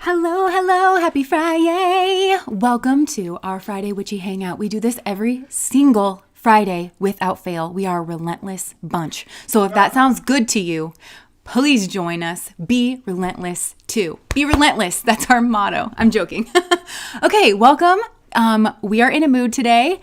Hello, hello, happy Friday. Welcome to our Friday Witchy Hangout. We do this every single Friday without fail. We are a relentless bunch. So if that sounds good to you, please join us. Be relentless too. Be relentless. That's our motto. I'm joking. Okay, welcome. We are in a mood today.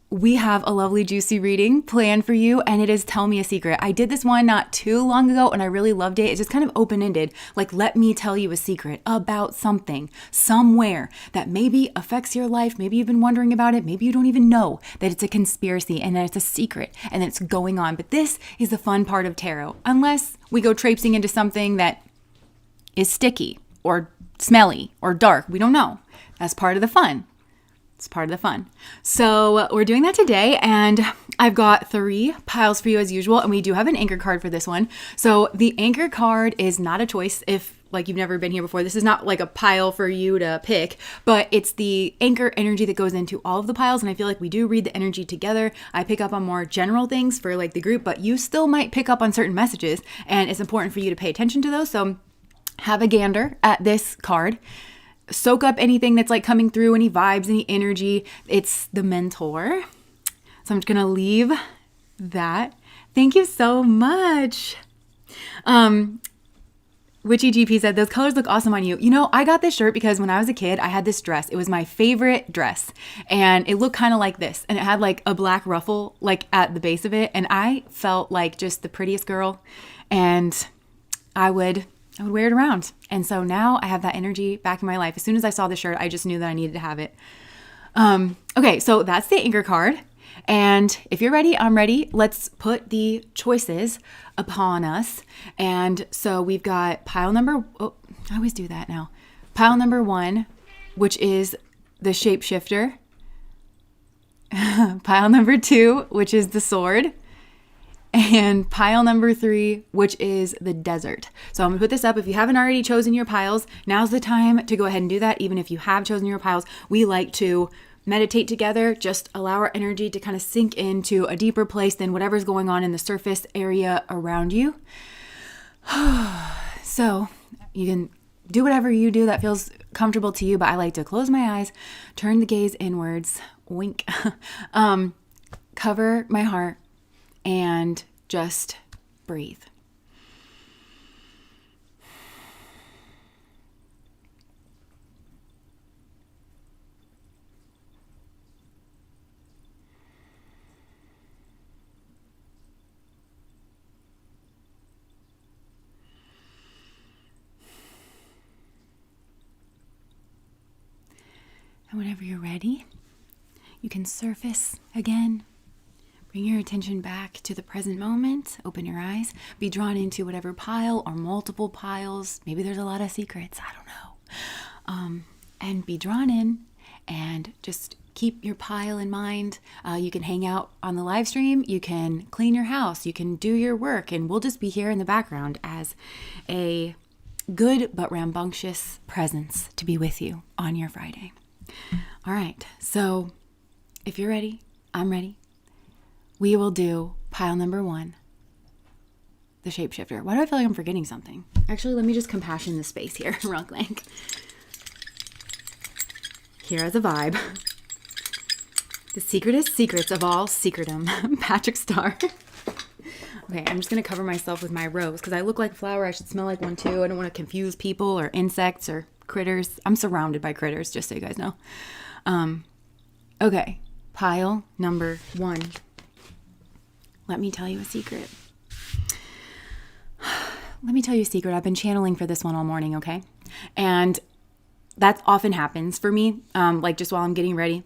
We have a lovely juicy reading planned for you, and it is Tell Me a Secret. I did this one not too long ago and I really loved it. It's just kind of open-ended, like let me tell you a secret about something somewhere that maybe affects your life. Maybe you've been wondering about it. Maybe you don't even know that it's a conspiracy and that it's a secret and that it's going on. But this is the fun part of tarot, unless we go traipsing into something that is sticky or smelly or dark. We don't know. That's part of the fun. It's part of the fun. So we're doing that today, and I've got 3 piles for you as usual, and we do have an anchor card for this one. So the anchor card is not a choice if like you've never been here before. This is not like a pile for you to pick, but it's the anchor energy that goes into all of the piles, and I feel like we do read the energy together. I pick up on more general things for like the group, but you still might pick up on certain messages, and it's important for you to pay attention to those. So have a gander at this card. Soak up anything that's like coming through, any vibes, any energy. It's the mentor. So I'm just going to leave that. Thank you so much. Witchy GP said, those colors look awesome on you. You know, I got this shirt because when I was a kid, I had this dress. It was my favorite dress. And it looked kind of like this. And it had like a black ruffle like at the base of it. And I felt like just the prettiest girl. And I would wear it around. And so now I have that energy back in my life. As soon as I saw the shirt, I just knew that I needed to have it. Okay, so that's the anchor card. And if you're ready, I'm ready. Let's put the choices upon us. And so we've got pile number, I always do that now. Pile number 1, which is the Shapeshifter. Pile number 2, which is the sword. And pile number 3, which is the desert. So I'm gonna put this up. If you haven't already chosen your piles, now's the time to go ahead and do that. Even if you have chosen your piles, we like to meditate together, just allow our energy to kind of sink into a deeper place than whatever's going on in the surface area around you. So you can do whatever you do that feels comfortable to you, but I like to close my eyes, turn the gaze inwards, wink, cover my heart, and just breathe. And whenever you're ready, you can surface again. Bring your attention back to the present moment. Open your eyes. Be drawn into whatever pile or multiple piles. Maybe there's a lot of secrets. I don't know. And be drawn in and just keep your pile in mind. You can hang out on the live stream. You can clean your house. You can do your work. And we'll just be here in the background as a good but rambunctious presence to be with you on your Friday. All right. So if you're ready, I'm ready. We will do pile number 1, the Shapeshifter. Why do I feel like I'm forgetting something? Actually, let me just compassion the space here real quick. Here as a vibe. The secretest secrets of all secretum. Patrick Star. Okay, I'm just going to cover myself with my rose because I look like a flower. I should smell like one too. I don't want to confuse people or insects or critters. I'm surrounded by critters, just so you guys know. Okay, pile number 1. Let me tell you a secret. Let me tell you a secret. I've been channeling for this one all morning, okay? And that often happens for me, like just while I'm getting ready.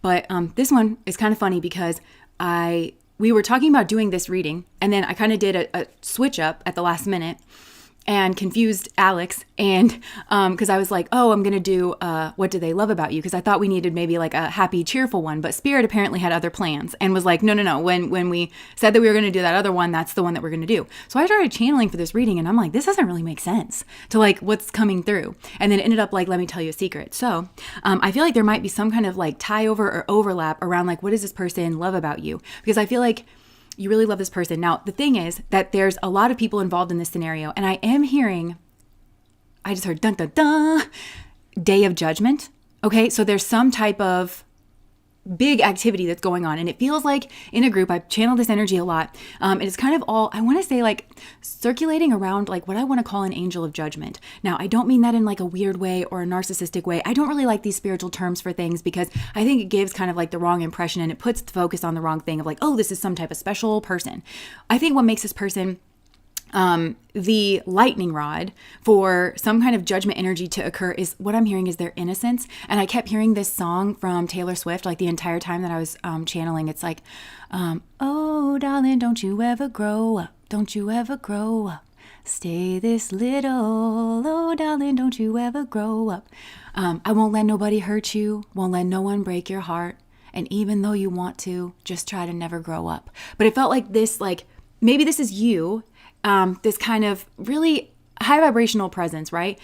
But this one is kind of funny because we were talking about doing this reading, and then I kind of did a switch up at the last minute and confused Alex. And because I was like, oh, I'm going to do What Do They Love About You? Because I thought we needed maybe like a happy, cheerful one. But Spirit apparently had other plans and was like, no. When we said that we were going to do that other one, that's the one that we're going to do. So I started channeling for this reading, and I'm like, this doesn't really make sense to like what's coming through. And then it ended up like, let me tell you a secret. So I feel like there might be some kind of like tie over or overlap around like, what does this person love about you? Because I feel like you really love this person. Now, the thing is that there's a lot of people involved in this scenario, and I am hearing I just heard dun dun dun, day of judgment. Okay, so there's some type of big activity that's going on, and it feels like in a group, I've channeled this energy a lot, and it's kind of all, I want to say, like circulating around like what I want to call an angel of judgment. Now, I don't mean that in like a weird way or a narcissistic way. I don't really like these spiritual terms for things because I think it gives kind of like the wrong impression, and it puts the focus on the wrong thing of like, oh, this is some type of special person. I think what makes this person the lightning rod for some kind of judgment energy to occur is, what I'm hearing is their innocence. And I kept hearing this song from Taylor Swift like the entire time that I was channeling. It's like, oh, darling, don't you ever grow up. Don't you ever grow up. Stay this little. Oh, darling, don't you ever grow up. I won't let nobody hurt you. Won't let no one break your heart. And even though you want to, just try to never grow up. But it felt like this, like maybe this is you. This kind of really high vibrational presence, right?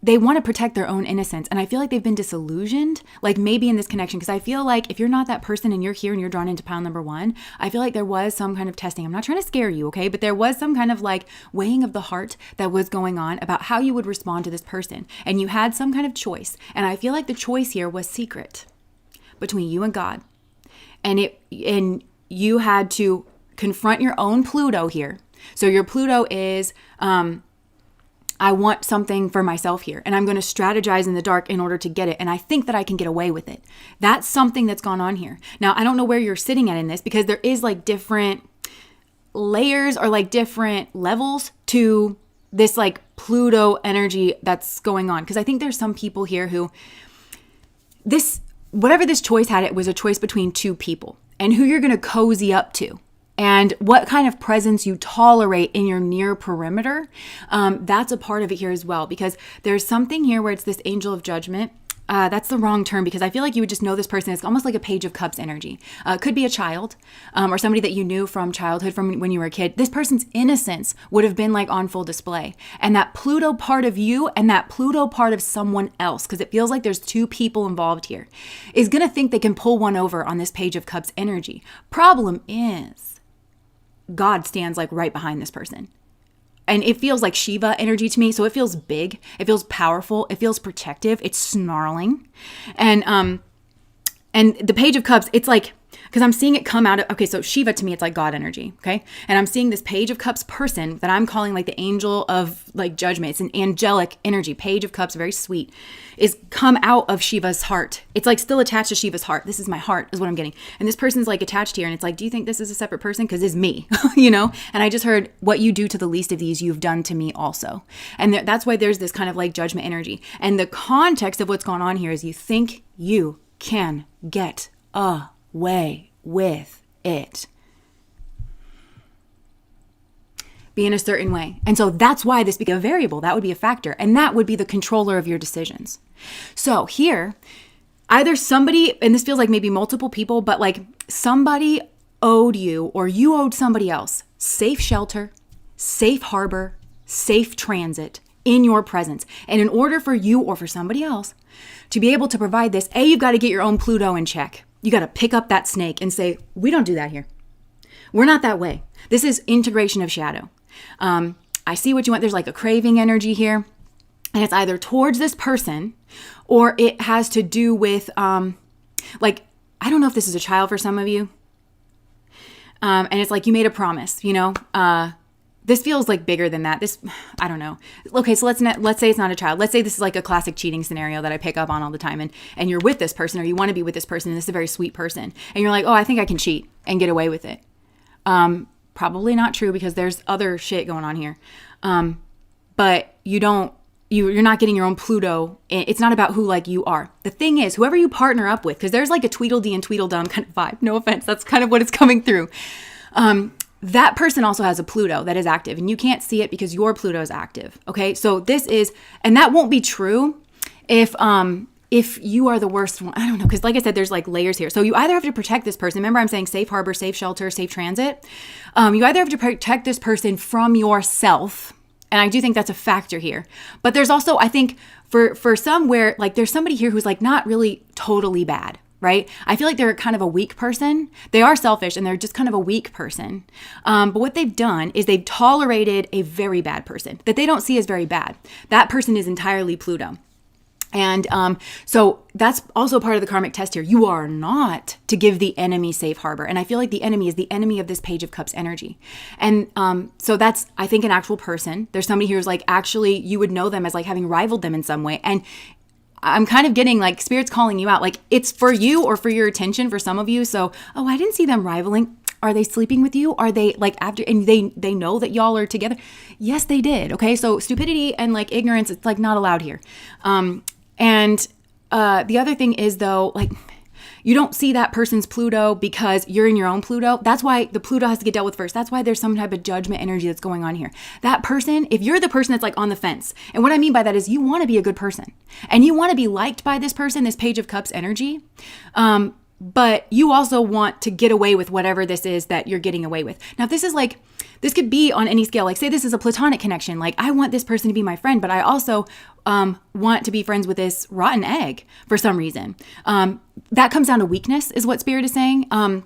They want to protect their own innocence. And I feel like they've been disillusioned, like maybe in this connection, because I feel like if you're not that person and you're here and you're drawn into pile number 1, I feel like there was some kind of testing. I'm not trying to scare you, okay? But there was some kind of like weighing of the heart that was going on about how you would respond to this person. And you had some kind of choice. And I feel like the choice here was secret between you and God. And you had to confront your own Pluto here. So your Pluto is, I want something for myself here, and I'm going to strategize in the dark in order to get it. And I think that I can get away with it. That's something that's gone on here. Now, I don't know where you're sitting at in this, because there is like different layers or like different levels to this like Pluto energy that's going on. Because I think there's some people here who whatever this choice had, it was a choice between two people and who you're going to cozy up to. And what kind of presence you tolerate in your near perimeter, that's a part of it here as well. Because there's something here where it's this angel of judgment. That's the wrong term, because I feel like you would just know this person. It's almost like a Page of Cups energy. Could be a child or somebody that you knew from childhood, from when you were a kid. This person's innocence would have been like on full display. And that Pluto part of you and that Pluto part of someone else, because it feels like there's two people involved here, is going to think they can pull one over on this Page of Cups energy. Problem is, God stands like right behind this person. And it feels like Shiva energy to me. So it feels big. It feels powerful. It feels protective. It's snarling. And the Page of Cups, it's like, because I'm seeing it come out of, okay, so Shiva to me, it's like God energy, okay? And I'm seeing this Page of Cups person that I'm calling like the angel of like judgment. It's an angelic energy. Page of Cups, very sweet, is come out of Shiva's heart. It's like still attached to Shiva's heart. This is my heart is what I'm getting. And this person's like attached here. And it's like, do you think this is a separate person? Because it's me, you know? And I just heard, what you do to the least of these, you've done to me also. And that's why there's this kind of like judgment energy. And the context of what's going on here is you think you can get away with it. Be in a certain way. And so that's why this became a variable. That would be a factor. And that would be the controller of your decisions. So here, either somebody, and this feels like maybe multiple people, but like somebody owed you or you owed somebody else safe shelter, safe harbor, safe transit in your presence. And in order for you or for somebody else to be able to provide this, you've got to get your own Pluto in check. You got to pick up that snake and say, we don't do that here. We're not that way. This is integration of shadow. I see what you want. There's like a craving energy here. And it's either towards this person or it has to do with, like, I don't know if this is a child for some of you. And it's like you made a promise, you know. This feels like bigger than that. I don't know. Okay, so let's say it's not a child. Let's say this is like a classic cheating scenario that I pick up on all the time. And you're with this person, or you want to be with this person, and this is a very sweet person. And you're like, oh, I think I can cheat and get away with it. Probably not true, because there's other shit going on here. But you're not getting your own Pluto. It's not about who like you are. The thing is, whoever you partner up with, because there's like a Tweedledee and Tweedledum kind of vibe. No offense. That's kind of what it's coming through. That person also has a Pluto that is active, and you can't see it because your Pluto is active. Okay. So this is, and that won't be true if you are the worst one. I don't know. Cause like I said, there's like layers here. So you either have to protect this person. Remember, I'm saying safe harbor, safe shelter, safe transit. You either have to protect this person from yourself. And I do think that's a factor here. But there's also, I think for some where like there's somebody here who's like not really totally bad. right? I feel like they're kind of a weak person. They are selfish and they're just kind of a weak person. But what they've done is they've tolerated a very bad person that they don't see as very bad. That person is entirely Pluto. And so that's also part of the karmic test here. You are not to give the enemy safe harbor. And I feel like the enemy is the enemy of this Page of Cups energy. And so that's, I think, an actual person. There's somebody who's like, actually, you would know them as like having rivaled them in some way. And I'm kind of getting like Spirit's calling you out. Like it's for you or for your attention for some of you. So, oh, I didn't see them rivaling. Are they sleeping with you? Are they like after, and they know that y'all are together? Yes, they did. Okay. So stupidity and like ignorance, it's like not allowed here. And the other thing is though, like you don't see that person's Pluto because you're in your own Pluto. That's why the Pluto has to get dealt with first. That's why there's some type of judgment energy that's going on here. That person, if you're the person that's like on the fence, and what I mean by that is you want to be a good person and you want to be liked by this person, this Page of Cups energy. But you also want to get away with whatever this is that you're getting away with. Now, if this is like, this could be on any scale. Like say this is a platonic connection. Like I want this person to be my friend, but I also want to be friends with this rotten egg for some reason. That comes down to weakness is what Spirit is saying. And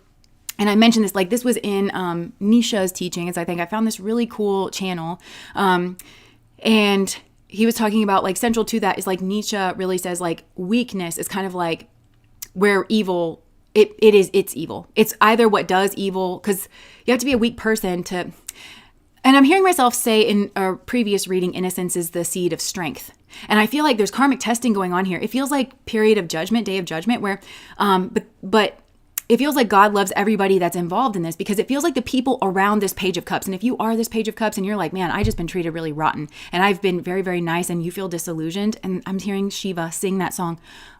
I mentioned this, like this was in Nisha's teachings. I think I found this really cool channel. And he was talking about like central to that is like Nisha really says like weakness is kind of like where evil, it's evil. It's either what does evil, because you have to be a weak person to, and I'm hearing myself say in a previous reading, innocence is the seed of strength. And I feel like there's karmic testing going on here. It feels like period of judgment, day of judgment, where, but it feels like God loves everybody that's involved in this because it feels like the people around this Page of Cups. And if you are this Page of Cups and you're like, man, I just been treated really rotten and I've been very, very nice and you feel disillusioned. And I'm hearing Shiva sing that song,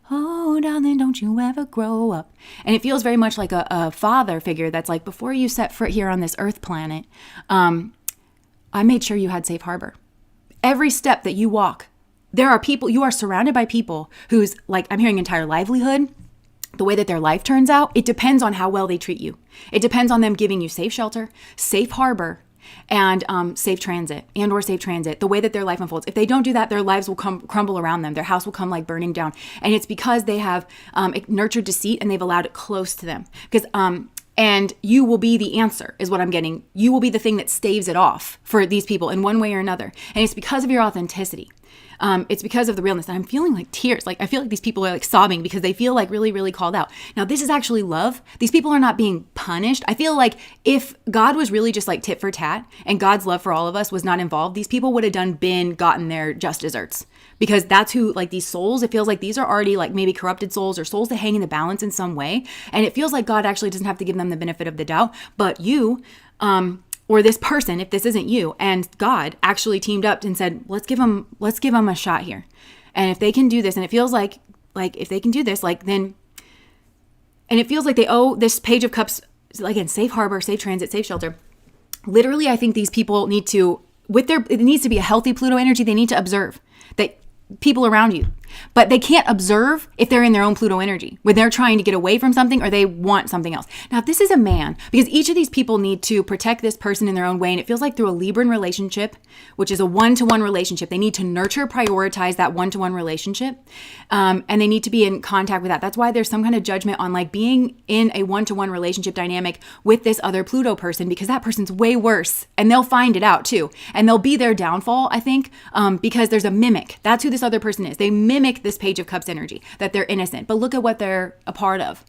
oh, darling, don't you ever grow up. And it feels very much like a father figure that's like, before you set foot here on this earth planet, I made sure you had safe harbor. Every step that you walk, there are people, you are surrounded by people whose, like, I'm hearing entire livelihood, the way that their life turns out, it depends on how well they treat you. It depends on them giving you safe shelter, safe harbor, and safe transit or safe transit, the way that their life unfolds. If they don't do that, their lives will crumble around them. Their house will come like burning down. And it's because they have nurtured deceit and they've allowed it close to them. Because and you will be the answer is what I'm getting. You will be the thing that staves it off for these people in one way or another. And it's because of your authenticity. It's because of the realness. And I'm feeling like tears. Like I feel like these people are like sobbing because they feel like really, really called out. Now, this is actually love. These people are not being punished. I feel like if God was really just like tit for tat and God's love for all of us was not involved, these people would have gotten their just desserts. Because that's who, like these souls, it feels like these are already like maybe corrupted souls or souls that hang in the balance in some way. And it feels like God actually doesn't have to give them the benefit of the doubt. But you, or this person, if this isn't you, and God actually teamed up and said, let's give them a shot here. And if they can do this, and it feels like if they can do this, like then, and it feels like they owe this Page of Cups, again, safe harbor, safe transit, safe shelter. Literally, I think these people need to, it needs to be a healthy Pluto energy. They need to observe that people around you, but they can't observe if they're in their own Pluto energy, when they're trying to get away from something or they want something else. Now, if this is a man, because each of these people need to protect this person in their own way, and it feels like through a Libran relationship, which is a one-to-one relationship, they need to nurture, prioritize that one-to-one relationship, and they need to be in contact with that. That's why there's some kind of judgment on like being in a one-to-one relationship dynamic with this other Pluto person, because that person's way worse, and they'll find it out too, and they'll be their downfall, I think, because there's a mimic. That's who this other person is. They mimic this Page of Cups energy, that they're innocent, but look at what they're a part of.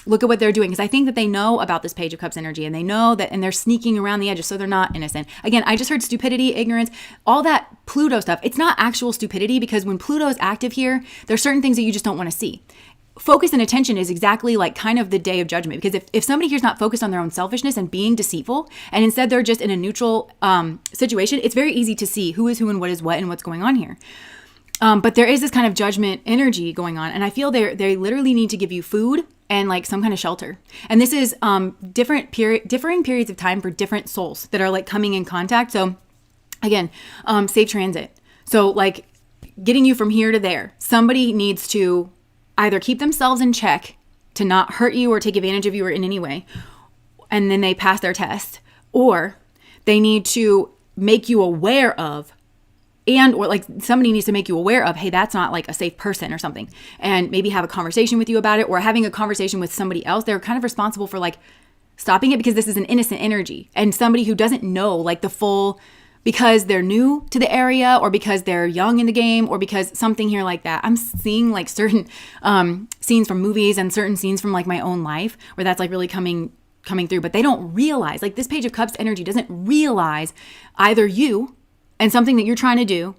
Look at what they're doing, because I think that they know about this Page of Cups energy, and they know that, and they're sneaking around the edges, so they're not innocent. Again, I just heard stupidity, ignorance, all that Pluto stuff. It's not actual stupidity, because when Pluto is active here, there's certain things that you just don't want to see. Focus and attention is exactly like kind of the day of judgment, because if somebody here's not focused on their own selfishness and being deceitful, and instead they're just in a neutral situation, it's very easy to see who is who and what is what and what's going on here. But there is this kind of judgment energy going on. And I feel they literally need to give you food and like some kind of shelter. And this is differing periods of time for different souls that are like coming in contact. So again, safe transit. So like getting you from here to there. Somebody needs to either keep themselves in check to not hurt you or take advantage of you or in any way, and then they pass their test. Or they need to make you aware of and or like somebody needs to make you aware of, hey, that's not like a safe person or something, and maybe have a conversation with you about it, or having a conversation with somebody else. They're kind of responsible for like stopping it, because this is an innocent energy, and somebody who doesn't know like the full, because they're new to the area, or because they're young in the game, or because something here like that. I'm seeing like certain scenes from movies and certain scenes from like my own life where that's like really coming through, but they don't realize, like this Page of Cups energy doesn't realize either you and something that you're trying to do,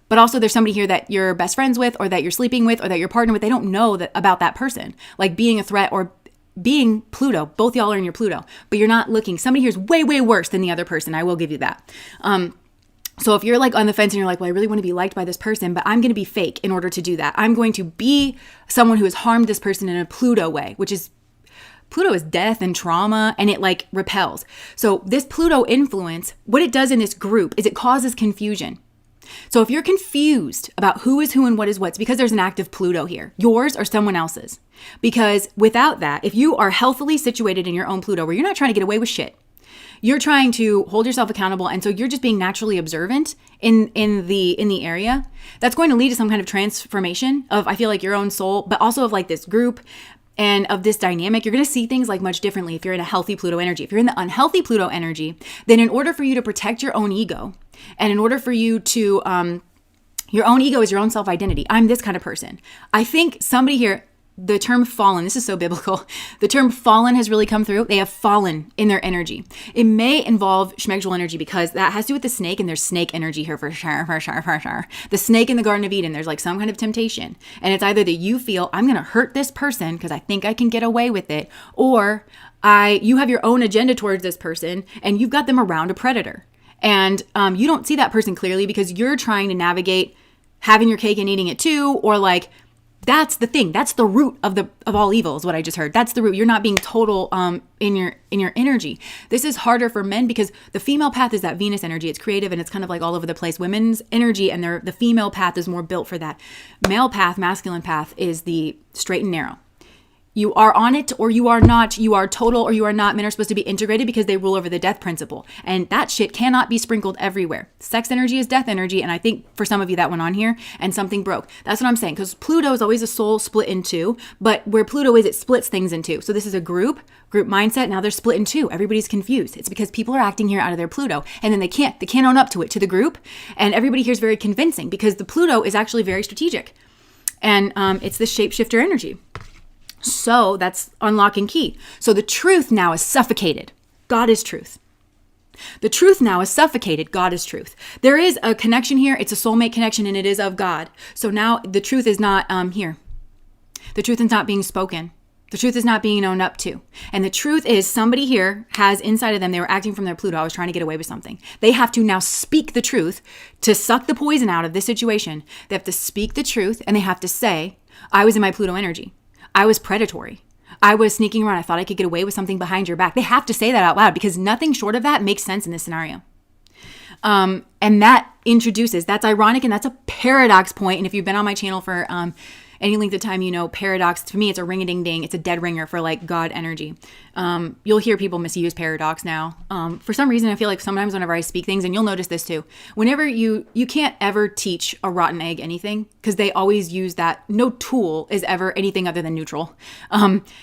but also there's somebody here that you're best friends with, or that you're sleeping with, or that you're partnered with. They don't know that about that person, like being a threat or being Pluto. Both y'all are in your Pluto, but you're not looking. Somebody here is way, way worse than the other person. I will give you that. So if you're like on the fence and you're like, well, I really want to be liked by this person, but I'm going to be fake in order to do that. I'm going to be someone who has harmed this person in a Pluto way, which is, Pluto is death and trauma, and it like repels. So this Pluto influence, what it does in this group is it causes confusion. So if you're confused about who is who and what is what, it's because there's an active Pluto here, yours or someone else's. Because without that, if you are healthily situated in your own Pluto, where you're not trying to get away with shit, you're trying to hold yourself accountable, and so you're just being naturally observant in the area, that's going to lead to some kind of transformation of, I feel like, your own soul, but also of like this group and of this dynamic. You're going to see things like much differently if you're in a healthy Pluto energy. If you're in the unhealthy Pluto energy, then in order for you to protect your own ego, and in order for you to, your own ego is your own self-identity. I'm this kind of person. I think somebody here, the term fallen, this is so biblical. The term fallen has really come through. They have fallen in their energy. It may involve schmegel energy, because that has to do with the snake, and there's snake energy here for sure. The snake in the Garden of Eden, there's like some kind of temptation. And it's either that you feel, I'm going to hurt this person because I think I can get away with it, or you have your own agenda towards this person, and you've got them around a predator. And you don't see that person clearly because you're trying to navigate having your cake and eating it too, or like, that's the thing. That's the root of all evil, is what I just heard. That's the root. You're not being total in your energy. This is harder for men because the female path is that Venus energy. It's creative and it's kind of like all over the place. Women's energy and the female path is more built for that. Male path, masculine path, is the straight and narrow. You are on it or you are not. You are total or you are not. Men are supposed to be integrated because they rule over the death principle. And that shit cannot be sprinkled everywhere. Sex energy is death energy. And I think for some of you that went on here and something broke. That's what I'm saying. Because Pluto is always a soul split in two. But where Pluto is, it splits things in two. So this is a group mindset. Now they're split in two. Everybody's confused. It's because people are acting here out of their Pluto. And then they can't own up to it, to the group. And everybody here is very convincing because the Pluto is actually very strategic. And it's the shapeshifter energy. So that's unlock and key. So the truth now is suffocated. God is truth. The truth now is suffocated. God is truth. There is a connection here. It's a soulmate connection and it is of God. So now the truth is not here. The truth is not being spoken. The truth is not being owned up to. And the truth is somebody here has inside of them, they were acting from their Pluto. I was trying to get away with something. They have to now speak the truth to suck the poison out of this situation. They have to speak the truth and they have to say, I was in my Pluto energy. I was predatory. I was sneaking around. I thought I could get away with something behind your back. They have to say that out loud because nothing short of that makes sense in this scenario. And that introduces, that's ironic and that's a paradox point. And if you've been on my channel for any length of time, you know, paradox, to me, it's a ring-a-ding-ding. It's a dead ringer for like God energy. You'll hear people misuse paradox now. For some reason, I feel like sometimes whenever I speak things, and you'll notice this too, whenever you can't ever teach a rotten egg anything because they always use that. No tool is ever anything other than neutral.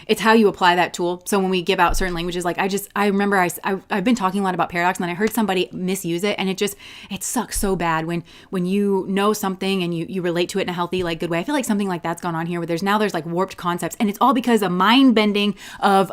It's how you apply that tool. So when we give out certain languages, like I remember I've been talking a lot about paradox and then I heard somebody misuse it and it sucks so bad when you know something and you relate to it in a healthy, like good way. I feel like something like that's gone on here where there's like warped concepts and it's all because of mind bending of,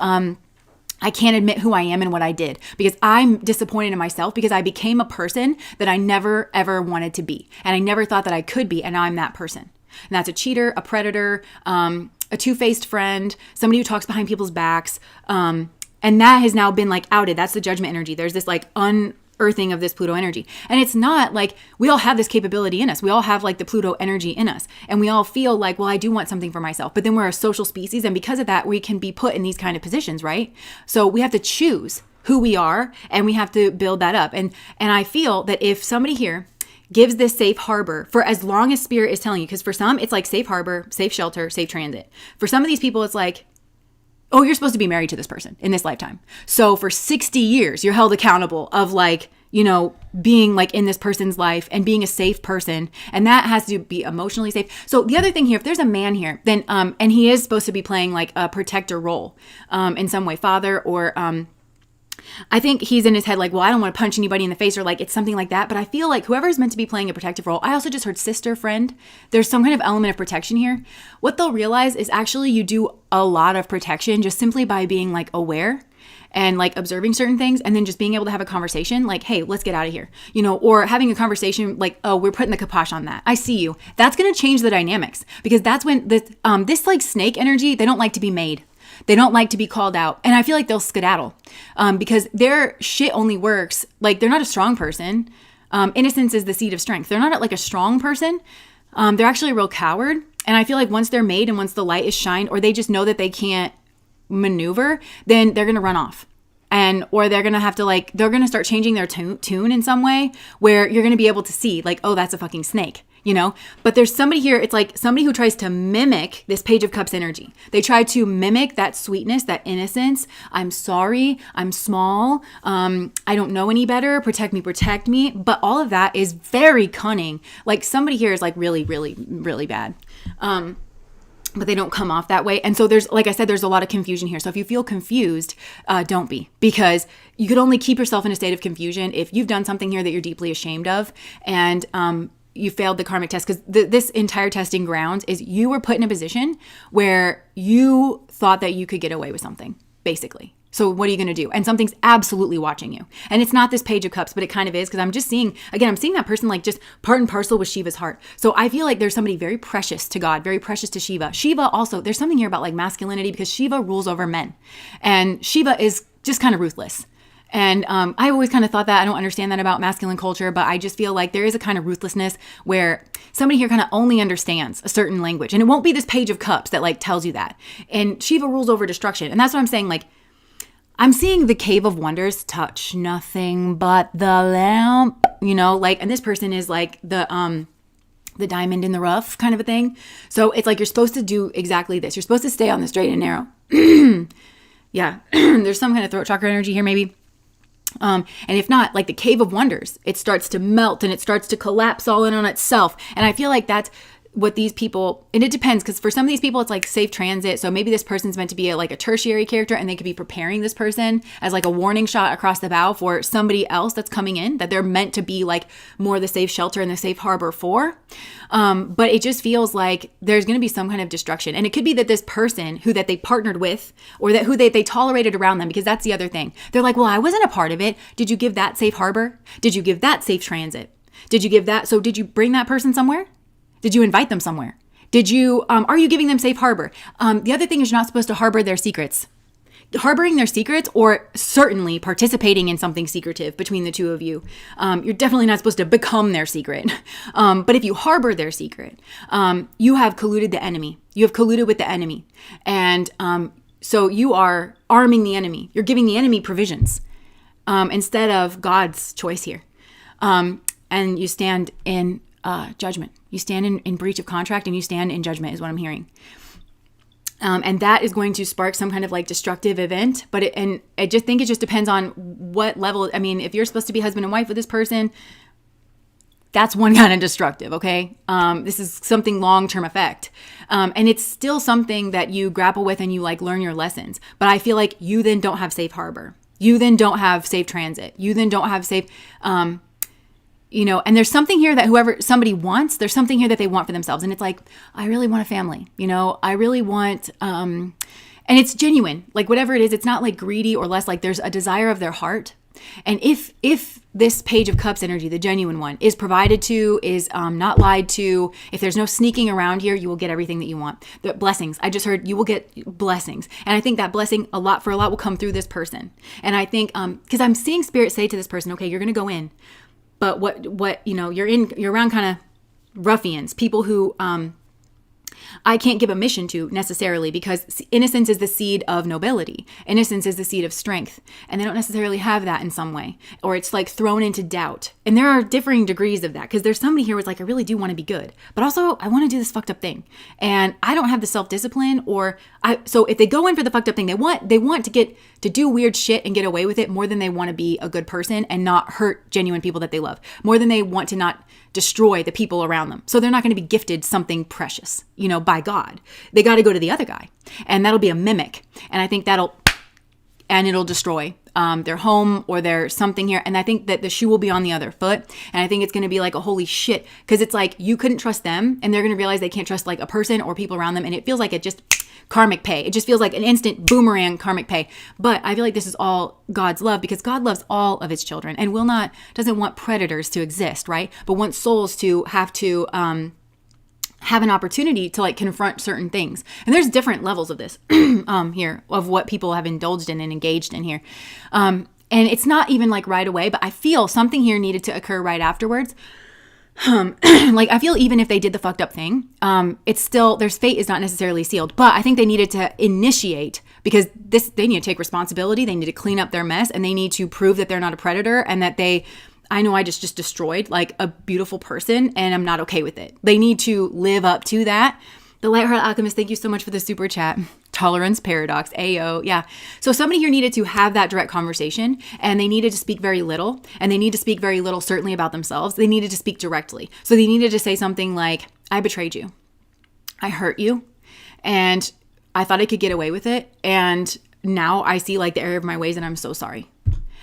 I can't admit who I am and what I did because I'm disappointed in myself because I became a person that I never, ever wanted to be. And I never thought that I could be. And now I'm that person. And that's a cheater, a predator, a two-faced friend, somebody who talks behind people's backs. And that has now been like outed. That's the judgment energy. There's this like unearthing of this Pluto energy. And it's not like we all have this capability in us. We all have like the Pluto energy in us. And we all feel like, well, I do want something for myself. But then we're a social species. And because of that, we can be put in these kind of positions, right? So we have to choose who we are and we have to build that up. And I feel that if somebody here gives this safe harbor for as long as Spirit is telling you, because for some, it's like safe harbor, safe shelter, safe transit. For some of these people, it's like, oh, you're supposed to be married to this person in this lifetime. So for 60 years, you're held accountable of like, being like in this person's life and being a safe person. And that has to be emotionally safe. So the other thing here, if there's a man here, then, and he is supposed to be playing like a protector role, in some way, father, or, I think he's in his head like, well, I don't want to punch anybody in the face, or like it's something like that. But I feel like whoever's meant to be playing a protective role, I also just heard sister, friend. There's some kind of element of protection here. What they'll realize is actually you do a lot of protection just simply by being like aware and like observing certain things, and then just being able to have a conversation like, hey, let's get out of here, or having a conversation like, oh, we're putting the kibosh on that. I see you. That's going to change the dynamics, because that's when this like snake energy, they don't like to be made. They don't like to be called out. And I feel like they'll skedaddle, because their shit only works. Like, they're not a strong person. Innocence is the seed of strength. They're not like a strong person. They're actually a real coward. And I feel like once they're made and once the light is shined, or they just know that they can't maneuver, then they're going to run off. Or they're going to have to they're going to start changing their tune in some way where you're going to be able to see like, oh, that's a fucking snake. But there's somebody here, it's like somebody who tries to mimic this Page of Cups energy. They try to mimic that sweetness, that innocence. I'm sorry, I'm small, I don't know any better, protect me. But all of that is very cunning. Like, somebody here is like really, really, really bad. But they don't come off that way. And so there's, like I said, there's a lot of confusion here. So if you feel confused, don't be, because you could only keep yourself in a state of confusion if you've done something here that you're deeply ashamed of. And, you failed the karmic test, because this entire testing grounds is you were put in a position where you thought that you could get away with something, basically. So what are you going to do? And something's absolutely watching you. And it's not this Page of Cups, but it kind of is, because I'm just seeing, again, I'm seeing that person like just part and parcel with Shiva's heart. So I feel like there's somebody very precious to God, very precious to Shiva. Shiva also, there's something here about like masculinity, because Shiva rules over men. And Shiva is just kind of ruthless. And I always kind of thought that. I don't understand that about masculine culture, but I just feel like there is a kind of ruthlessness where somebody here kind of only understands a certain language. And it won't be this Page of Cups that like tells you that. And Shiva rules over destruction. And that's what I'm saying. Like, I'm seeing the Cave of Wonders, touch nothing but the lamp, and this person is like the diamond in the rough kind of a thing. So it's like you're supposed to do exactly this. You're supposed to stay on the straight and narrow. Yeah, there's some kind of throat chakra energy here maybe. And if not, like the Cave of Wonders, it starts to melt and it starts to collapse all in on itself. And I feel like that's what these people, and it depends, because for some of these people, it's like safe transit. So maybe this person's meant to be like a tertiary character, and they could be preparing this person as like a warning shot across the bow for somebody else that's coming in, that they're meant to be like more the safe shelter and the safe harbor for. But it just feels like there's going to be some kind of destruction. And it could be that this person that they partnered with, or that who they tolerated around them, because that's the other thing. They're like, well, I wasn't a part of it. Did you give that safe harbor? Did you give that safe transit? Did you give that? So did you bring that person somewhere? Did you invite them somewhere? Did you, are you giving them safe harbor? The other thing is, you're not supposed to harbor their secrets. Harboring their secrets, or certainly participating in something secretive between the two of you. You're definitely not supposed to become their secret. But if you harbor their secret, you have colluded the enemy. You have colluded with the enemy. And so you are arming the enemy. You're giving the enemy provisions instead of God's choice here. And you stand in judgment. You stand in breach of contract, and you stand in judgment is what I'm hearing. And that is going to spark some kind of like destructive event. But I just think it just depends on what level. I mean, if you're supposed to be husband and wife with this person, that's one kind of destructive. Okay. This is something long-term effect. And it's still something that you grapple with and you like learn your lessons. But I feel like you then don't have safe harbor. You then don't have safe transit. You then don't have safe, and there's something here that somebody wants, there's something here that they want for themselves. And it's like, I really want a family, I really want, and it's genuine, like whatever it is, it's not like greedy or less, like there's a desire of their heart. And if this Page of Cups energy, the genuine one, is provided to, is not lied to, if there's no sneaking around here, you will get everything that you want. The blessings, I just heard you will get blessings. And I think that blessing a lot will come through this person. And I think, because I'm seeing Spirit say to this person, okay, you're going to go in. But you're around kind of ruffians, people who, I can't give a mission to necessarily, because innocence is the seed of nobility. Innocence is the seed of strength. And they don't necessarily have that in some way, or it's like thrown into doubt. And there are differing degrees of that, because there's somebody here who's like, I really do want to be good, but also I want to do this fucked up thing. And I don't have the self-discipline, so if they go in for the fucked up thing, they want to get to do weird shit and get away with it more than they want to be a good person and not hurt genuine people that they love, more than they want to not destroy the people around them. So they're not going to be gifted something precious, by God. They got to go to the other guy, and that'll be a mimic. And I think it'll destroy their home or their something here. And I think that the shoe will be on the other foot. And I think it's going to be like a holy shit, because it's like you couldn't trust them, and they're going to realize they can't trust like a person or people around them. And it feels like it just karmic pay. It just feels like an instant boomerang karmic pay. But I feel like this is all God's love, because God loves all of his children and doesn't want predators to exist, right? But wants souls to have an opportunity to like confront certain things. And there's different levels of this here, of what people have indulged in and engaged in here. And it's not even like right away, but I feel something here needed to occur right afterwards. Like I feel even if they did the fucked up thing, it's still, their fate is not necessarily sealed, but I think they needed to initiate, because they need to take responsibility. They need to clean up their mess, and they need to prove that they're not a predator, and that I know I just destroyed like a beautiful person, and I'm not okay with it. They need to live up to that. The Lighthearted Alchemist, thank you so much for the super chat. Tolerance paradox, Ayo. Yeah. So somebody here needed to have that direct conversation, and they needed to speak very little, and they need to speak very little, certainly about themselves. They needed to speak directly. So they needed to say something like, I betrayed you. I hurt you. And I thought I could get away with it. And now I see like the error of my ways, and I'm so sorry.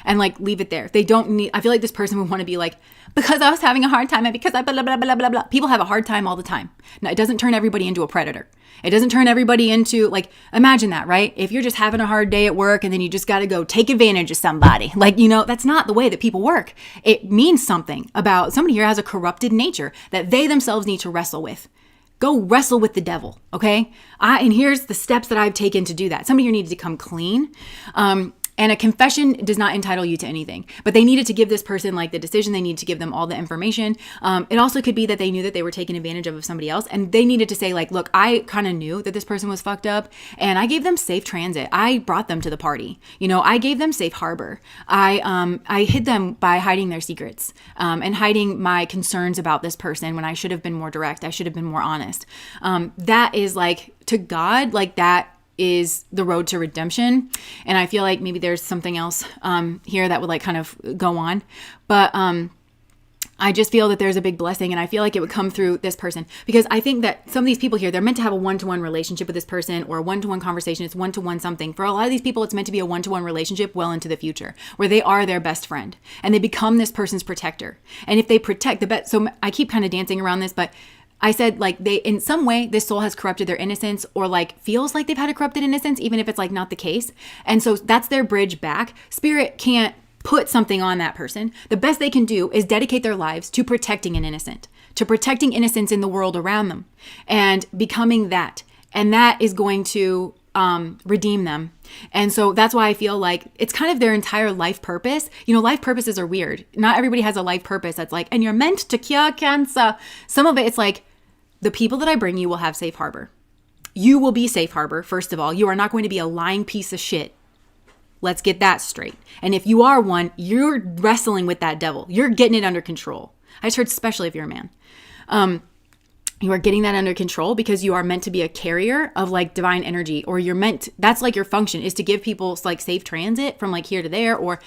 And like leave it there. They don't need, I feel like this person would want to be like, because I was having a hard time, and because I blah, blah, blah, blah, blah. People have a hard time all the time. Now, it doesn't turn everybody into a predator. It doesn't turn everybody into, like, imagine that, right? If you're just having a hard day at work, and then you just got to go take advantage of somebody. Like, that's not the way that people work. It means something about somebody here has a corrupted nature that they themselves need to wrestle with. Go wrestle with the devil, okay? And here's the steps that I've taken to do that. Somebody here needs to come clean. And a confession does not entitle you to anything, but they needed to give this person like the decision. They need to give them all the information. It also could be that they knew that they were taken advantage of somebody else, and they needed to say like, look, I kind of knew that this person was fucked up, and I gave them safe transit. I brought them to the party. I gave them safe harbor. I hid them by hiding their secrets, and hiding my concerns about this person when I should have been more direct. I should have been more honest. That is like, to God, like that is the road to redemption. And I feel like maybe there's something else here that would like kind of go on. But I just feel that there's a big blessing, and I feel like it would come through this person, because I think that some of these people here, they're meant to have a one-to-one relationship with this person, or a one-to-one conversation. It's one-to-one something. For a lot of these people, it's meant to be a one-to-one relationship well into the future, where they are their best friend and they become this person's protector. And if they protect the best, so I keep kind of dancing around this, but I said like they, in some way, this soul has corrupted their innocence, or like feels like they've had a corrupted innocence, even if it's like not the case. And so that's their bridge back. Spirit can't put something on that person. The best they can do is dedicate their lives to protecting an innocent, to protecting innocence in the world around them, and becoming that. And that is going to redeem them. And so that's why I feel like it's kind of their entire life purpose. Life purposes are weird. Not everybody has a life purpose that's like, and you're meant to cure cancer. Some of it's like, the people that I bring you will have safe harbor. You will be safe harbor, first of all. You are not going to be a lying piece of shit. Let's get that straight. And if you are one, you're wrestling with that devil. You're getting it under control. I just heard, especially if you're a man. You are getting that under control, because you are meant to be a carrier of like divine energy, or that's like your function, is to give people like safe transit from like here to there, or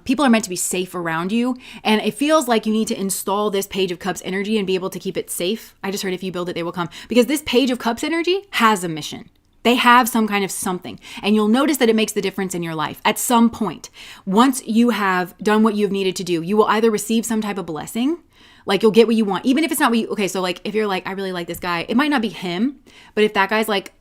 people are meant to be safe around you. And it feels like you need to install this Page of Cups energy and be able to keep it safe. I just heard, if you build it, they will come, because this Page of Cups energy has a mission. They have some kind of something, and you'll notice that it makes the difference in your life at some point. Once you have done what you've needed to do, you will either receive some type of blessing. Like you'll get what you want, even if it's not what you, okay. So like, if you're like, I really like this guy, it might not be him, but if that guy's like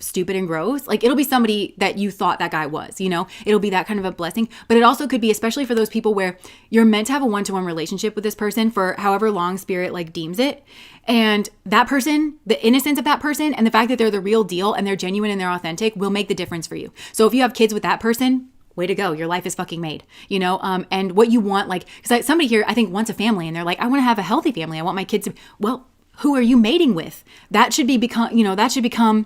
stupid and gross, like it'll be somebody that you thought that guy was, it'll be that kind of a blessing. But it also could be, especially for those people where you're meant to have a one-to-one relationship with this person for however long Spirit like deems it. And that person, the innocence of that person, and the fact that they're the real deal and they're genuine and they're authentic will make the difference for you. So if you have kids with that person, way to go. Your life is fucking made, and what you want, like, because somebody here, I think, wants a family, and they're like, I want to have a healthy family. I want my kids to, well, who are you mating with? That should become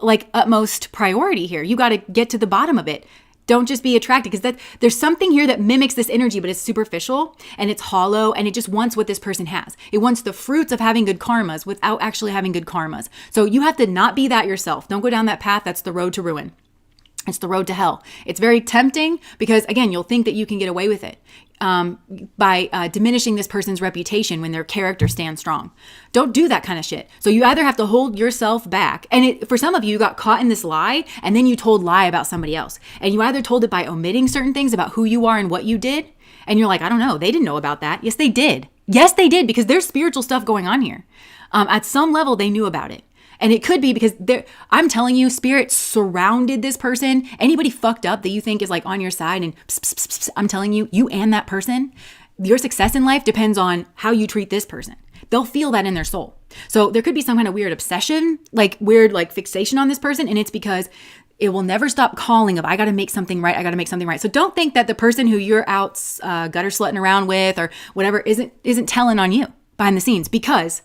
like utmost priority here. You got to get to the bottom of it. Don't just be attracted, because there's something here that mimics this energy, but it's superficial and it's hollow, and it just wants what this person has. It wants the fruits of having good karmas without actually having good karmas. So you have to not be that yourself. Don't go down that path. That's the road to ruin. It's the road to hell. It's very tempting because, again, you'll think that you can get away with it by diminishing this person's reputation when their character stands strong. Don't do that kind of shit. So you either have to hold yourself back. And for some of you got caught in this lie, and then you told lie about somebody else. And you either told it by omitting certain things about who you are and what you did. And you're like, I don't know. They didn't know about that. Yes, they did. Yes, they did, because there's spiritual stuff going on here. At some level, they knew about it. And it could be because I'm telling you, spirit surrounded this person. Anybody fucked up that you think is like on your side and pss, pss, pss, pss, I'm telling you, you and that person, your success in life depends on how you treat this person. They'll feel that in their soul. So there could be some kind of weird obsession, like weird like fixation on this person. And it's because it will never stop calling of, I got to make something right. I got to make something right. So don't think that the person who you're out gutter slutting around with or whatever isn't telling on you behind the scenes, because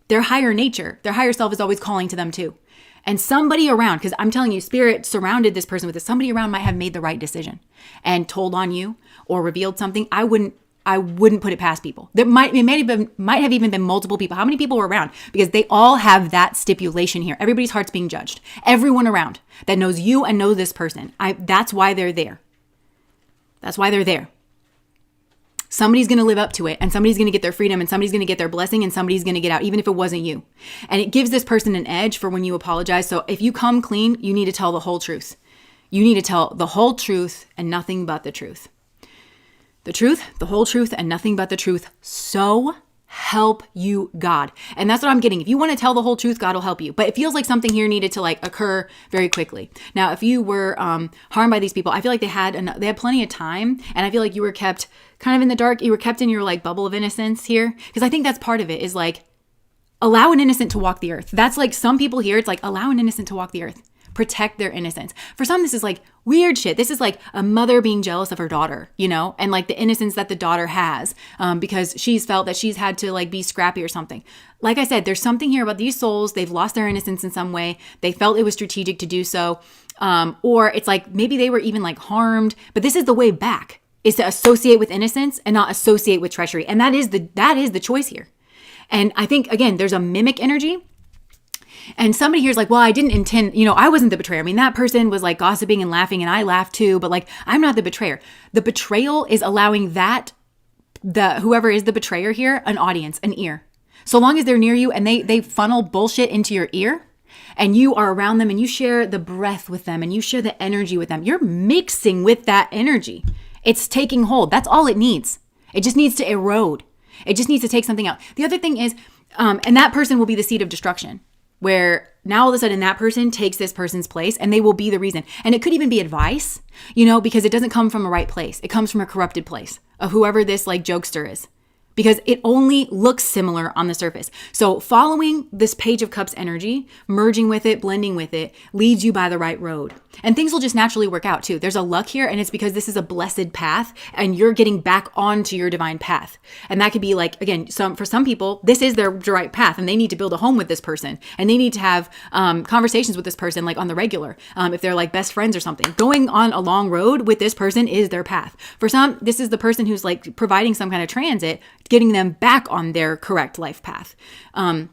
their higher nature, their higher self is always calling to them too. And somebody around, because I'm telling you, spirit surrounded this person with this. Somebody around might have made the right decision and told on you or revealed something. I wouldn't put it past people. Might have even been multiple people. How many people were around? Because they all have that stipulation here. Everybody's heart's being judged. Everyone around that knows you and knows this person. That's why they're there. That's why they're there. Somebody's going to live up to it, and somebody's going to get their freedom, and somebody's going to get their blessing, and somebody's going to get out, even if it wasn't you. And it gives this person an edge for when you apologize. So if you come clean, you need to tell the whole truth. You need to tell the whole truth and nothing but the truth. The truth, the whole truth, and nothing but the truth. So help you God. And that's what I'm getting. If you want to tell the whole truth, God will help you. But it feels like something here needed to like occur very quickly. Now, if you were harmed by these people, I feel like they had plenty of time, and I feel like you were kept kind of in the dark. You were kept in your like bubble of innocence here, because I think that's part of it is like allow an innocent to walk the earth. That's like some people here. It's like allow an innocent to walk the earth. Protect their innocence. For some, this is like weird shit. This is like a mother being jealous of her daughter, and like the innocence that the daughter has because she's felt that she's had to like be scrappy or something. Like I said, there's something here about these souls. They've lost their innocence in some way. They felt it was strategic to do so. Or it's like maybe they were even like harmed, but this is the way back, is to associate with innocence and not associate with treachery. And that is the choice here. And I think, again, there's a mimic energy. And somebody here's like, well, I didn't intend, I wasn't the betrayer. I mean, that person was like gossiping and laughing, and I laughed too, but like, I'm not the betrayer. The betrayal is allowing whoever is the betrayer here, an audience, an ear. So long as they're near you and they funnel bullshit into your ear, and you are around them and you share the breath with them and you share the energy with them, you're mixing with that energy. It's taking hold. That's all it needs. It just needs to erode. It just needs to take something out. The other thing is, and that person will be the seed of destruction, where now all of a sudden that person takes this person's place and they will be the reason. And it could even be advice, because it doesn't come from a right place. It comes from a corrupted place of whoever this like jokester is, because it only looks similar on the surface. So following this Page of Cups energy, merging with it, blending with it, leads you by the right road. And things will just naturally work out too. There's a luck here, and it's because this is a blessed path and you're getting back onto your divine path. And that could be like, again, for some people, this is their right path and they need to build a home with this person, and they need to have conversations with this person like on the regular. If they're like best friends or something, going on a long road with this person is their path. For some, this is the person who's like providing some kind of transit, getting them back on their correct life path. And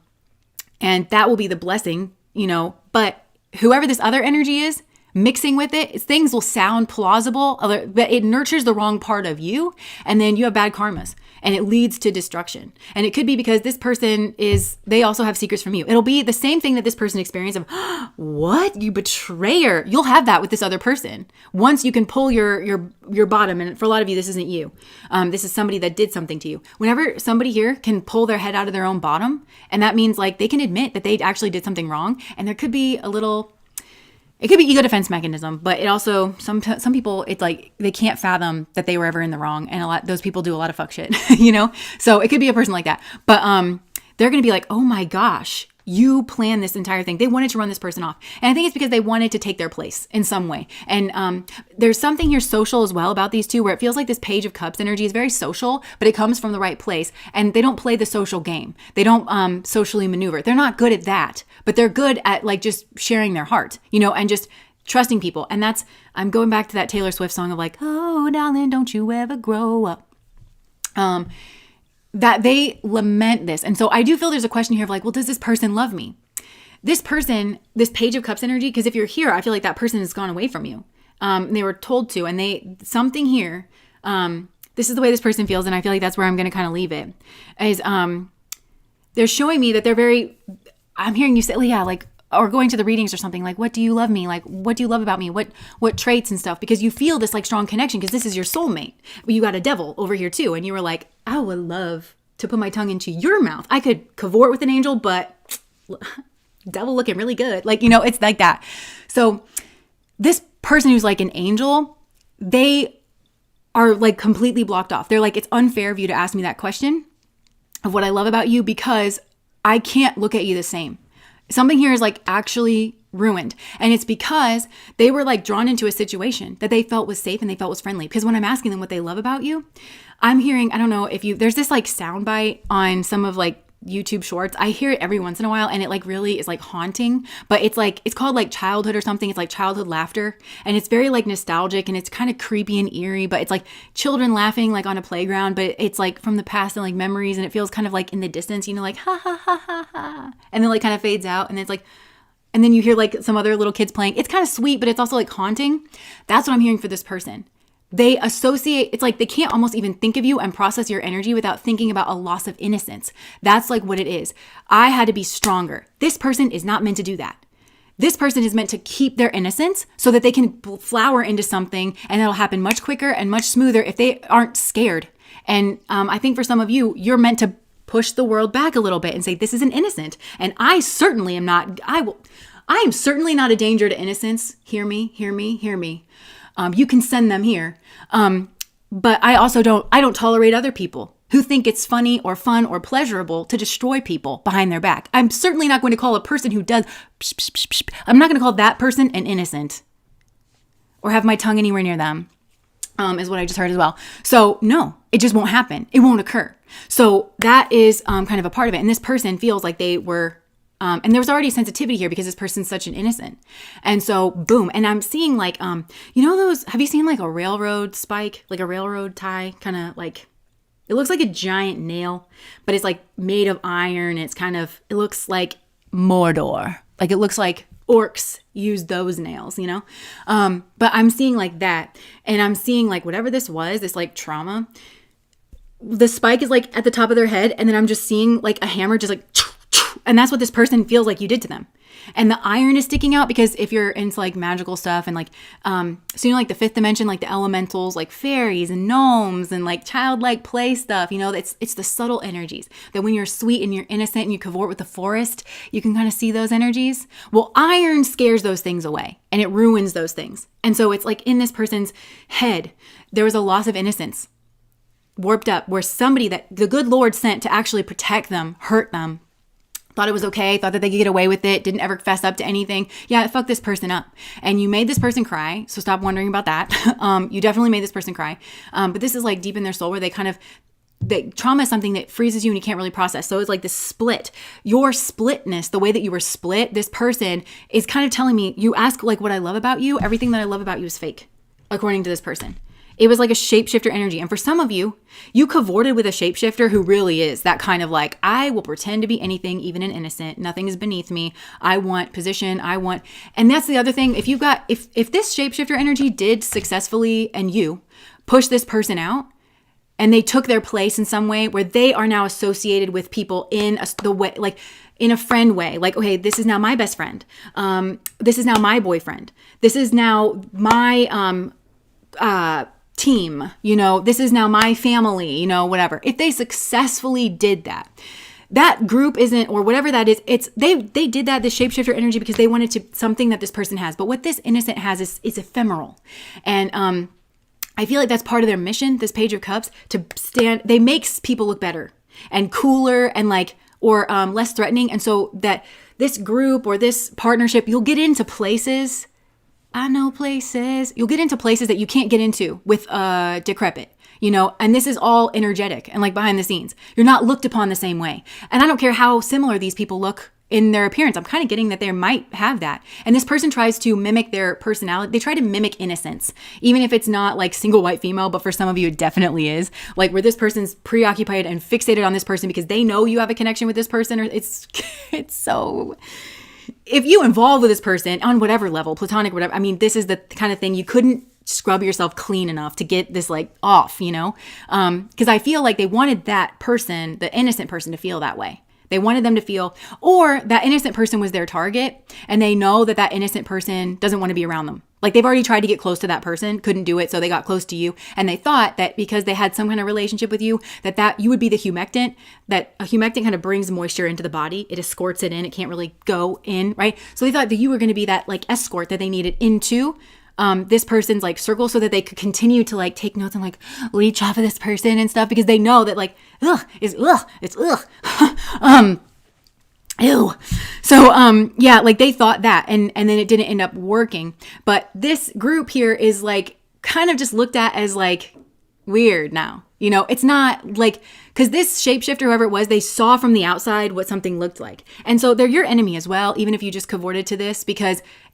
that will be the blessing, but whoever this other energy is, mixing with it, things will sound plausible, but it nurtures the wrong part of you, and then you have bad karmas, and it leads to destruction. And it could be because this person they also have secrets from you. It'll be the same thing that this person experienced of, what? You betrayer. You'll have that with this other person. Once you can pull your bottom, and for a lot of you, this isn't you. This is somebody that did something to you. Whenever somebody here can pull their head out of their own bottom, and that means like they can admit that they actually did something wrong, and there could be it could be ego defense mechanism, but it also, some people, it's like they can't fathom that they were ever in the wrong. And those people do a lot of fuck shit, So it could be a person like that. But they're going to be like, oh my gosh, You planned this entire thing. They wanted to run this person off. And I think it's because they wanted to take their place in some way. And there's something here social as well about these two, where it feels like this Page of Cups energy is very social, but it comes from the right place. And they don't play the social game. They don't socially maneuver. They're not good at that, but they're good at like just sharing their heart, you know, and just trusting people. And that's, I'm going back to that Taylor Swift song of like, oh, darling, don't you ever grow up. That they lament this. And so I do feel there's a question here of like, well, does this person love me? This person, this Page of Cups energy, because if you're here, I feel like that person has gone away from you. They were told to, and something here, this is the way this person feels, and I feel like that's where I'm going to kind of leave it, is they're showing me that they're very, I'm hearing you say, yeah, like, or going to the readings or something, like, what do you love me? Like, what do you love about me? What traits and stuff? Because you feel this like strong connection because this is your soulmate. But you got a devil over here too. And you were like, I would love to put my tongue into your mouth. I could cavort with an angel, but devil looking really good. Like, you know, it's like that. So this person who's like an angel, they are like completely blocked off. They're like, it's unfair of you to ask me that question of what I love about you because I can't look at you the same. Something here is like actually ruined. And it's because they were like drawn into a situation that they felt was safe and they felt was friendly. Because when I'm asking them what they love about you, I'm hearing, I don't know if there's this like soundbite on some of like YouTube shorts. I hear it every once in a while and it like really is like haunting, but it's like, it's called like childhood or something. It's like childhood laughter and it's very like nostalgic and it's kind of creepy and eerie, but it's like children laughing like on a playground, but it's like from the past and like memories and it feels kind of like in the distance, you know, like ha ha ha ha ha. And then like kind of fades out and then it's like, and then you hear like some other little kids playing. It's kind of sweet, but it's also like haunting. That's what I'm hearing for this person. They associate, it's like they can't almost even think of you and process your energy without thinking about a loss of innocence. That's like what it is. I had to be stronger. This person is not meant to do that. This person is meant to keep their innocence so that they can flower into something and it'll happen much quicker and much smoother if they aren't scared. And I think for some of you, you're meant to push the world back a little bit and say, this isn't innocent. And I certainly am not, I am certainly not a danger to innocence. Hear me, hear me, hear me. You can send them here. But I also don't tolerate other people who think it's funny or fun or pleasurable to destroy people behind their back. I'm certainly not going to call a person who does, I'm not going to call that person an innocent or have my tongue anywhere near them, is what I just heard as well. So no, it just won't happen. It won't occur. So that is kind of a part of it. And this person feels like they were, and there was already sensitivity here because this person's such an innocent. And so boom. And I'm seeing like, you know, those, have you seen like a railroad spike, like a railroad tie, kind of like, it looks like a giant nail, but it's like made of iron. It's kind of, it looks like Mordor. Like it looks like orcs use those nails, you know? But I'm seeing like that. And I'm seeing like whatever this was, this like trauma, the spike is like at the top of their head. And then I'm just seeing like a hammer just like, and that's what this person feels like you did to them. And the iron is sticking out because if you're into like magical stuff and like, so you know, like the fifth dimension, like the elementals, like fairies and gnomes and like childlike play stuff, you know, it's the subtle energies that when you're sweet and you're innocent and you cavort with the forest, you can kind of see those energies. Well, iron scares those things away and it ruins those things. And so it's like in this person's head, there was a loss of innocence warped up where somebody that the good Lord sent to actually protect them, hurt them, thought it was okay, thought that they could get away with it, didn't ever fess up to anything. Yeah, it fucked this person up. And you made this person cry, so stop wondering about that. You definitely made this person cry. But this is like deep in their soul where trauma is something that freezes you and you can't really process. So it's like this split. Your splitness, the way that you were split, this person is kind of telling me, you ask like what I love about you, everything that I love about you is fake, according to this person. It was like a shapeshifter energy. And for some of you, you cavorted with a shapeshifter who really is that kind of like, I will pretend to be anything, even an innocent. Nothing is beneath me. I want position. And that's the other thing. If this shapeshifter energy did successfully and you push this person out and they took their place in some way where they are now associated with people in a friend way, like, okay, this is now my best friend. This is now my boyfriend. This is now my, team, you know, this is now my family, you know, whatever. If they successfully did that, that group isn't, or whatever that is, they did that, this shapeshifter energy, because they wanted to something that this person has. But what this innocent has is ephemeral. And I feel like that's part of their mission, this Page of Cups, they makes people look better and cooler and like or less threatening. And so that this group or this partnership, you'll get into places. I know places. You'll get into places that you can't get into with decrepit, and this is all energetic and like behind the scenes. You're not looked upon the same way. And I don't care how similar these people look in their appearance. I'm kind of getting that they might have that. And this person tries to mimic their personality. They try to mimic innocence, even if it's not like single white female, but for some of you, it definitely is. Like where this person's preoccupied and fixated on this person because they know you have a connection with this person, or it's so... If you involve with this person on whatever level, platonic, whatever, I mean, this is the kind of thing you couldn't scrub yourself clean enough to get this like off, because I feel like they wanted that person, the innocent person, to feel that way. They wanted them to feel, or that innocent person was their target and they know that innocent person doesn't want to be around them. Like they've already tried to get close to that person, couldn't do it. So they got close to you. And they thought that because they had some kind of relationship with you, that you would be the humectant, that a humectant kind of brings moisture into the body. It escorts it in. It can't really go in, right? So they thought that you were going to be that like escort that they needed into this person's like circle so that they could continue to like take notes and like leech off of this person and stuff, because they know that like, it's ew. So, yeah, like they thought that, and then it didn't end up working. But this group here is like kind of just looked at as like weird now. It's not like, because this shapeshifter, whoever it was, they saw from the outside what something looked like. And so they're your enemy as well, even if you just cavorted to this,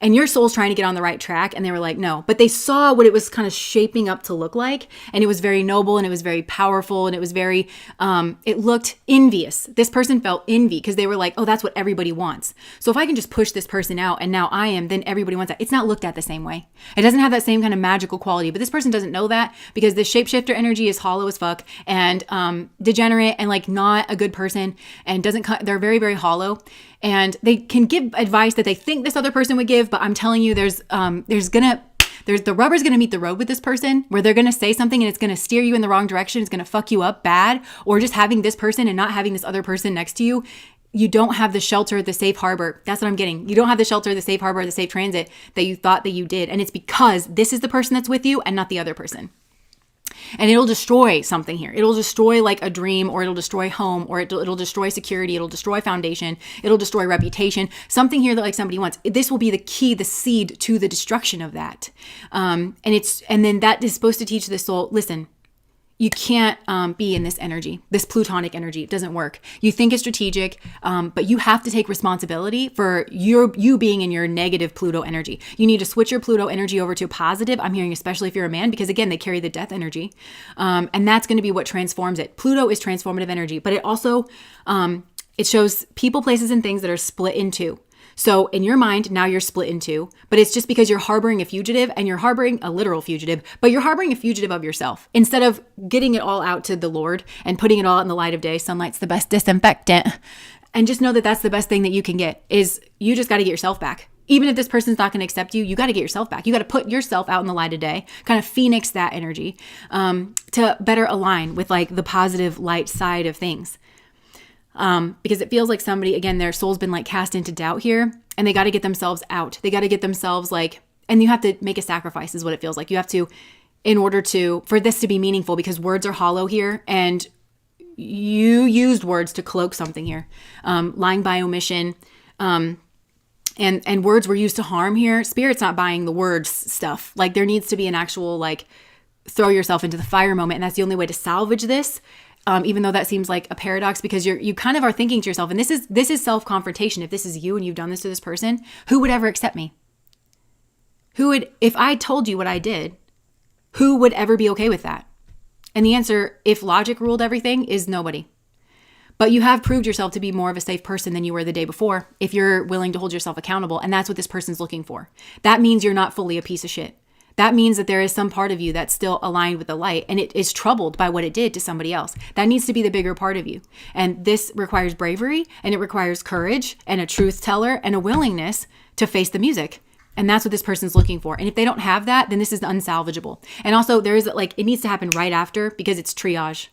and your soul's trying to get on the right track. And they were like, no, but they saw what it was kind of shaping up to look like. And it was very noble and it was very powerful. And it was very, it looked envious. This person felt envy because they were like, oh, that's what everybody wants. So if I can just push this person out and now I am, then everybody wants that. It's not looked at the same way. It doesn't have that same kind of magical quality, but this person doesn't know that because the shapeshifter energy is hollow as fuck and degenerate and like not a good person and they're very, very hollow, and they can give advice that they think this other person would give. But I'm telling you, the rubber's going to meet the road with this person, where they're going to say something and it's going to steer you in the wrong direction. It's going to fuck you up bad, or just having this person and not having this other person next to you. You don't have the shelter, the safe harbor. That's what I'm getting. You don't have the shelter, the safe harbor, the safe transit that you thought that you did. And it's because this is the person that's with you and not the other person. And it'll destroy something here. It'll destroy like a dream, or it'll destroy home, or it'll destroy security. It'll destroy foundation. It'll destroy reputation. Something here that like somebody wants. This will be the key, the seed to the destruction of that. And then that is supposed to teach the soul, listen, you can't be in this energy, this plutonic energy. It doesn't work. You think it's strategic, but you have to take responsibility for you being in your negative Pluto energy. You need to switch your Pluto energy over to positive. I'm hearing especially if you're a man, because again, they carry the death energy. And that's going to be what transforms it. Pluto is transformative energy, but it also, it shows people, places, and things that are split in two. So in your mind, now you're split in two, but it's just because you're harboring a fugitive, and you're harboring a literal fugitive, but you're harboring a fugitive of yourself. Instead of getting it all out to the Lord and putting it all out in the light of day, sunlight's the best disinfectant. And just know that that's the best thing that you can get, is you just got to get yourself back. Even if this person's not going to accept you, you got to get yourself back. You got to put yourself out in the light of day, kind of phoenix that energy to better align with like the positive light side of things. Because it feels like somebody, again, their soul's been like cast into doubt here, and they got to get themselves out. They got to get themselves like, and you have to make a sacrifice is what it feels like. You have to, in order for this to be meaningful, because words are hollow here, and you used words to cloak something here. Lying by omission, and words were used to harm here. Spirit's not buying the words stuff. Like there needs to be an actual like throw yourself into the fire moment, and that's the only way to salvage this. Even though that seems like a paradox, because you kind of are thinking to yourself, and this is self-confrontation. If this is you and you've done this to this person, who would ever accept me? If I told you what I did, who would ever be okay with that? And the answer, if logic ruled everything, is nobody. But you have proved yourself to be more of a safe person than you were the day before, if you're willing to hold yourself accountable. And that's what this person's looking for. That means you're not fully a piece of shit. That means that there is some part of you that's still aligned with the light, and it is troubled by what it did to somebody else. That needs to be the bigger part of you. And this requires bravery, and it requires courage, and a truth teller, and a willingness to face the music. And that's what this person's looking for. And if they don't have that, then this is unsalvageable. And also there is like, it needs to happen right after, because it's triage.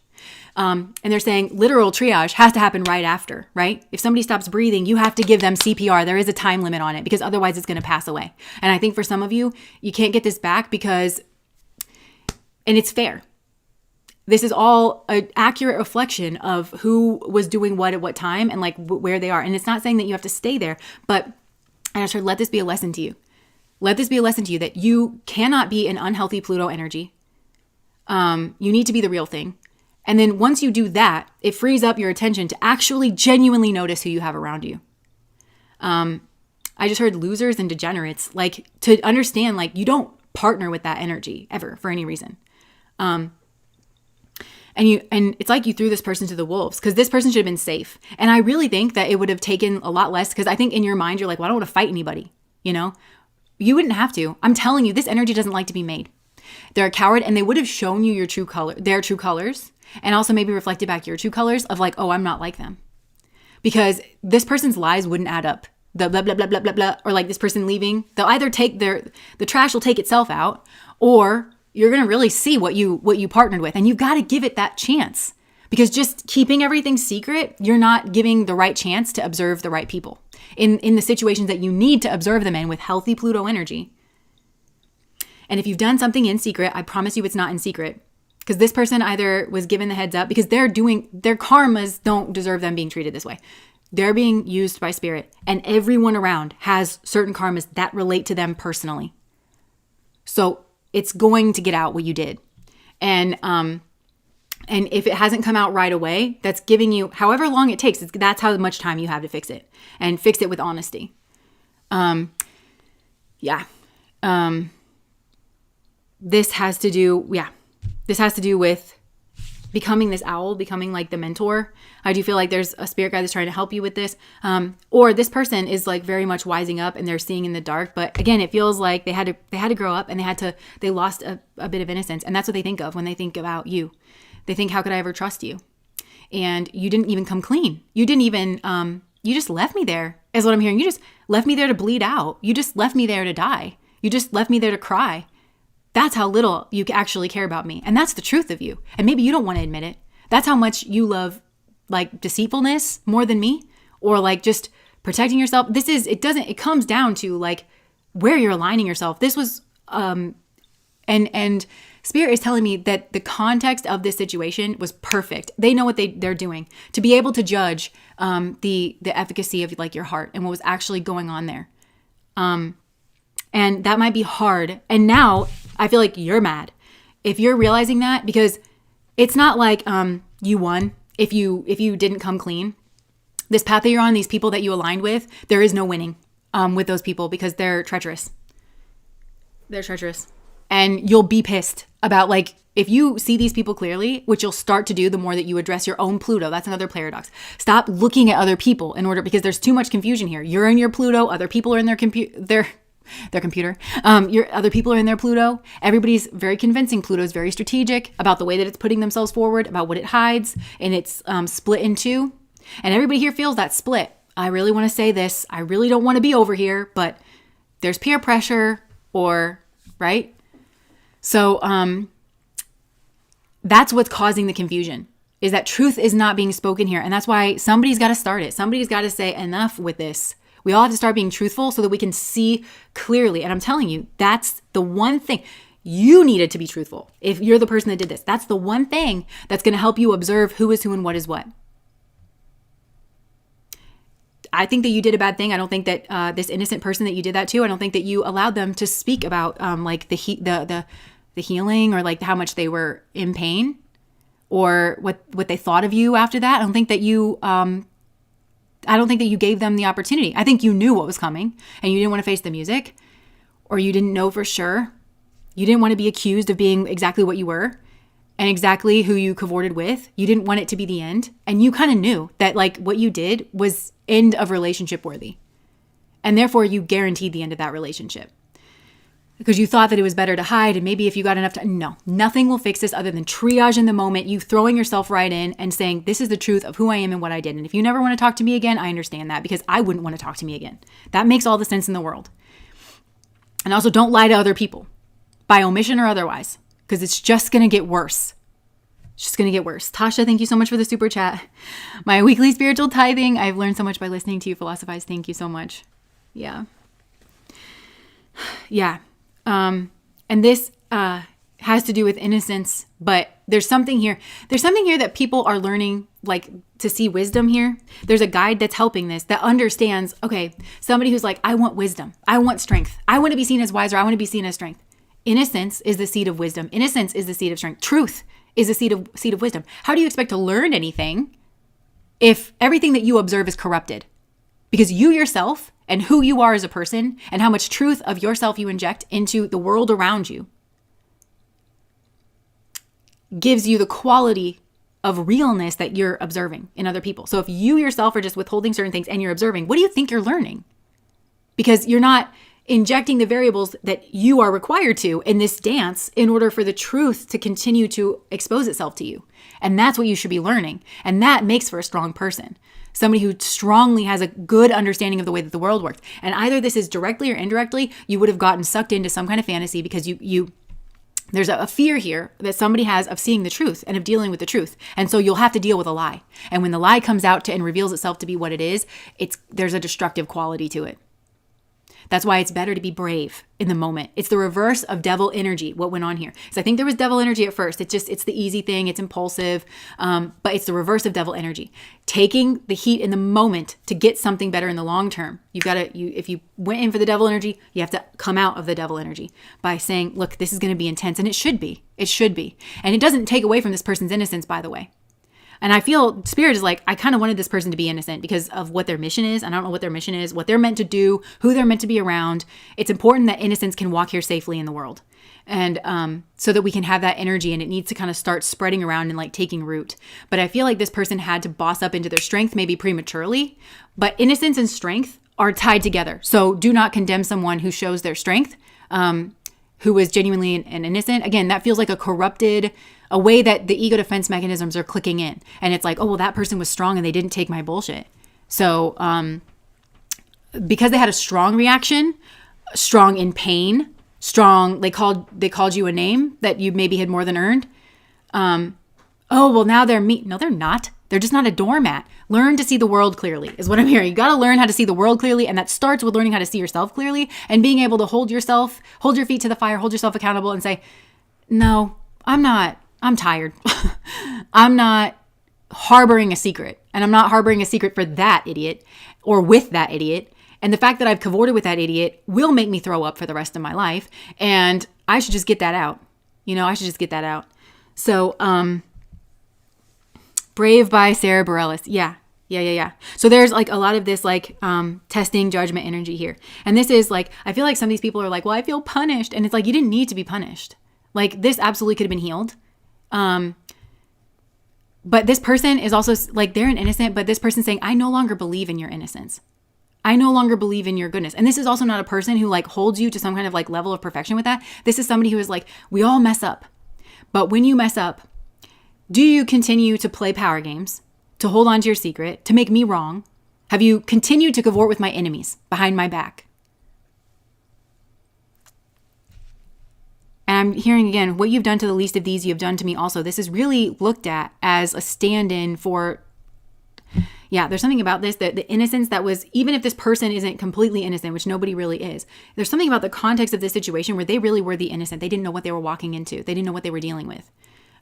And they're saying literal triage has to happen right after, right? If somebody stops breathing, you have to give them CPR. There is a time limit on it, because otherwise it's going to pass away. And I think for some of you, you can't get this back because, and it's fair. this is all an accurate reflection of who was doing what at what time and like where they are. And it's not saying that you have to stay there, but I just heard, let this be a lesson to you. Let this be a lesson to you that you cannot be an unhealthy Pluto energy. You need to be the real thing. And then once you do that, it frees up your attention to actually genuinely notice who you have around you. I just heard losers and degenerates, like to understand, like you don't partner with that energy ever for any reason. And it's like you threw this person to the wolves because this person should have been safe. And I really think that it would have taken a lot less because I think in your mind, you're like, well, I don't want to fight anybody. You know, you wouldn't have to. I'm telling you, this energy doesn't like to be made. They're a coward and they would have shown you your true color, their true colors, and also maybe reflected back your true colors of like, oh, I'm not like them. Because this person's lies wouldn't add up. The blah, blah, blah, blah, blah, blah, or like this person leaving, they'll either take the trash will take itself out, or you're going to really see what you partnered with. And you've got to give it that chance because just keeping everything secret, you're not giving the right chance to observe the right people in the situations that you need to observe them in with healthy Pluto energy. And if you've done something in secret, I promise you it's not in secret because this person either was given the heads up because their karmas don't deserve them being treated this way. They're being used by spirit and everyone around has certain karmas that relate to them personally. So it's going to get out what you did. And if it hasn't come out right away, that's giving you however long it takes. That's how much time you have to fix it and fix it with honesty. This has to do with becoming this owl, becoming like the mentor. I do feel like there's a spirit guide that's trying to help you with this. Or this person is like very much wising up and they're seeing in the dark. But again, it feels like they had to grow up and they lost a bit of innocence. And that's what they think of when they think about you. They think, how could I ever trust you? And you didn't even come clean. You didn't even, you just left me there is what I'm hearing. You just left me there to bleed out. You just left me there to die. You just left me there to cry. That's how little you actually care about me. And that's the truth of you. And maybe you don't want to admit it. That's how much you love like deceitfulness more than me, or like just protecting yourself. It comes down to like where you're aligning yourself. This was, and Spirit is telling me that the context of this situation was perfect. They know what they're doing to be able to judge the efficacy of like your heart and what was actually going on there. And that might be hard. And now I feel like you're mad if you're realizing that, because it's not like you won if you didn't come clean. This path that you're on, these people that you aligned with, there is no winning with those people because they're treacherous. They're treacherous. And you'll be pissed about like, if you see these people clearly, which you'll start to do the more that you address your own Pluto. That's another paradox. Stop looking at other people because there's too much confusion here. You're in your Pluto, other people are in their computer. Other people are in their Pluto. Everybody's very convincing. Pluto's very strategic about the way that it's putting themselves forward, about what it hides, and it's split in two. And everybody here feels that split. I really want to say this. I really don't want to be over here, but there's peer pressure right? So that's what's causing the confusion, is that truth is not being spoken here. And that's why somebody's got to start it. Somebody's got to say enough with this. We all have to start being truthful so that we can see clearly. And I'm telling you, that's the one thing. You needed to be truthful. If you're the person that did this, that's the one thing that's going to help you observe who is who and what is what. I think that you did a bad thing. I don't think that this innocent person that you did that to, I don't think that you allowed them to speak about like the healing or like how much they were in pain or what they thought of you after that. I don't think that you gave them the opportunity. I think you knew what was coming and you didn't want to face the music, or you didn't know for sure. You didn't want to be accused of being exactly what you were and exactly who you cavorted with. You didn't want it to be the end. And you kind of knew that like what you did was end of relationship worthy. And therefore you guaranteed the end of that relationship because you thought that it was better to hide. And maybe if you got enough time, no, nothing will fix this other than triage in the moment, you throwing yourself right in and saying, this is the truth of who I am and what I did. And if you never want to talk to me again, I understand that, because I wouldn't want to talk to me again. That makes all the sense in the world. And also don't lie to other people by omission or otherwise, because it's just going to get worse. It's just going to get worse. Tasha, thank you so much for the super chat. My weekly spiritual tithing. I've learned so much by listening to you philosophize. Thank you so much. Yeah. And this, has to do with innocence, but there's something here. There's something here that people are learning, like, to see wisdom here. There's a guide that's helping this, that understands, okay, somebody who's like, I want wisdom. I want strength. I want to be seen as wise, or I want to be seen as strength. Innocence is the seed of wisdom. Innocence is the seed of strength. Truth is the seed of wisdom. How do you expect to learn anything if everything that you observe is corrupted? Because you yourself and who you are as a person and how much truth of yourself you inject into the world around you gives you the quality of realness that you're observing in other people. So if you yourself are just withholding certain things and you're observing, what do you think you're learning? Because you're not injecting the variables that you are required to in this dance in order for the truth to continue to expose itself to you. And that's what you should be learning. And that makes for a strong person. Somebody who strongly has a good understanding of the way that the world works. And either this is directly or indirectly, you would have gotten sucked into some kind of fantasy because there's a fear here that somebody has of seeing the truth and of dealing with the truth. And so you'll have to deal with a lie. And when the lie comes out and reveals itself to be what it is, there's a destructive quality to it. That's why it's better to be brave in the moment. It's the reverse of devil energy, what went on here. So I think there was devil energy at first. It's the easy thing. It's impulsive, but it's the reverse of devil energy. Taking the heat in the moment to get something better in the long term. If you went in for the devil energy, you have to come out of the devil energy by saying, look, this is going to be intense. And it should be. It should be. And it doesn't take away from this person's innocence, by the way. And I feel Spirit is like, I kind of wanted this person to be innocent because of what their mission is. I don't know what their mission is, what they're meant to do, who they're meant to be around. It's important that innocence can walk here safely in the world. And so that we can have that energy, and it needs to kind of start spreading around and like taking root. But I feel like this person had to boss up into their strength maybe prematurely. But innocence and strength are tied together. So do not condemn someone who shows their strength, who is genuinely an innocent. Again, that feels like a way that the ego defense mechanisms are clicking in. And it's like, oh, well, that person was strong and they didn't take my bullshit. So because they had a strong reaction, strong in pain, strong, they called you a name that you maybe had more than earned. Oh, well, now they're mean. No, they're not. They're just not a doormat. Learn to see the world clearly is what I'm hearing. You got to learn how to see the world clearly. And that starts with learning how to see yourself clearly and being able to hold your feet to the fire, hold yourself accountable and say, no, I'm tired. I'm not harboring a secret, and I'm not harboring a secret for that idiot or with that idiot. And the fact that I've cavorted with that idiot will make me throw up for the rest of my life. And I should just get that out. I should just get that out. So, Brave by Sarah Bareilles. Yeah. So there's like a lot of this like testing judgment energy here. And this is like, I feel like some of these people are like, well, I feel punished. And it's like, you didn't need to be punished. Like this absolutely could have been healed. But this person is also like, they're an innocent, but this person's saying, I no longer believe in your innocence. I no longer believe in your goodness. And this is also not a person who like holds you to some kind of like level of perfection with that. This is somebody who is like, we all mess up. But when you mess up, do you continue to play power games, to hold on to your secret, to make me wrong? Have you continued to cavort with my enemies behind my back? And I'm hearing again, what you've done to the least of these, you have done to me also. This is really looked at as a stand-in for, there's something about this, that the innocence that was, even if this person isn't completely innocent, which nobody really is, there's something about the context of this situation where they really were the innocent. They didn't know what they were walking into. They didn't know what they were dealing with.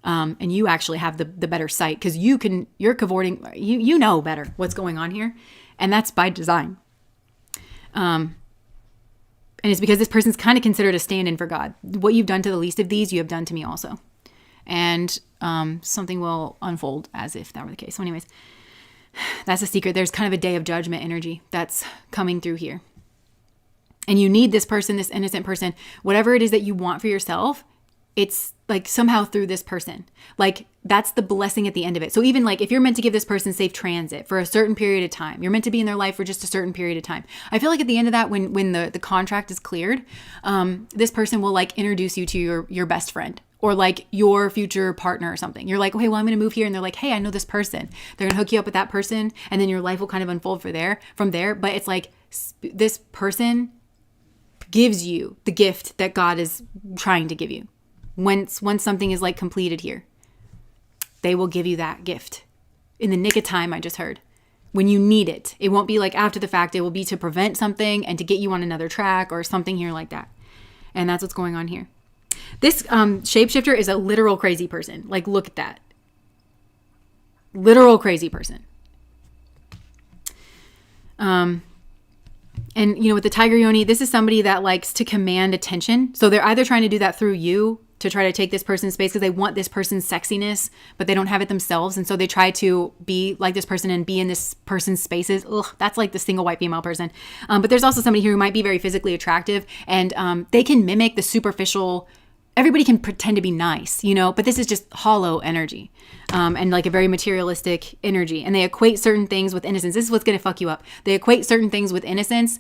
And you actually have the better sight because you're cavorting, you know better what's going on here. And that's by design. And it's because this person's kind of considered a stand-in for God. What you've done to the least of these, you have done to me also. And something will unfold as if that were the case. So anyways, that's a secret. There's kind of a day of judgment energy that's coming through here. And you need this person, this innocent person, whatever it is that you want for yourself, it's like somehow through this person. Like that's the blessing at the end of it. So even like if you're meant to give this person safe transit for a certain period of time, you're meant to be in their life for just a certain period of time. I feel like at the end of that, when the contract is cleared, this person will like introduce you to your best friend or like your future partner or something. You're like, okay, well, I'm going to move here. And they're like, hey, I know this person. They're going to hook you up with that person. And then your life will kind of unfold from there. But it's like this person gives you the gift that God is trying to give you. Once something is like completed here, they will give you that gift in the nick of time. I just heard when you need it. It won't be like after the fact. It will be to prevent something and to get you on another track or something here like that. And that's what's going on here. This shapeshifter is a literal crazy person. Like, look at that. Literal crazy person. And, with the tiger yoni, this is somebody that likes to command attention. So they're either trying to do that through you to try to take this person's space because they want this person's sexiness, but they don't have it themselves. And so they try to be like this person and be in this person's spaces. Ugh, that's like the single white female person. But there's also somebody here who might be very physically attractive, and they can mimic the superficial. Everybody can pretend to be nice, but this is just hollow energy, and like a very materialistic energy. And they equate certain things with innocence. This is what's going to fuck you up. They equate certain things with innocence,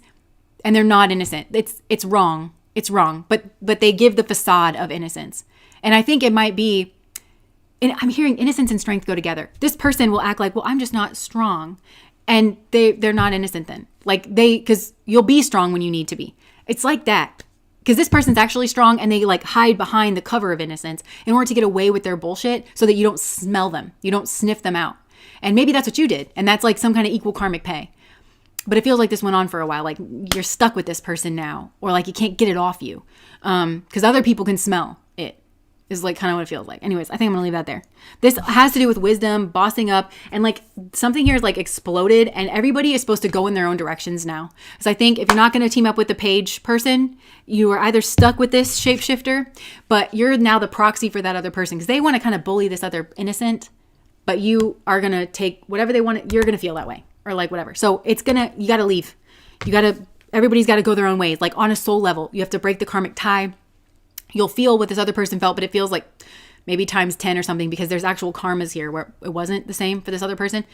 and they're not innocent. It's wrong. It's wrong. But they give the facade of innocence. And I think it might be, and I'm hearing innocence and strength go together. This person will act like, well, I'm just not strong. And they're not innocent then. Because you'll be strong when you need to be. It's like that. Because this person's actually strong, and they like hide behind the cover of innocence in order to get away with their bullshit so that you don't smell them. You don't sniff them out. And maybe that's what you did. And that's like some kind of equal karmic pay. But it feels like this went on for a while. Like you're stuck with this person now, or like you can't get it off you. Because other people can smell it, is like kind of what it feels like. Anyways, I think I'm going to leave that there. This has to do with wisdom, bossing up, and like something here is like exploded, and everybody is supposed to go in their own directions now. So I think if you're not going to team up with the page person, you are either stuck with this shapeshifter, but you're now the proxy for that other person because they want to kind of bully this other innocent, but you are going to take whatever they want. You're going to feel that way, or like whatever. So you got to leave. Everybody's got to go their own ways. Like on a soul level, you have to break the karmic tie. You'll feel what this other person felt, but it feels like maybe times 10 or something because there's actual karmas here where it wasn't the same for this other person.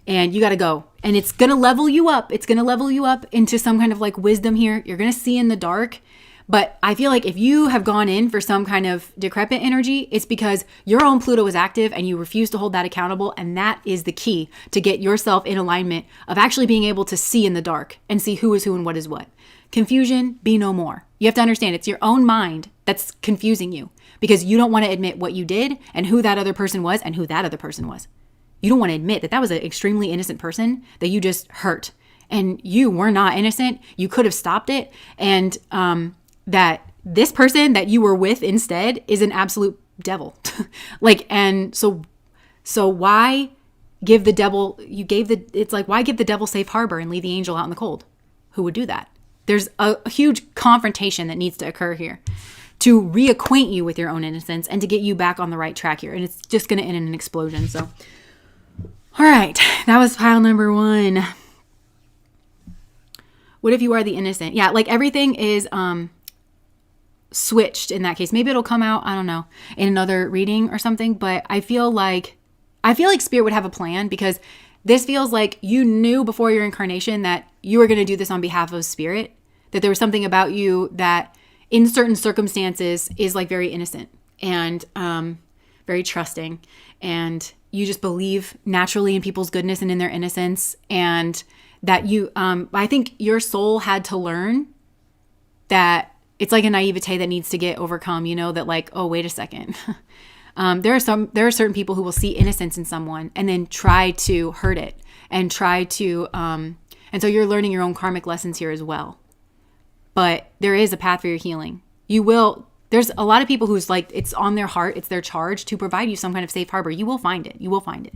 And you got to go. And it's going to level you up. It's going to level you up into some kind of like wisdom here. You're going to see in the dark. But I feel like if you have gone in for some kind of decrepit energy, it's because your own Pluto is active and you refuse to hold that accountable. And that is the key to get yourself in alignment of actually being able to see in the dark and see who is who and what is what. Confusion, be no more. You have to understand it's your own mind that's confusing you because you don't want to admit what you did and who that other person was and who that other person was. You don't want to admit that that was an extremely innocent person that you just hurt, and you were not innocent. You could have stopped it. And that this person that you were with instead is an absolute devil. So why give the devil, why give the devil safe harbor and leave the angel out in the cold? Who would do that? There's a huge confrontation that needs to occur here to reacquaint you with your own innocence and to get you back on the right track here. And it's just going to end in an explosion. So, all right, that was pile number 1. What if you are the innocent? Yeah, like everything is switched in that case. Maybe it'll come out, I don't know, in another reading or something. But I feel like Spirit would have a plan because this feels like you knew before your incarnation that you were going to do this on behalf of Spirit, that there was something about you that in certain circumstances is like very innocent and very trusting. And you just believe naturally in people's goodness and in their innocence. And that I think your soul had to learn that it's like a naivete that needs to get overcome, that like, oh, wait a second. There are certain people who will see innocence in someone and then try to hurt it and try to, and so you're learning your own karmic lessons here as well. But there is a path for your healing. There's a lot of people who's like, it's on their heart, it's their charge to provide you some kind of safe harbor. You will find it. You will find it.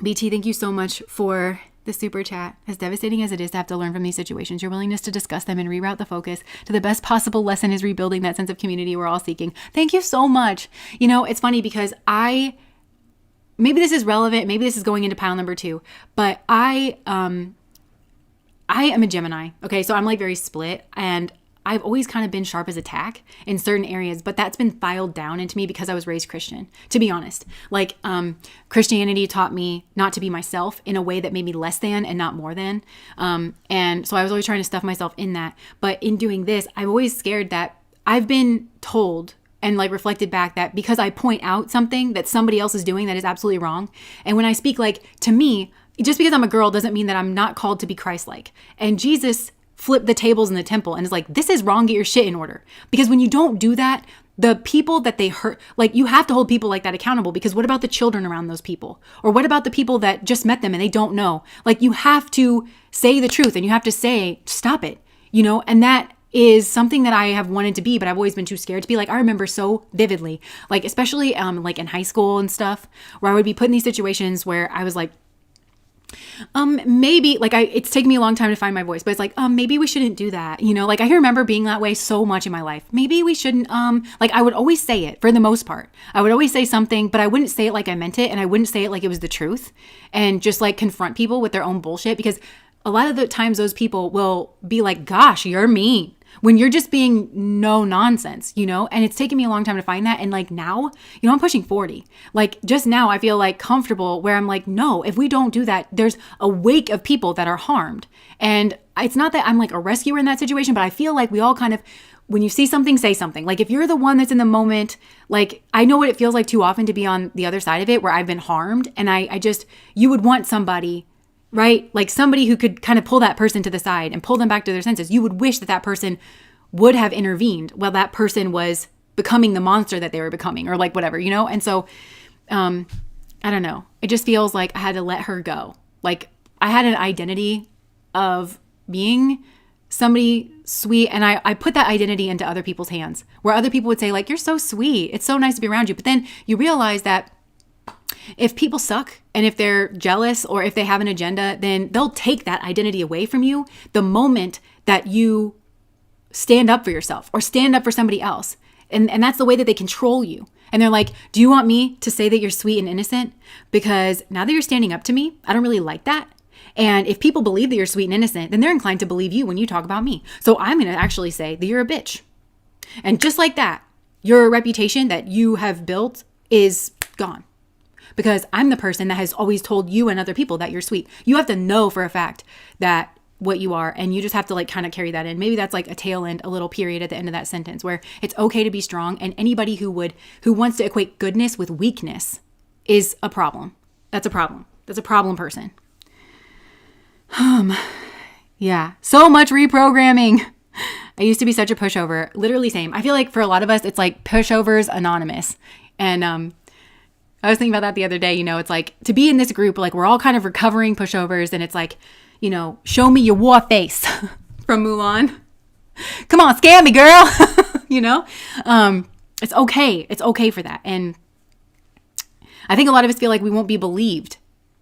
BT, thank you so much for the super chat. As devastating as it is to have to learn from these situations, your willingness to discuss them and reroute the focus to the best possible lesson is rebuilding that sense of community we're all seeking. Thank you so much. It's funny because maybe this is relevant, maybe this is going into pile number 2, but I am a Gemini. Okay, so I'm like very split, and I've always kind of been sharp as a tack in certain areas, but that's been filed down into me because I was raised Christian, to be honest. Like, Christianity taught me not to be myself in a way that made me less than and not more than. And so I was always trying to stuff myself in that. But in doing this, I'm always scared that I've been told and like reflected back that because I point out something that somebody else is doing that is absolutely wrong. And when I speak, like, to me, just because I'm a girl doesn't mean that I'm not called to be Christ-like. And Jesus flipped the tables in the temple and is like, this is wrong, get your shit in order. Because when you don't do that, the people that they hurt, like, you have to hold people like that accountable, because what about the children around those people? Or what about the people that just met them and they don't know? Like, you have to say the truth and you have to say, stop it, and that is something that I have wanted to be, but I've always been too scared to be. Like, I remember so vividly, like, especially like in high school and stuff, where I would be put in these situations where I was like, maybe, like, it's taken me a long time to find my voice, but it's like, maybe we shouldn't do that. You know, like, I remember being that way so much in my life. Maybe we shouldn't, like, I would always say it for the most part. I would always say something, but I wouldn't say it like I meant it. And I wouldn't say it like it was the truth, and just like confront people with their own bullshit, because a lot of the times those people will be like, gosh, you're mean, when you're just being no nonsense, you know? And it's taken me a long time to find that. And like now, you know, I'm pushing 40. Like just now I feel like comfortable where I'm like, no, if we don't do that, there's a wake of people that are harmed. And it's not that I'm like a rescuer in that situation, but I feel like we all kind of, when you see something, say something. Like if you're the one that's in the moment, like I know what it feels like too often to be on the other side of it where I've been harmed. And I just, you would want somebody, right? Like somebody who could kind of pull that person to the side and pull them back to their senses. You would wish that that person would have intervened while that person was becoming the monster that they were becoming, or like whatever, you know? And so, I don't know. It just feels like I had to let her go. Like I had an identity of being somebody sweet, and I put that identity into other people's hands, where other people would say like, you're so sweet, it's so nice to be around you. But then you realize that if people suck, and if they're jealous, or if they have an agenda, then they'll take that identity away from you the moment that you stand up for yourself or stand up for somebody else. And that's the way that they control you. And they're like, do you want me to say that you're sweet and innocent? Because now that you're standing up to me, I don't really like that. And if people believe that you're sweet and innocent, then they're inclined to believe you when you talk about me. So I'm going to actually say that you're a bitch. And just like that, your reputation that you have built is gone. Because I'm the person that has always told you and other people that you're sweet. You have to know for a fact that what you are, and you just have to like kind of carry that in. Maybe that's like a tail end, a little period at the end of that sentence where it's okay to be strong, and anybody who wants to equate goodness with weakness is a problem. That's a problem. That's a problem person. Yeah, so much reprogramming. I used to be such a pushover. Literally same. I feel like for a lot of us, it's like pushovers anonymous. And I was thinking about that the other day. You know, it's like to be in this group, like we're all kind of recovering pushovers, and it's like, you know, show me your war face from Mulan. Come on, scam me, girl. You know, it's okay. It's okay for that. And I think a lot of us feel like we won't be believed,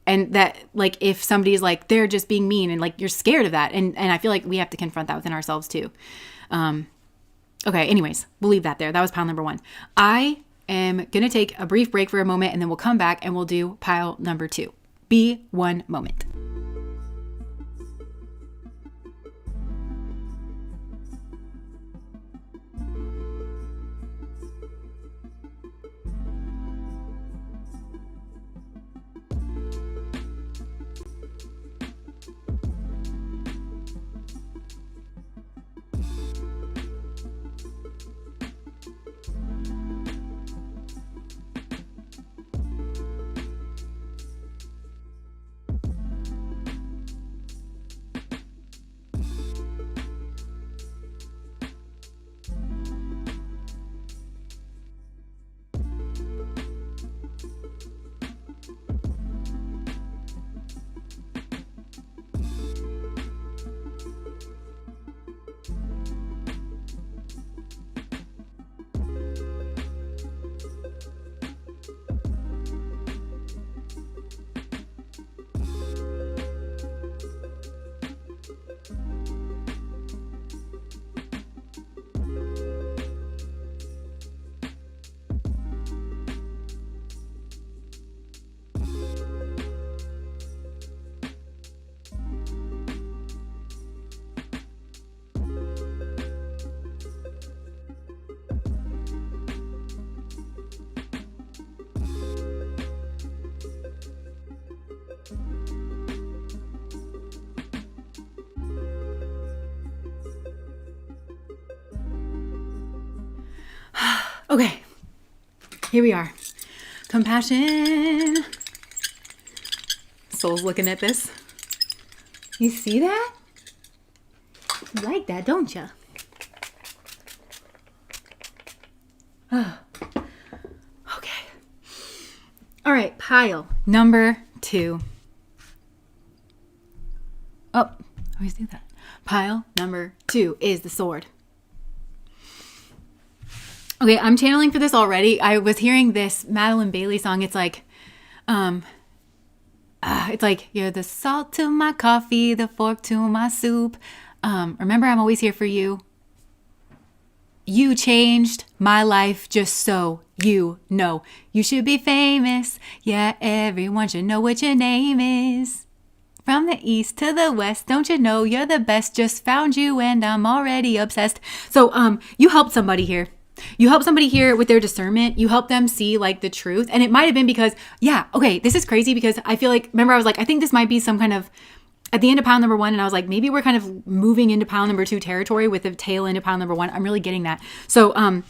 and that like if somebody's like they're just being mean, and like you're scared of that, and I feel like we have to confront that within ourselves too. Okay. Anyways, we'll leave that there. That was pile number 1. I am gonna take a brief break for a moment, and then we'll come back and we'll do pile number 2. Be one moment. Okay, here we are. Compassion. Soul's looking at this. You see that? You like that, don't you? Okay. All right, pile number 2. Oh, I always do that. Pile number 2 is the sword. Okay, I'm channeling for this already. I was hearing this Madeline Bailey song. It's like, you're the salt to my coffee, the fork to my soup. Remember, I'm always here for you. You changed my life just so you know. You should be famous. Yeah, everyone should know what your name is. From the east to the west, don't you know you're the best? Just found you and I'm already obsessed. So, you helped somebody here. You help somebody here with their discernment. You help them see like the truth. And it might have been because, yeah, okay, this is crazy because I feel like, remember I was like, I think this might be some kind of, at the end of pound number 1, and I was like, maybe we're kind of moving into pound number 2 territory with the tail end of pound number 1. I'm really getting that. So,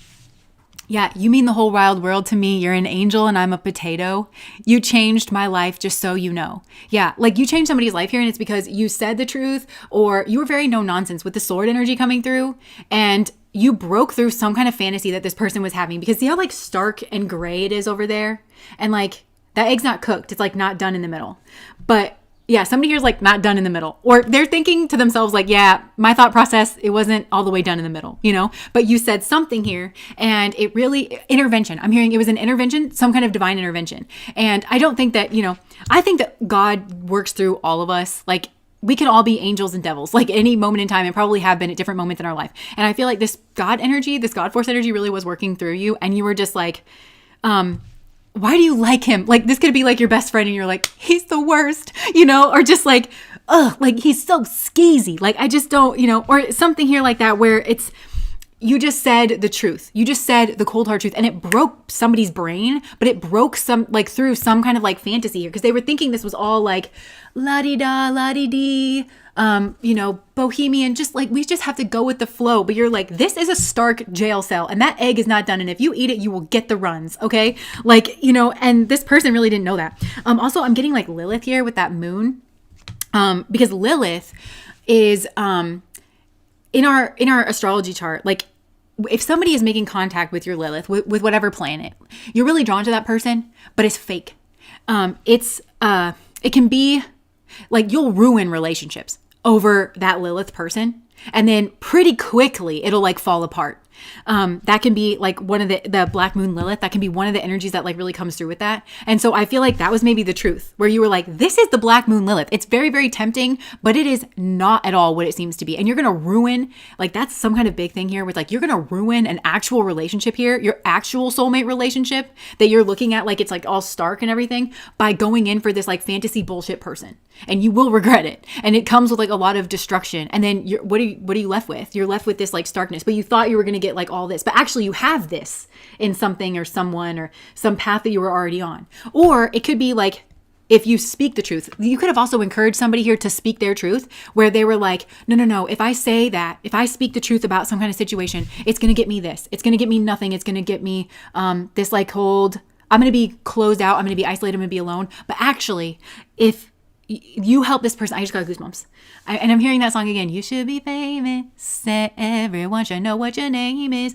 yeah, you mean the whole wild world to me. You're an angel and I'm a potato. You changed my life just so you know. Yeah, like you changed somebody's life here and it's because you said the truth or you were very no nonsense with the sword energy coming through and you broke through some kind of fantasy that this person was having because see how like stark and gray it is over there? And like that egg's not cooked. It's like not done in the middle. But yeah, somebody here's like not done in the middle. Or they're thinking to themselves like, yeah, my thought process, it wasn't all the way done in the middle, you know? But you said something here and it really, intervention. I'm hearing it was an intervention, some kind of divine intervention. And I don't think that, I think that God works through all of us. Like we can all be angels and devils, like any moment in time and probably have been at different moments in our life. And I feel like this God energy, this God force energy really was working through you. And you were just like, why do you like him? Like this could be like your best friend and you're like, he's the worst, or just like, ugh, like he's so skeezy. Like I just don't, or something here like that where it's, you just said the truth. You just said the cold hard truth and it broke somebody's brain, but it broke through some kind of like fantasy here because they were thinking this was all like la-di-da, la-di-dee, bohemian, just like we just have to go with the flow. But you're like, this is a stark jail cell and that egg is not done. And if you eat it, you will get the runs. Okay. Like, and this person really didn't know that. Also, I'm getting like Lilith here with that moon because Lilith is in our astrology chart, like if somebody is making contact with your Lilith, with whatever planet, you're really drawn to that person, but it's fake. It can be like you'll ruin relationships over that Lilith person. And then pretty quickly it'll like fall apart. That can be like one of the black moon Lilith. That can be one of the energies that like really comes through with that. And so I feel like that was maybe the truth where you were like, this is the black moon Lilith. It's very, very tempting, but it is not at all what it seems to be. And you're going to ruin, like that's some kind of big thing here with like, you're going to ruin an actual relationship here, your actual soulmate relationship that you're looking at. Like it's like all stark and everything by going in for this like fantasy bullshit person. And you will regret it. And it comes with like a lot of destruction. And then what are you left with? You're left with this like starkness, but you thought you were going to get like all this, but actually you have this in something or someone or some path that you were already on. Or it could be like, if you speak the truth, you could have also encouraged somebody here to speak their truth where they were like, no. If I say that, if I speak the truth about some kind of situation, it's going to get me this. It's going to get me nothing. It's going to get me this like cold, I'm going to be closed out. I'm going to be isolated. I'm going to be alone. But actually, if you help this person, I just got goosebumps. And I'm hearing that song again. You should be famous. Everyone should know what your name is.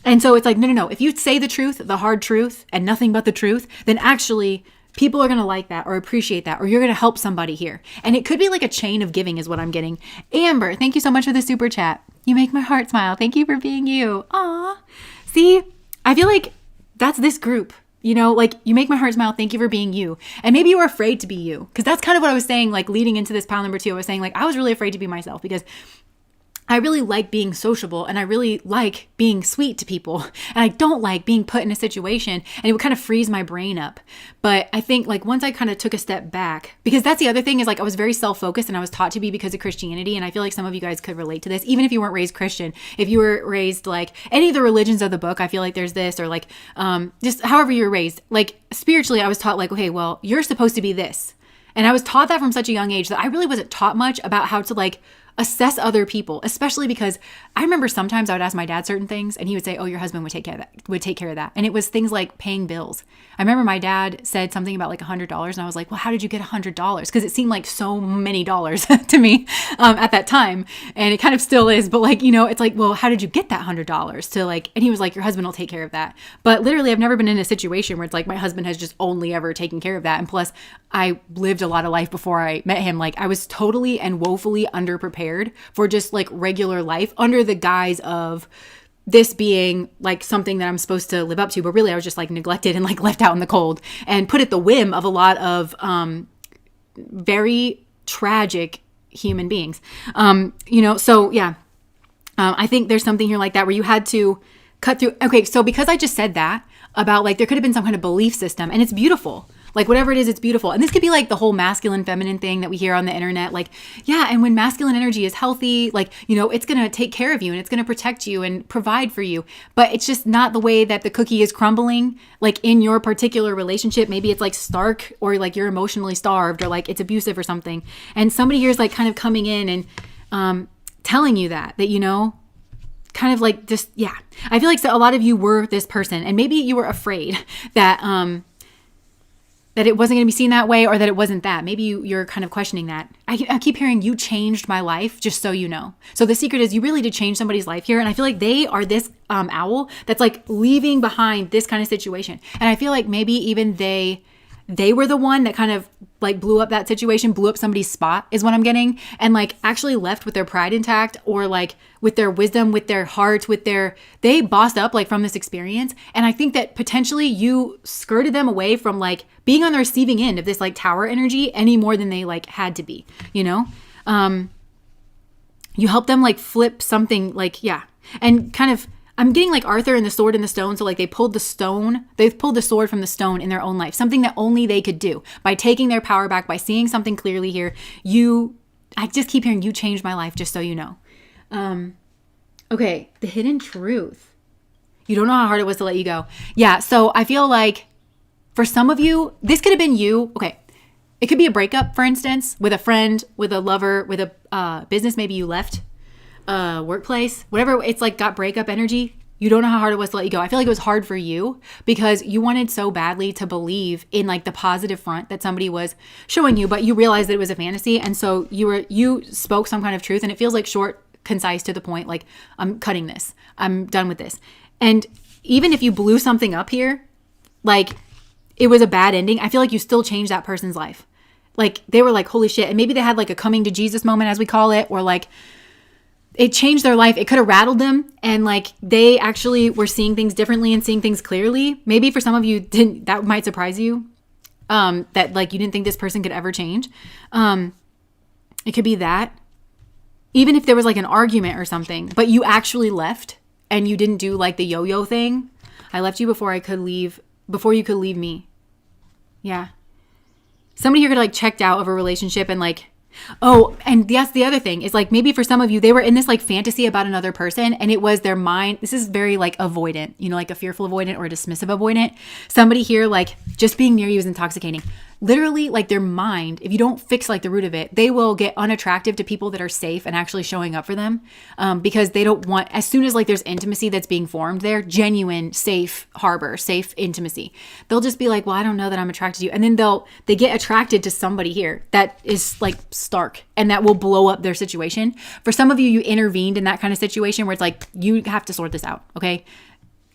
And so it's like, no. If you say the truth, the hard truth, and nothing but the truth, then actually people are going to like that or appreciate that, or you're going to help somebody here. And it could be like a chain of giving is what I'm getting. Amber, thank you so much for the super chat. You make my heart smile. Thank you for being you. Aw. See, I feel like that's this group. Like you make my heart smile. Thank you for being you. And maybe you were afraid to be you. Because that's kind of what I was saying, like leading into this pound number 2. I was saying like, I was really afraid to be myself because I really like being sociable and I really like being sweet to people. And I don't like being put in a situation and it would kind of freeze my brain up. But I think like once I kind of took a step back, because that's the other thing is like I was very self-focused and I was taught to be because of Christianity. And I feel like some of you guys could relate to this, even if you weren't raised Christian. If you were raised like any of the religions of the book, I feel like there's this or like just however you were raised. Like spiritually, I was taught like, okay, well, you're supposed to be this. And I was taught that from such a young age that I really wasn't taught much about how to like assess other people, especially because I remember sometimes I would ask my dad certain things and he would say, oh, your husband would take care of that. And it was things like paying bills. I remember my dad said something about like $100 and I was like, well, how did you get $100? Because it seemed like so many dollars to me at that time. And it kind of still is, but like, it's like, well, how did you get that $100 to like, and he was like, your husband will take care of that. But literally I've never been in a situation where it's like my husband has just only ever taken care of that. And plus I lived a lot of life before I met him. Like I was totally and woefully underprepared for just like regular life under the guise of this being like something that I'm supposed to live up to, but really I was just like neglected and like left out in the cold and put at the whim of a lot of very tragic human beings. So yeah, I think there's something here like that where you had to cut through. Okay, so because I just said that about like there could have been some kind of belief system, and it's beautiful. Like whatever it is, it's beautiful. And this could be like the whole masculine, feminine thing that we hear on the internet. Like, yeah, and when masculine energy is healthy, like, it's going to take care of you and it's going to protect you and provide for you. But it's just not the way that the cookie is crumbling, like in your particular relationship. Maybe it's like stark, or like you're emotionally starved, or like it's abusive or something. And somebody here is like kind of coming in and telling you that kind of like just, yeah. I feel like so a lot of you were this person, and maybe you were afraid that it wasn't going to be seen that way, or that it wasn't that. Maybe you're kind of questioning that. I keep hearing, you changed my life, just so you know. So the secret is you really did change somebody's life here. And I feel like they are this owl that's like leaving behind this kind of situation. And I feel like maybe even they were the one that kind of like blew up that situation, blew up somebody's spot is what I'm getting. And like actually left with their pride intact, or like with their wisdom, with their heart, they bossed up like from this experience. And I think that potentially you skirted them away from like being on the receiving end of this like tower energy any more than they like had to be, you helped them like flip something like, yeah. And kind of, I'm getting like Arthur and the sword and the stone. So like they've pulled the sword from the stone in their own life, something that only they could do by taking their power back, by seeing something clearly here. I just keep hearing, you changed my life, just so you know. Okay. The hidden truth. You don't know how hard it was to let you go. Yeah. So I feel like for some of you, this could have been you. Okay. It could be a breakup, for instance, with a friend, with a lover, with a business. Maybe you left workplace, whatever. It's like got breakup energy. You don't know how hard it was to let you go. I feel like it was hard for you because you wanted so badly to believe in like the positive front that somebody was showing you, but you realized that it was a fantasy. And so you spoke some kind of truth, and it feels like short, concise, to the point. Like, I'm cutting this. I'm done with this. And even if you blew something up here, like it was a bad ending, I feel like you still changed that person's life. Like they were like, holy shit. And maybe they had like a coming to Jesus moment, as we call it, or like it changed their life. It could have rattled them, and like they actually were seeing things differently and seeing things clearly. Maybe for some of you didn't, that might surprise you, that like you didn't think this person could ever change. It could be that. Even if there was like an argument or something, but you actually left and you didn't do like the yo-yo thing. I left you before you could leave me. Yeah. Somebody here could like checked out of a relationship and like, oh, and that's the other thing is like maybe for some of you, they were in this like fantasy about another person, and it was their mind. This is very like avoidant, like a fearful avoidant or a dismissive avoidant. Somebody here, like just being near you is intoxicating. Literally, like their mind, if you don't fix like the root of it, they will get unattractive to people that are safe and actually showing up for them, because they don't want, as soon as like there's intimacy that's being formed there, genuine, safe harbor, safe intimacy, they'll just be like, well, I don't know that I'm attracted to you. And then they get attracted to somebody here that is like stark and that will blow up their situation. For some of you, you intervened in that kind of situation where it's like, you have to sort this out. Okay.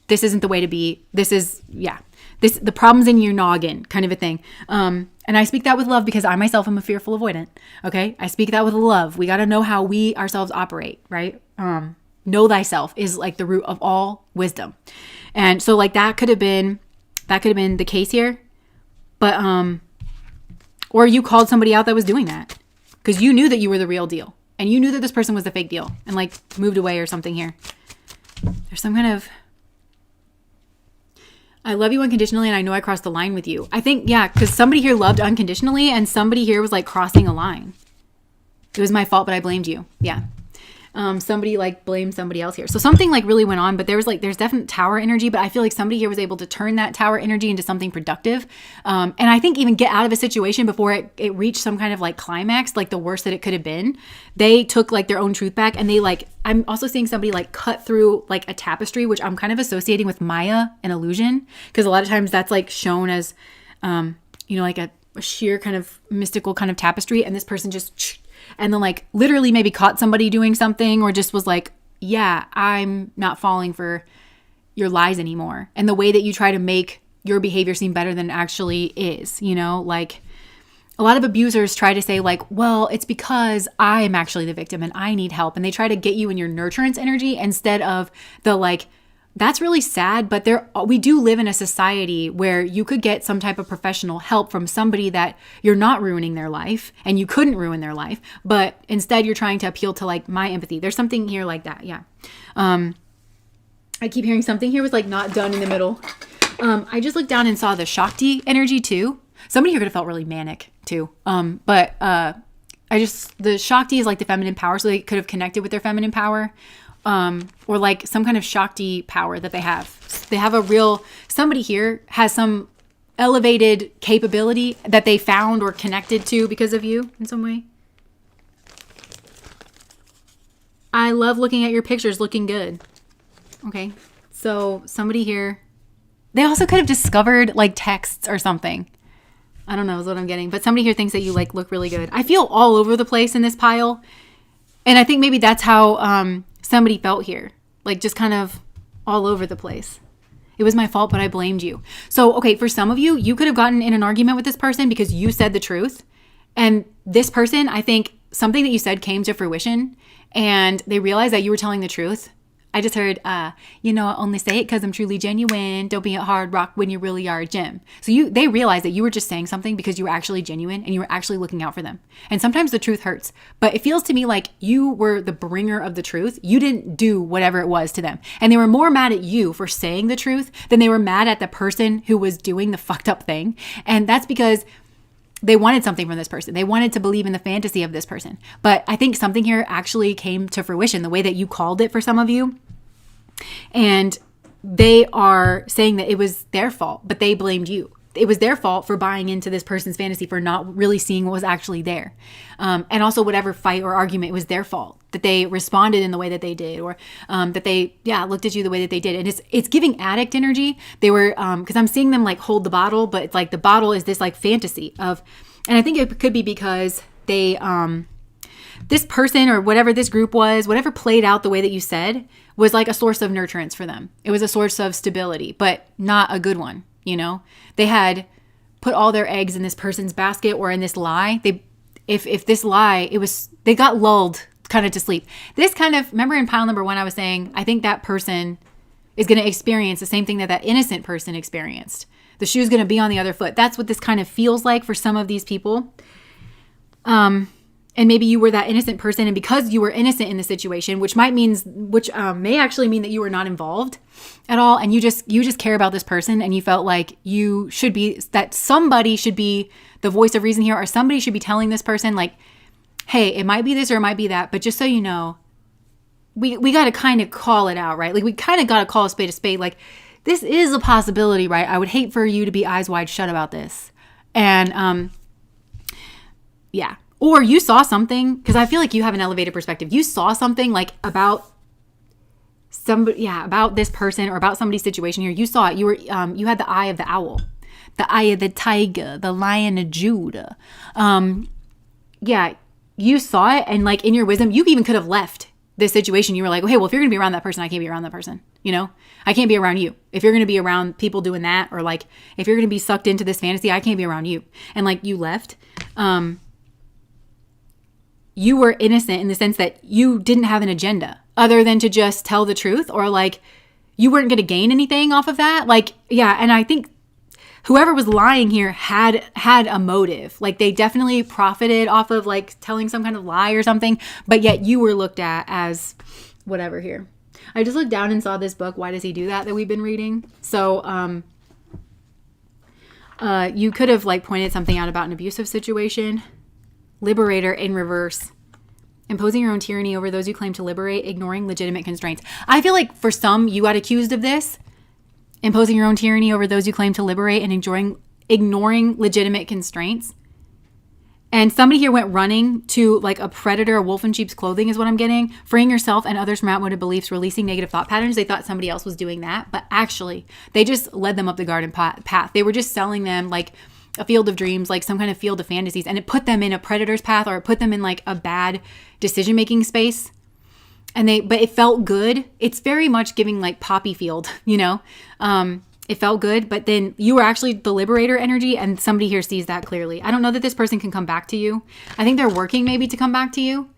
This isn't the way to be. This is, yeah. The problem's in your noggin kind of a thing. And I speak that with love because I myself am a fearful avoidant. Okay. I speak that with love. We got to know how we ourselves operate, right? Know thyself is like the root of all wisdom. And so like that could have been the case here, but, or you called somebody out that was doing that because you knew that you were the real deal and you knew that this person was the fake deal and like moved away or something here. There's some kind of, I love you unconditionally, and I know I crossed the line with you. I think, yeah, because somebody here loved unconditionally, and somebody here was like crossing a line. It was my fault, but I blamed you. Yeah. Somebody like blamed somebody else here. So something like really went on, but there's definite tower energy, but I feel like somebody here was able to turn that tower energy into something productive. And I think even get out of a situation before it reached some kind of like climax, like the worst that it could have been. They took like their own truth back, and they like, I'm also seeing somebody like cut through like a tapestry, which I'm kind of associating with Maya and illusion. Cause a lot of times that's like shown as, like a sheer kind of mystical kind of tapestry. And this person just, and then like literally maybe caught somebody doing something or just was like, yeah, I'm not falling for your lies anymore. And the way that you try to make your behavior seem better than it actually is, like a lot of abusers try to say like, well, it's because I'm actually the victim and I need help. And they try to get you in your nurturance energy instead of the like, that's really sad. But we do live in a society where you could get some type of professional help from somebody that you're not ruining their life and you couldn't ruin their life. But instead you're trying to appeal to like my empathy. There's something here like that. Yeah. I keep hearing something here was like not done in the middle. I just looked down and saw the Shakti energy too. Somebody here could have felt really manic too. The Shakti is like the feminine power. So they could have connected with their feminine power, or like some kind of Shakti power that they have. They have somebody here has some elevated capability that they found or connected to because of you in some way. I love looking at your pictures looking good. Okay. So somebody here, they also could have discovered like texts or something. I don't know is what I'm getting. But somebody here thinks that you like look really good. I feel all over the place in this pile. And I think maybe that's how somebody felt here. Like just kind of all over the place. It was my fault, but I blamed you. So, okay, for some of you, you could have gotten in an argument with this person because you said the truth. And this person, I think something that you said came to fruition and they realized that you were telling the truth. I just heard, I only say it because I'm truly genuine. Don't be a hard rock when you really are a gem. So they realized that you were just saying something because you were actually genuine and you were actually looking out for them. And sometimes the truth hurts, but it feels to me like you were the bringer of the truth. You didn't do whatever it was to them. And they were more mad at you for saying the truth than they were mad at the person who was doing the fucked up thing. And that's because they wanted something from this person. They wanted to believe in the fantasy of this person. But I think something here actually came to fruition, the way that you called it for some of you. And they are saying that it was their fault, but they blamed you. It was their fault for buying into this person's fantasy, for not really seeing what was actually there. And also whatever fight or argument, it was their fault that they responded in the way that they did, or that they, looked at you the way that they did. And it's giving addict energy. They were, because I'm seeing them like hold the bottle, but it's like the bottle is this like fantasy of, and I think it could be because they, this person or whatever this group was, whatever played out the way that you said was like a source of nurturance for them. It was a source of stability, but not a good one. They had put all their eggs in this person's basket or in this lie. If this lie, they got lulled kind of to sleep. This kind of, remember in pile number 1, I was saying, I think that person is going to experience the same thing that innocent person experienced. The shoe's going to be on the other foot. That's what this kind of feels like for some of these people. And maybe you were that innocent person, and because you were innocent in the situation, which may actually mean that you were not involved at all, and you just care about this person, and you felt like that somebody should be the voice of reason here, or somebody should be telling this person like, hey, it might be this or it might be that, but just so you know, we got to kind of call it out, right? Like we kind of got to call a spade. Like this is a possibility, right? I would hate for you to be eyes wide shut about this, and yeah. Or you saw something, because I feel like you have an elevated perspective. You saw something like about somebody, about this person or about somebody's situation here. You saw it. You had the eye of the owl, the eye of the tiger, the lion of Judah. You saw it, and like in your wisdom, you even could have left this situation. You were like, okay, well, if you're going to be around that person, I can't be around that person. I can't be around you. If you're going to be around people doing that, or like if you're going to be sucked into this fantasy, I can't be around you. And like you left. You were innocent in the sense that you didn't have an agenda other than to just tell the truth, or like you weren't going to gain anything off of that. Like, yeah. And I think whoever was lying here had a motive. Like they definitely profited off of like telling some kind of lie or something, but yet you were looked at as whatever here. I just looked down and saw this book, Why Does He Do That we've been reading. So, you could have like pointed something out about an abusive situation. Liberator in reverse. Imposing your own tyranny over those you claim to liberate, ignoring legitimate constraints. I feel like for some, you got accused of this. Imposing your own tyranny over those you claim to liberate and ignoring legitimate constraints. And somebody here went running to like a predator, a wolf in sheep's clothing is what I'm getting. Freeing yourself and others from outmoded beliefs, releasing negative thought patterns. They thought somebody else was doing that, but actually they just led them up the garden path. They were just selling them like a field of dreams, like some kind of field of fantasies, and it put them in a predator's path, or it put them in like a bad decision-making space. But it felt good. It's very much giving like poppy field, It felt good, but then you were actually the liberator energy, and somebody here sees that clearly. I don't know that this person can come back to you. I think they're working maybe to come back to you.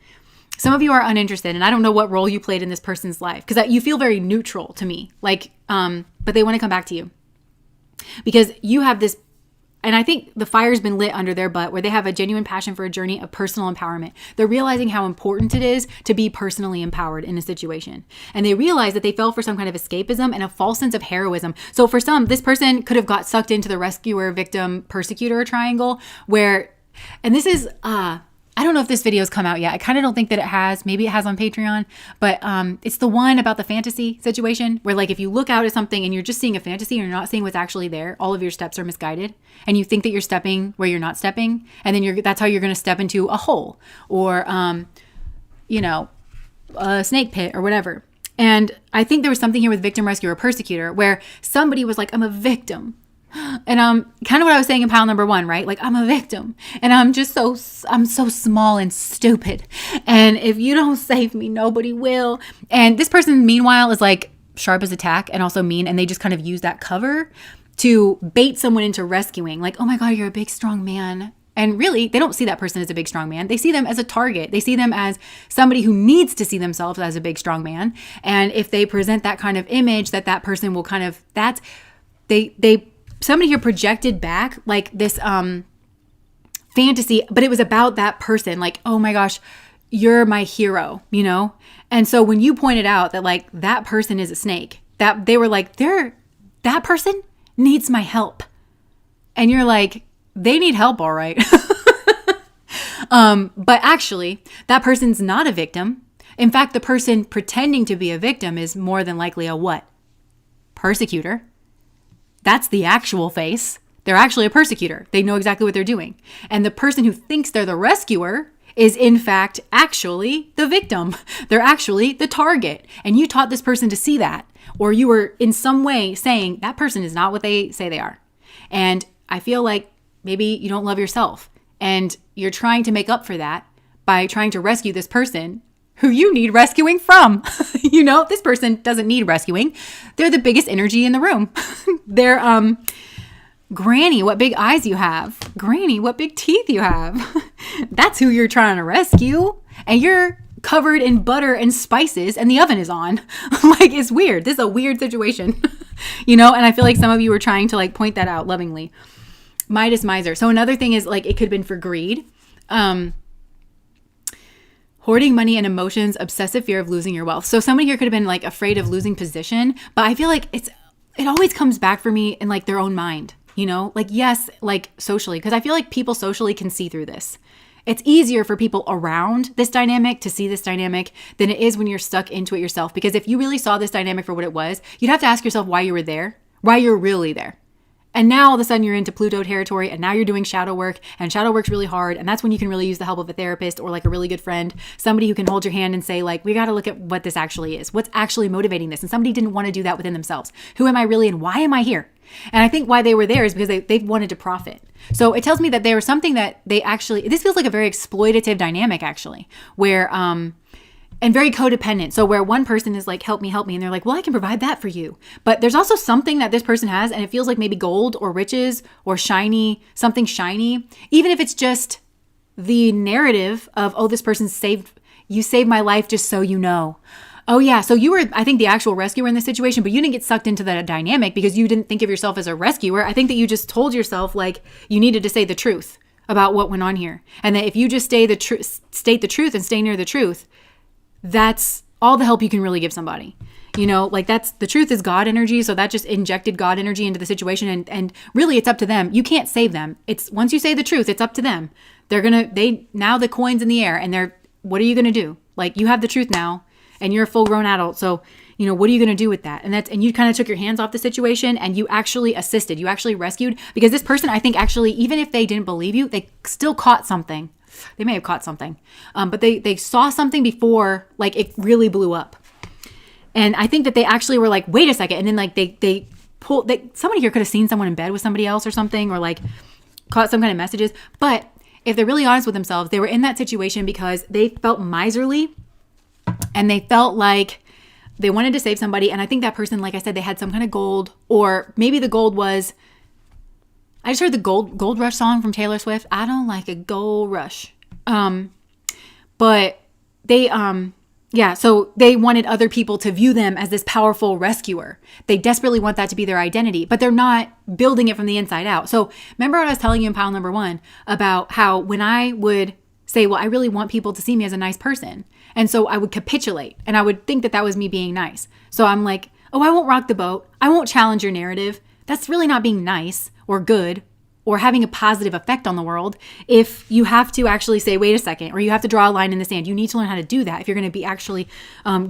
Some of you are uninterested, and I don't know what role you played in this person's life, because you feel very neutral to me. Like, but they want to come back to you because you have this. And I think the fire's been lit under their butt where they have a genuine passion for a journey of personal empowerment. They're realizing how important it is to be personally empowered in a situation. And they realize that they fell for some kind of escapism and a false sense of heroism. So for some, this person could have got sucked into the rescuer, victim, persecutor triangle where, and this is, I don't know if this video's come out yet. I kind of don't think that it has. Maybe it has on Patreon, but it's the one about the fantasy situation where like if you look out at something and you're just seeing a fantasy and you're not seeing what's actually there, all of your steps are misguided and you think that you're stepping where you're not stepping, and then that's how you're going to step into a hole or a snake pit or whatever. And I think there was something here with victim, rescuer, persecutor where somebody was like, I'm a victim. And kind of what I was saying in pile number 1, right? Like I'm a victim and I'm so small and stupid. And if you don't save me, nobody will. And this person meanwhile is like sharp as a tack and also mean. And they just kind of use that cover to bait someone into rescuing. Like, oh my God, you're a big, strong man. And really, they don't see that person as a big, strong man. They see them as a target. They see them as somebody who needs to see themselves as a big, strong man. And if they present that kind of image that person will kind of, somebody here projected back like this fantasy, but it was about that person. Like, oh my gosh, you're my hero, you know? And so when you pointed out that like that person is a snake, that they were like, that person needs my help. And you're like, they need help, all right. But actually, that person's not a victim. In fact, the person pretending to be a victim is more than likely a what? Persecutor. That's the actual face. They're actually a persecutor. They know exactly what they're doing. And the person who thinks they're the rescuer is in fact actually the victim. They're actually the target. And you taught this person to see that. Or you were in some way saying that person is not what they say they are. And I feel like maybe you don't love yourself. And you're trying to make up for that by trying to rescue this person who you need rescuing from. You know, this person doesn't need rescuing. They're the biggest energy in the room. They're, Granny, what big eyes you have. Granny, what big teeth you have. That's who you're trying to rescue. And you're covered in butter and spices and the oven is on. Like, it's weird. This is a weird situation. You know, and I feel like some of you were trying to like point that out lovingly. Midas, miser. So another thing is like, it could have been for greed. Hoarding money and emotions, obsessive fear of losing your wealth. So somebody here could have been like afraid of losing position, but I feel like it always comes back for me in like their own mind, you know, like, yes, like socially, because I feel like people socially can see through this. It's easier for people around this dynamic to see this dynamic than it is when you're stuck into it yourself. Because if you really saw this dynamic for what it was, you'd have to ask yourself why you were there, why you're really there. And now all of a sudden you're into Pluto territory and now you're doing shadow work, and shadow work's really hard. And that's when you can really use the help of a therapist or like a really good friend, somebody who can hold your hand and say like, we got to look at what this actually is. What's actually motivating this? And somebody didn't want to do that within themselves. Who am I really and why am I here? And I think why they were there is because they wanted to profit. So it tells me that there was something that they actually, this feels like a very exploitative dynamic actually, where, and very codependent. So where one person is like, help me. And they're like, well, I can provide that for you. But there's also something that this person has, and it feels like maybe gold or riches or shiny, something shiny. Even if it's just the narrative of, oh, this person saved my life just so you know. Oh yeah, so you were, I think, the actual rescuer in this situation, but you didn't get sucked into that dynamic because you didn't think of yourself as a rescuer. I think that you just told yourself like you needed to say the truth about what went on here. And that if you just state the truth and stay near the truth, that's all the help you can really give somebody. You know, like that's, the truth is God energy. So that just injected God energy into the situation. And really it's up to them. You can't save them. It's once you say the truth, it's up to them. Now the coin's in the air and what are you going to do? Like you have the truth now and you're a full grown adult. So, you know, what are you going to do with that? And you kind of took your hands off the situation and you actually assisted, you actually rescued, because this person, I think actually, even if they didn't believe you, they still caught something. They may have caught something, but they saw something before like it really blew up. And I think that they actually were like, wait a second. And then like somebody here could have seen someone in bed with somebody else or something, or like caught some kind of messages. But if they're really honest with themselves, they were in that situation because they felt miserly and they felt like they wanted to save somebody. And I think that person, like I said, they had some kind of gold, or maybe the gold was, I just heard the Gold Rush song from Taylor Swift. I don't like a gold rush. But they, so they wanted other people to view them as this powerful rescuer. They desperately want that to be their identity, but they're not building it from the inside out. So remember what I was telling you in pile number 1 about how when I would say, well, I really want people to see me as a nice person. And so I would capitulate and I would think that that was me being nice. So I'm like, oh, I won't rock the boat. I won't challenge your narrative. That's really not being nice or good or having a positive effect on the world. If you have to actually say, wait a second, or you have to draw a line in the sand, you need to learn how to do that if you're going to be actually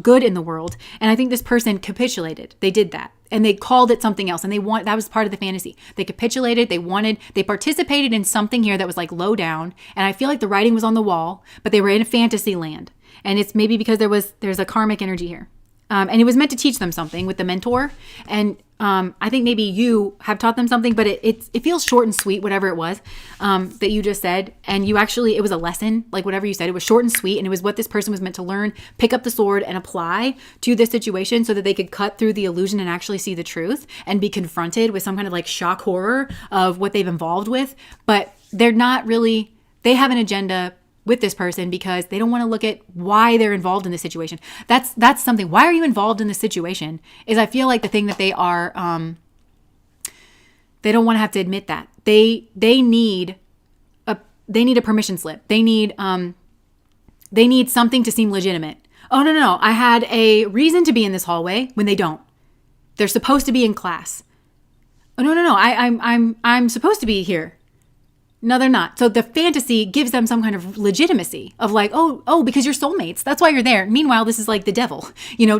good in the world. And I think this person capitulated. They did that. And they called it something else. And that was part of the fantasy. They capitulated. They participated in something here that was like low down. And I feel like the writing was on the wall, but they were in a fantasy land. And it's maybe because there's a karmic energy here. And it was meant to teach them something with the mentor. And I think maybe you have taught them something, but it feels short and sweet, whatever it was that you just said. And it was a lesson, like whatever you said, it was short and sweet. And it was what this person was meant to learn, pick up the sword and apply to this situation so that they could cut through the illusion and actually see the truth and be confronted with some kind of like shock horror of what they've involved with. But they're not really, they have an agenda with this person because they don't want to look at why they're involved in this situation. That's something. Why are you involved in this situation? Is I feel like the thing that they are, they don't want to have to admit that they need a permission slip. They need something to seem legitimate. Oh, no. I had a reason to be in this hallway when they don't. They're supposed to be in class. Oh, no. I'm supposed to be here. No, they're not. So the fantasy gives them some kind of legitimacy of like, oh, because you're soulmates. That's why you're there. Meanwhile, this is like the devil,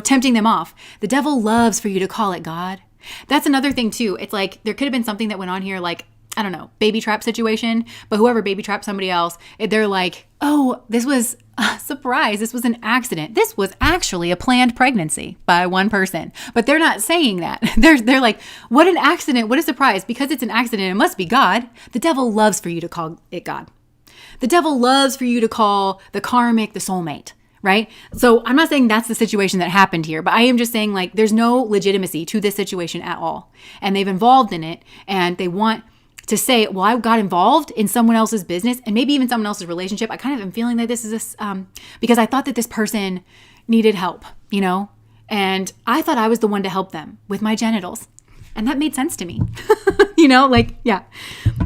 tempting them off. The devil loves for you to call it God. That's another thing too. It's like there could have been something that went on here, like, I don't know, baby trap situation, but whoever baby trapped somebody else, they're like, oh, this was a surprise. This was an accident. This was actually a planned pregnancy by one person, but they're not saying that. They're like, what an accident. What a surprise. Because it's an accident. It must be God. The devil loves for you to call it God. The devil loves for you to call the karmic the soulmate. Right? So I'm not saying that's the situation that happened here, but I am just saying like there's no legitimacy to this situation at all. And they've involved in it and they want to say, well, I got involved in someone else's business and maybe even someone else's relationship. I kind of am feeling that this is because I thought that this person needed help, and I thought I was the one to help them with my genitals. And that made sense to me, yeah.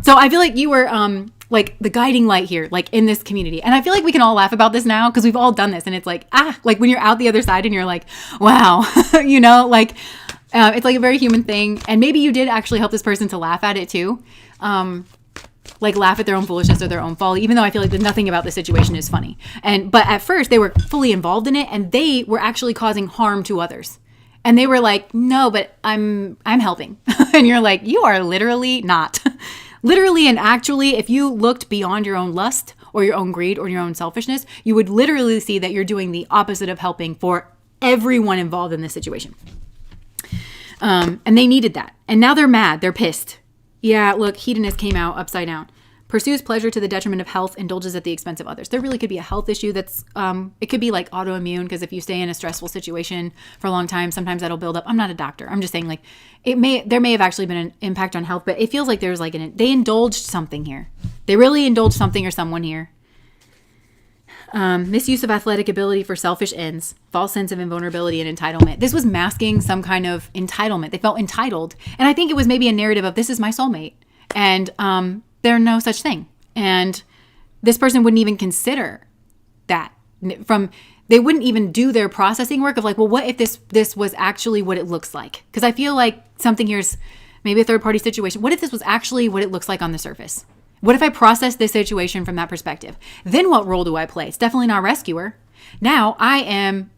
So I feel like you were like the guiding light here, like in this community. And I feel like we can all laugh about this now because we've all done this. And it's like, like when you're out the other side and you're like, wow, it's like a very human thing. And maybe you did actually help this person to laugh at it too. Like laugh at their own foolishness or their own folly, even though I feel like nothing about the situation is funny. But at first they were fully involved in it and they were actually causing harm to others. And they were like, no, but I'm helping. And you're like, you are literally not. Literally and actually, if you looked beyond your own lust or your own greed or your own selfishness, you would literally see that you're doing the opposite of helping for everyone involved in this situation. And they needed that. And now they're mad. They're pissed. Yeah, look, hedonist came out upside down. Pursues pleasure to the detriment of health, indulges at the expense of others. There really could be a health issue that's, it could be like autoimmune, because if you stay in a stressful situation for a long time, sometimes that'll build up. I'm not a doctor. I'm just saying like, there may have actually been an impact on health, but it feels like there's like they indulged something here. They really indulged something or someone here. Misuse of athletic ability for selfish ends, false sense of invulnerability and entitlement. This was masking some kind of entitlement. They felt entitled. And I think it was maybe a narrative of this is my soulmate. And there's no such thing. And this person wouldn't even consider that. They wouldn't even do their processing work of like, well, what if this was actually what it looks like? Because I feel like something here's maybe a third party situation. What if this was actually what it looks like on the surface? What if I process this situation from that perspective? Then what role do I play? It's definitely not rescuer. Now I am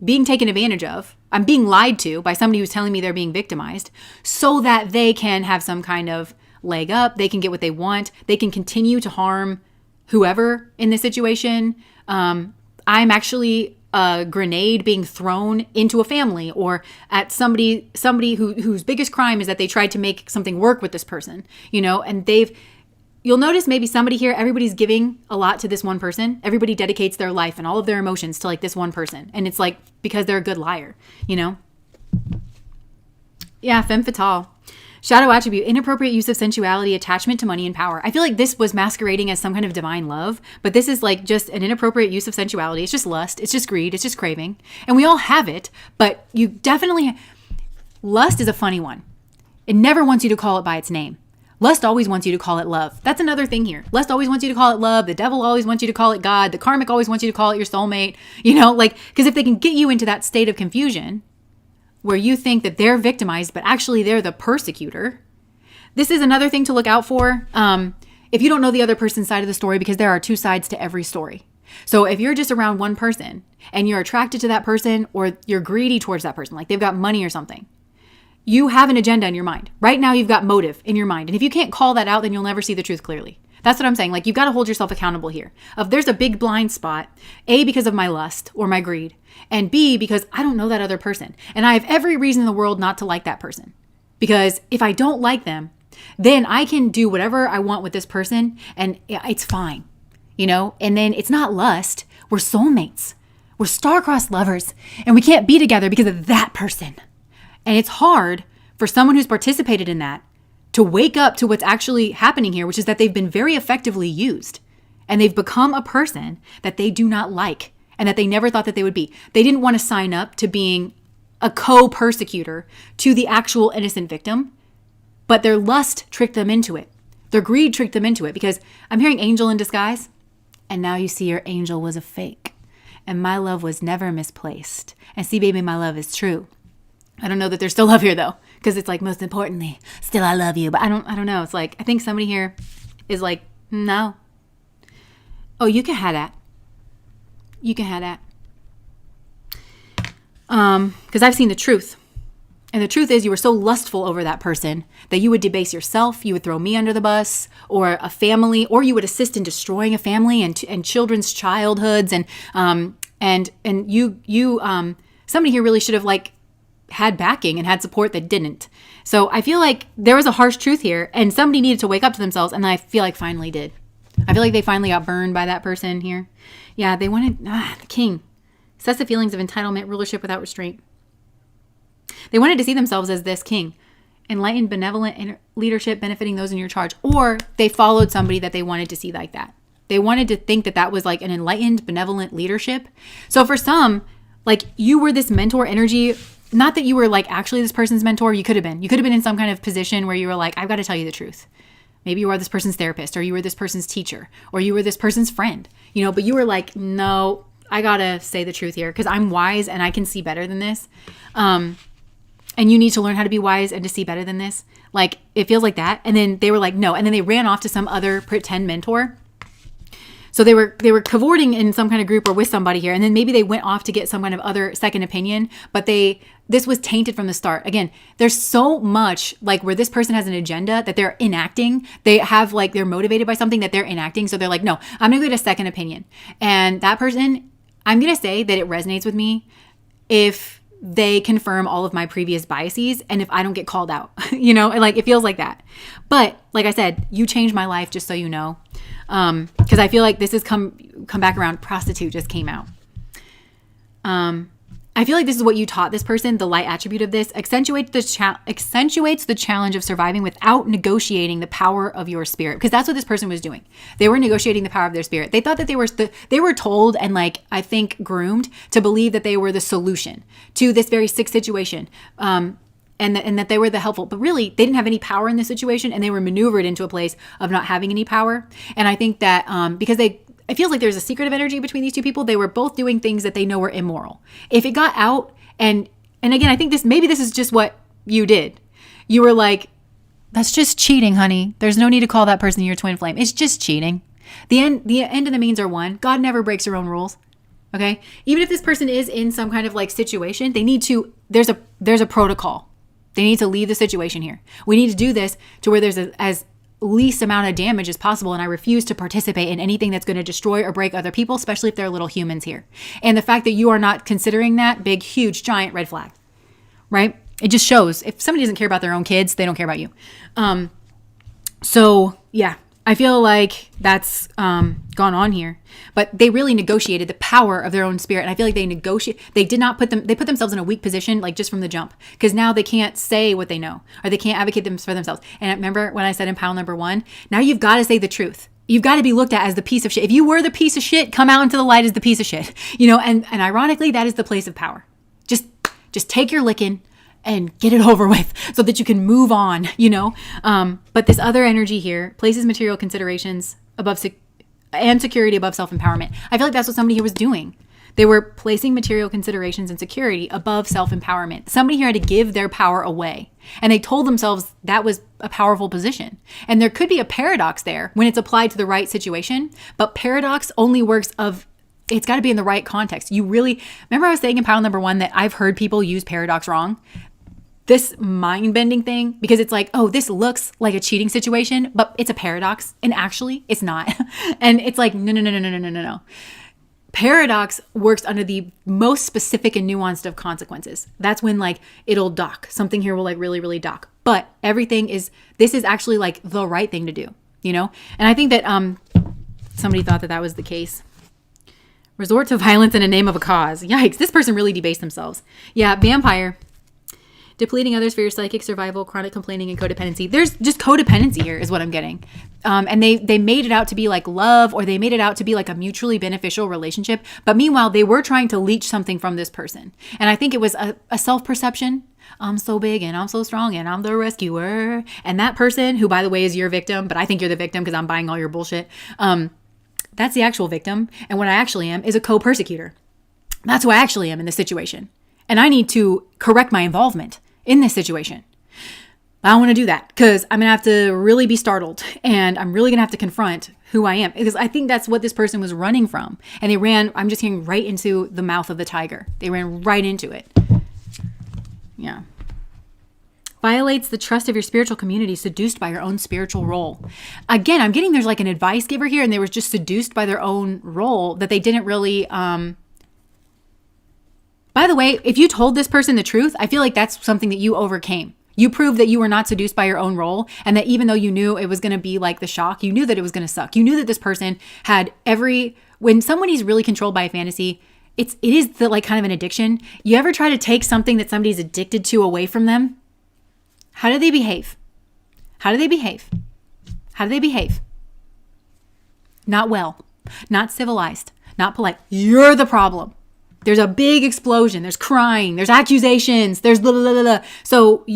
being taken advantage of. I'm being lied to by somebody who's telling me they're being victimized so that they can have some kind of leg up. They can get what they want. They can continue to harm whoever in this situation. I'm actually a grenade being thrown into a family or at somebody whose biggest crime is that they tried to make something work with this person, and you'll notice maybe somebody here, everybody's giving a lot to this one person. Everybody dedicates their life and all of their emotions to like this one person. And it's like, because they're a good liar, you know? Yeah, femme fatale. Shadow attribute, inappropriate use of sensuality, attachment to money and power. I feel like this was masquerading as some kind of divine love, but this is like just an inappropriate use of sensuality. It's just lust. It's just greed. It's just craving. And we all have it, but you definitely, lust is a funny one. It never wants you to call it by its name. Lust always wants you to call it love. That's another thing here. Lust always wants you to call it love. The devil always wants you to call it God. The karmic always wants you to call it your soulmate. You know, like, because if they can get you into that state of confusion, where you think that they're victimized, but actually they're the persecutor. This is another thing to look out for. If you don't know the other person's side of the story, because there are two sides to every story. So if you're just around one person and you're attracted to that person, or you're greedy towards that person, like they've got money or something, you have an agenda in your mind. Right now you've got motive in your mind. And if you can't call that out, then you'll never see the truth clearly. That's what I'm saying. Like, you've got to hold yourself accountable here. If there's a big blind spot, A, because of my lust or my greed, and B, because I don't know that other person. And I have every reason in the world not to like that person. Because if I don't like them, then I can do whatever I want with this person and it's fine, you know? And then it's not lust. We're soulmates. We're star-crossed lovers. And we can't be together because of that person. And it's hard for someone who's participated in that to wake up to what's actually happening here, which is that they've been very effectively used and they've become a person that they do not like and that they never thought that they would be. They didn't want to sign up to being a co-persecutor to the actual innocent victim, but their lust tricked them into it. Their greed tricked them into it, because I'm hearing angel in disguise, and now you see your angel was a fake and my love was never misplaced. And see, baby, my love is true. I don't know that there's still love here though, because it's like, most importantly, still I love you. But I don't know. It's like, I think somebody here is like, no. Oh, you can have that. You can have that. Because I've seen the truth. And the truth is, you were so lustful over that person that you would debase yourself, you would throw me under the bus, or a family, or you would assist in destroying a family and children's childhoods. And somebody here really should have like had backing and had support that didn't. So I feel like there was a harsh truth here, and somebody needed to wake up to themselves, and I feel like finally did. I feel like they finally got burned by that person here. Yeah, they wanted the king. Excessive feelings of entitlement, rulership without restraint. They wanted to see themselves as this king, enlightened, benevolent leadership benefiting those in your charge. Or they followed somebody that they wanted to see like that. They wanted to think that that was like an enlightened, benevolent leadership. So for some, like, you were this mentor energy. Not that you were like actually this person's mentor. You could have been. You could have been in some kind of position where you were like, I've got to tell you the truth. Maybe you are this person's therapist, or you were this person's teacher, or you were this person's friend, you know, but you were like, no, I got to say the truth here because I'm wise and I can see better than this. And you need to learn how to be wise and to see better than this. Like, it feels like that. And then they were like, no. And then they ran off to some other pretend mentor. So they were cavorting in some kind of group or with somebody here. And then maybe they went off to get some kind of other second opinion, but this was tainted from the start. Again, there's so much like where this person has an agenda that they're enacting. They have like, they're motivated by something that they're enacting. So they're like, no, I'm going to get a second opinion. And that person, I'm going to say that it resonates with me if they confirm all of my previous biases and if I don't get called out, you know, like it feels like that. But like I said, you changed my life, just so you know. Because I feel like this has come back around. Prostitute just came out. I feel like this is what you taught this person. The light attribute of this accentuates the challenge of surviving without negotiating the power of your spirit. Because that's what this person was doing. They were negotiating the power of their spirit. They thought that they were told and like, I think groomed to believe that they were the solution to this very sick situation. And that they were the helpful, but really they didn't have any power in the situation, and they were maneuvered into a place of not having any power. And I think that because it feels like there's a secretive energy between these two people. They were both doing things that they know were immoral. If it got out, and again, I think maybe this is just what you did. You were like, that's just cheating, honey. There's no need to call that person your twin flame. It's just cheating. The end and the means are one. God never breaks your own rules. Okay. Even if this person is in some kind of like situation, they need to, there's a protocol. They need to leave the situation here. We need to do this to where there's as least amount of damage as possible. And I refuse to participate in anything that's going to destroy or break other people, especially if they're little humans here. And the fact that you are not considering that, big, huge, giant red flag, right? It just shows if somebody doesn't care about their own kids, they don't care about you. So yeah, I feel like that's gone on here, but they really negotiated the power of their own spirit. And I feel like they did not they put themselves in a weak position, like just from the jump, because now they can't say what they know, or they can't advocate them for themselves. And remember when I said in pile number 1, now you've got to say the truth. You've got to be looked at as the piece of shit. If you were the piece of shit, come out into the light as the piece of shit, and ironically, that is the place of power. Just take your licking and get it over with so that you can move on, But this other energy here places material considerations above and security above self-empowerment. I feel like that's what somebody here was doing. They were placing material considerations and security above self-empowerment. Somebody here had to give their power away. And they told themselves that was a powerful position. And there could be a paradox there when it's applied to the right situation. But paradox only works it's got to be in the right context. You really, remember I was saying in pile number 1 that I've heard people use paradox wrong? This mind-bending thing, because it's like, oh, this looks like a cheating situation, but it's a paradox, and actually it's not. And it's like, no. Paradox works under the most specific and nuanced of consequences. That's when like it'll dock. Something here will like really, really dock. But this is actually like the right thing to do, And I think that somebody thought that was the case. Resort to violence in the name of a cause. Yikes, this person really debased themselves. Yeah, vampire. Depleting others for your psychic survival, chronic complaining, and codependency. There's just codependency here is what I'm getting. And they made it out to be like love, or they made it out to be like a mutually beneficial relationship. But meanwhile, they were trying to leech something from this person. And I think it was a self-perception. I'm so big and I'm so strong and I'm the rescuer. And that person, who by the way is your victim, but I think you're the victim because I'm buying all your bullshit. That's the actual victim. And what I actually am is a co-persecutor. That's who I actually am in this situation. And I need to correct my involvement in this situation. I don't want to do that because I'm going to have to really be startled, and I'm really going to have to confront who I am, because I think that's what this person was running from. And they ran, I'm just hearing, right into the mouth of the tiger. They ran right into it. Yeah. Violates the trust of your spiritual community, seduced by your own spiritual role. Again, I'm getting there's like an advice giver here, and they were just seduced by their own role that they didn't really, by the way, if you told this person the truth, I feel like that's something that you overcame. You proved that you were not seduced by your own role, and that even though you knew it was going to be like the shock, you knew that it was going to suck. You knew that this person had when somebody's really controlled by a fantasy, it is the like kind of an addiction. You ever try to take something that somebody's addicted to away from them? How do they behave? How do they behave? How do they behave? Not well, not civilized, not polite. You're the problem. There's a big explosion. There's crying. There's accusations. There's blah, blah, blah, blah. So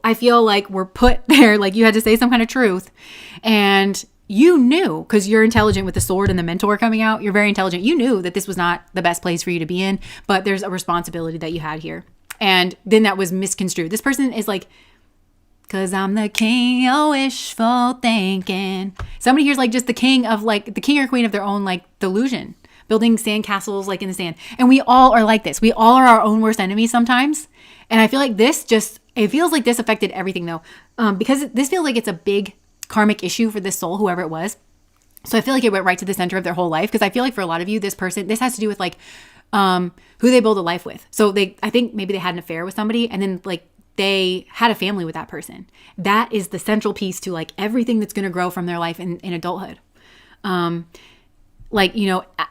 I feel like were put there, like you had to say some kind of truth. And you knew, because you're intelligent with the sword and the mentor coming out. You're very intelligent. You knew that this was not the best place for you to be in, but there's a responsibility that you had here. And then that was misconstrued. This person is like, because I'm the king of wishful thinking. Somebody here's like just the king of like the king or queen of their own like delusion. Building sandcastles like in the sand. And we all are like this. We all are our own worst enemies sometimes. And I feel like it feels like this affected everything though. Because this feels like it's a big karmic issue for this soul, whoever it was. So I feel like it went right to the center of their whole life. Because I feel like for a lot of you, this has to do with like who they build a life with. So I think maybe they had an affair with somebody, and then like they had a family with that person. That is the central piece to like everything that's going to grow from their life in adulthood. Like,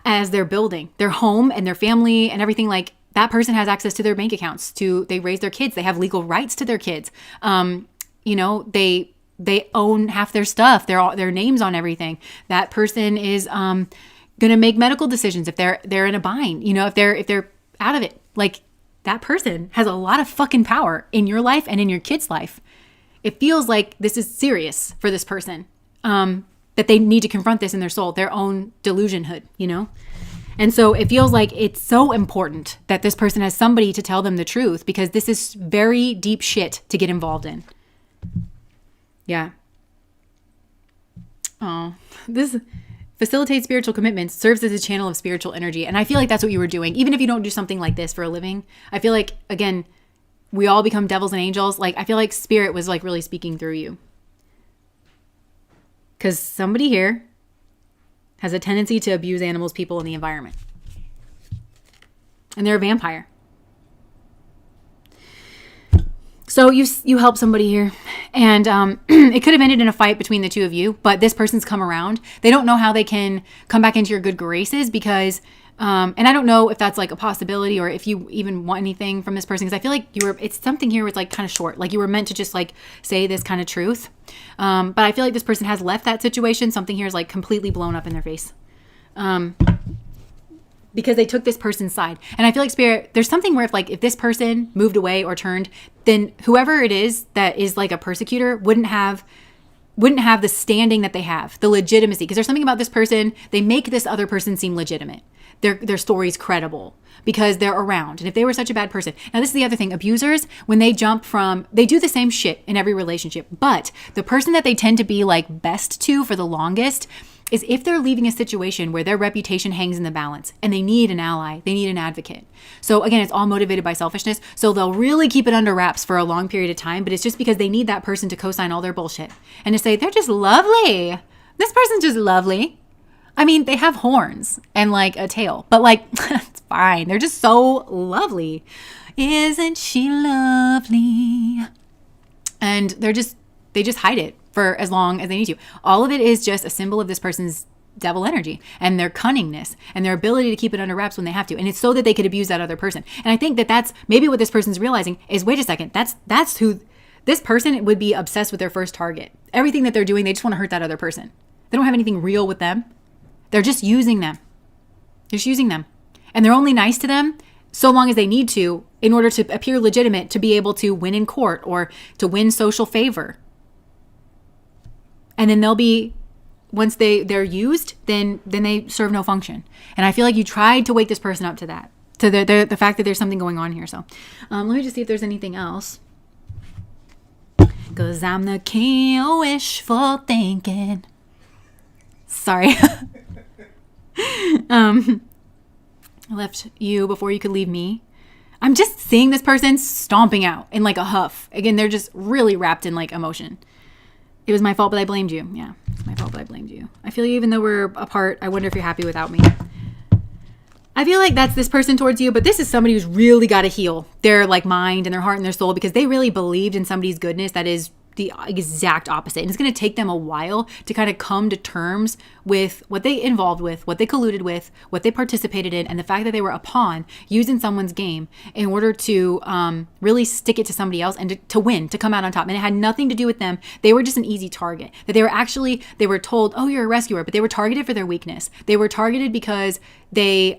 as they're building their home and their family and everything, like that person has access to their bank accounts, they raise their kids. They have legal rights to their kids. They own half their stuff. Their names on everything. That person is going to make medical decisions if they're in a bind, if they're out of it. Like that person has a lot of fucking power in your life and in your kid's life. It feels like this is serious for this person. That they need to confront this in their soul, their own delusionhood, And so it feels like it's so important that this person has somebody to tell them the truth, because this is very deep shit to get involved in. Yeah. Oh, this facilitates spiritual commitments, serves as a channel of spiritual energy. And I feel like that's what you were doing. Even if you don't do something like this for a living, I feel like, again, we all become devils and angels. Like, I feel like spirit was like really speaking through you. Because somebody here has a tendency to abuse animals, people, and the environment. And they're a vampire. So you help somebody here, And it could have ended in a fight between the two of you, but this person's come around. They don't know how they can come back into your good graces because, and I don't know if that's like a possibility or if you even want anything from this person, because I feel like it's something here was like kind of short. Like you were meant to just like say this kind of truth. But I feel like this person has left that situation. Something here is like completely blown up in their face. Because they took this person's side. And I feel like Spirit, there's something where if this person moved away or turned, then whoever it is that is like a persecutor wouldn't have the standing that they have, the legitimacy. Because there's something about this person, they make this other person seem legitimate. Their story's credible because they're around. And if they were such a bad person. Now this is the other thing. Abusers, when they jump from, they do the same shit in every relationship. But the person that they tend to be like best to for the longest is if they're leaving a situation where their reputation hangs in the balance and they need an ally, they need an advocate. So again, it's all motivated by selfishness. So they'll really keep it under wraps for a long period of time, but it's just because they need that person to co-sign all their bullshit and to say, they're just lovely. This person's just lovely. I mean, they have horns and like a tail, but like, it's fine. They're just so lovely. Isn't she lovely? And they just hide it for as long as they need to. All of it is just a symbol of this person's devil energy and their cunningness and their ability to keep it under wraps when they have to. And it's so that they could abuse that other person. And I think that that's maybe what this person's realizing is, wait a second, that's who this person would be obsessed with their first target. Everything that they're doing, they just want to hurt that other person. They don't have anything real with them. They're just using them. They're just using them. And they're only nice to them so long as they need to in order to appear legitimate, to be able to win in court or to win social favor. And then they'll be, once they're used, then they serve no function. And I feel like you tried to wake this person up to that, to the fact that there's something going on here. So let me just see if there's anything else. Because I'm the king of wishful thinking. Sorry. I left you before you could leave me. I'm just seeing this person stomping out in like a huff. Again, they're just really wrapped in like emotion. It was my fault, but I blamed you. Yeah, it's my fault, but I blamed you. I feel like even though we're apart, I wonder if you're happy without me. I feel like that's this person towards you, but this is somebody who's really got to heal their like mind and their heart and their soul because they really believed in somebody's goodness that is the exact opposite. And it's going to take them a while to kind of come to terms with what they involved with, what they colluded with, what they participated in, and the fact that they were a pawn used in someone's game in order to really stick it to somebody else and to win, to come out on top. And it had nothing to do with them. They were just an easy target. That they were told, oh, you're a rescuer, but they were targeted for their weakness. They were targeted because this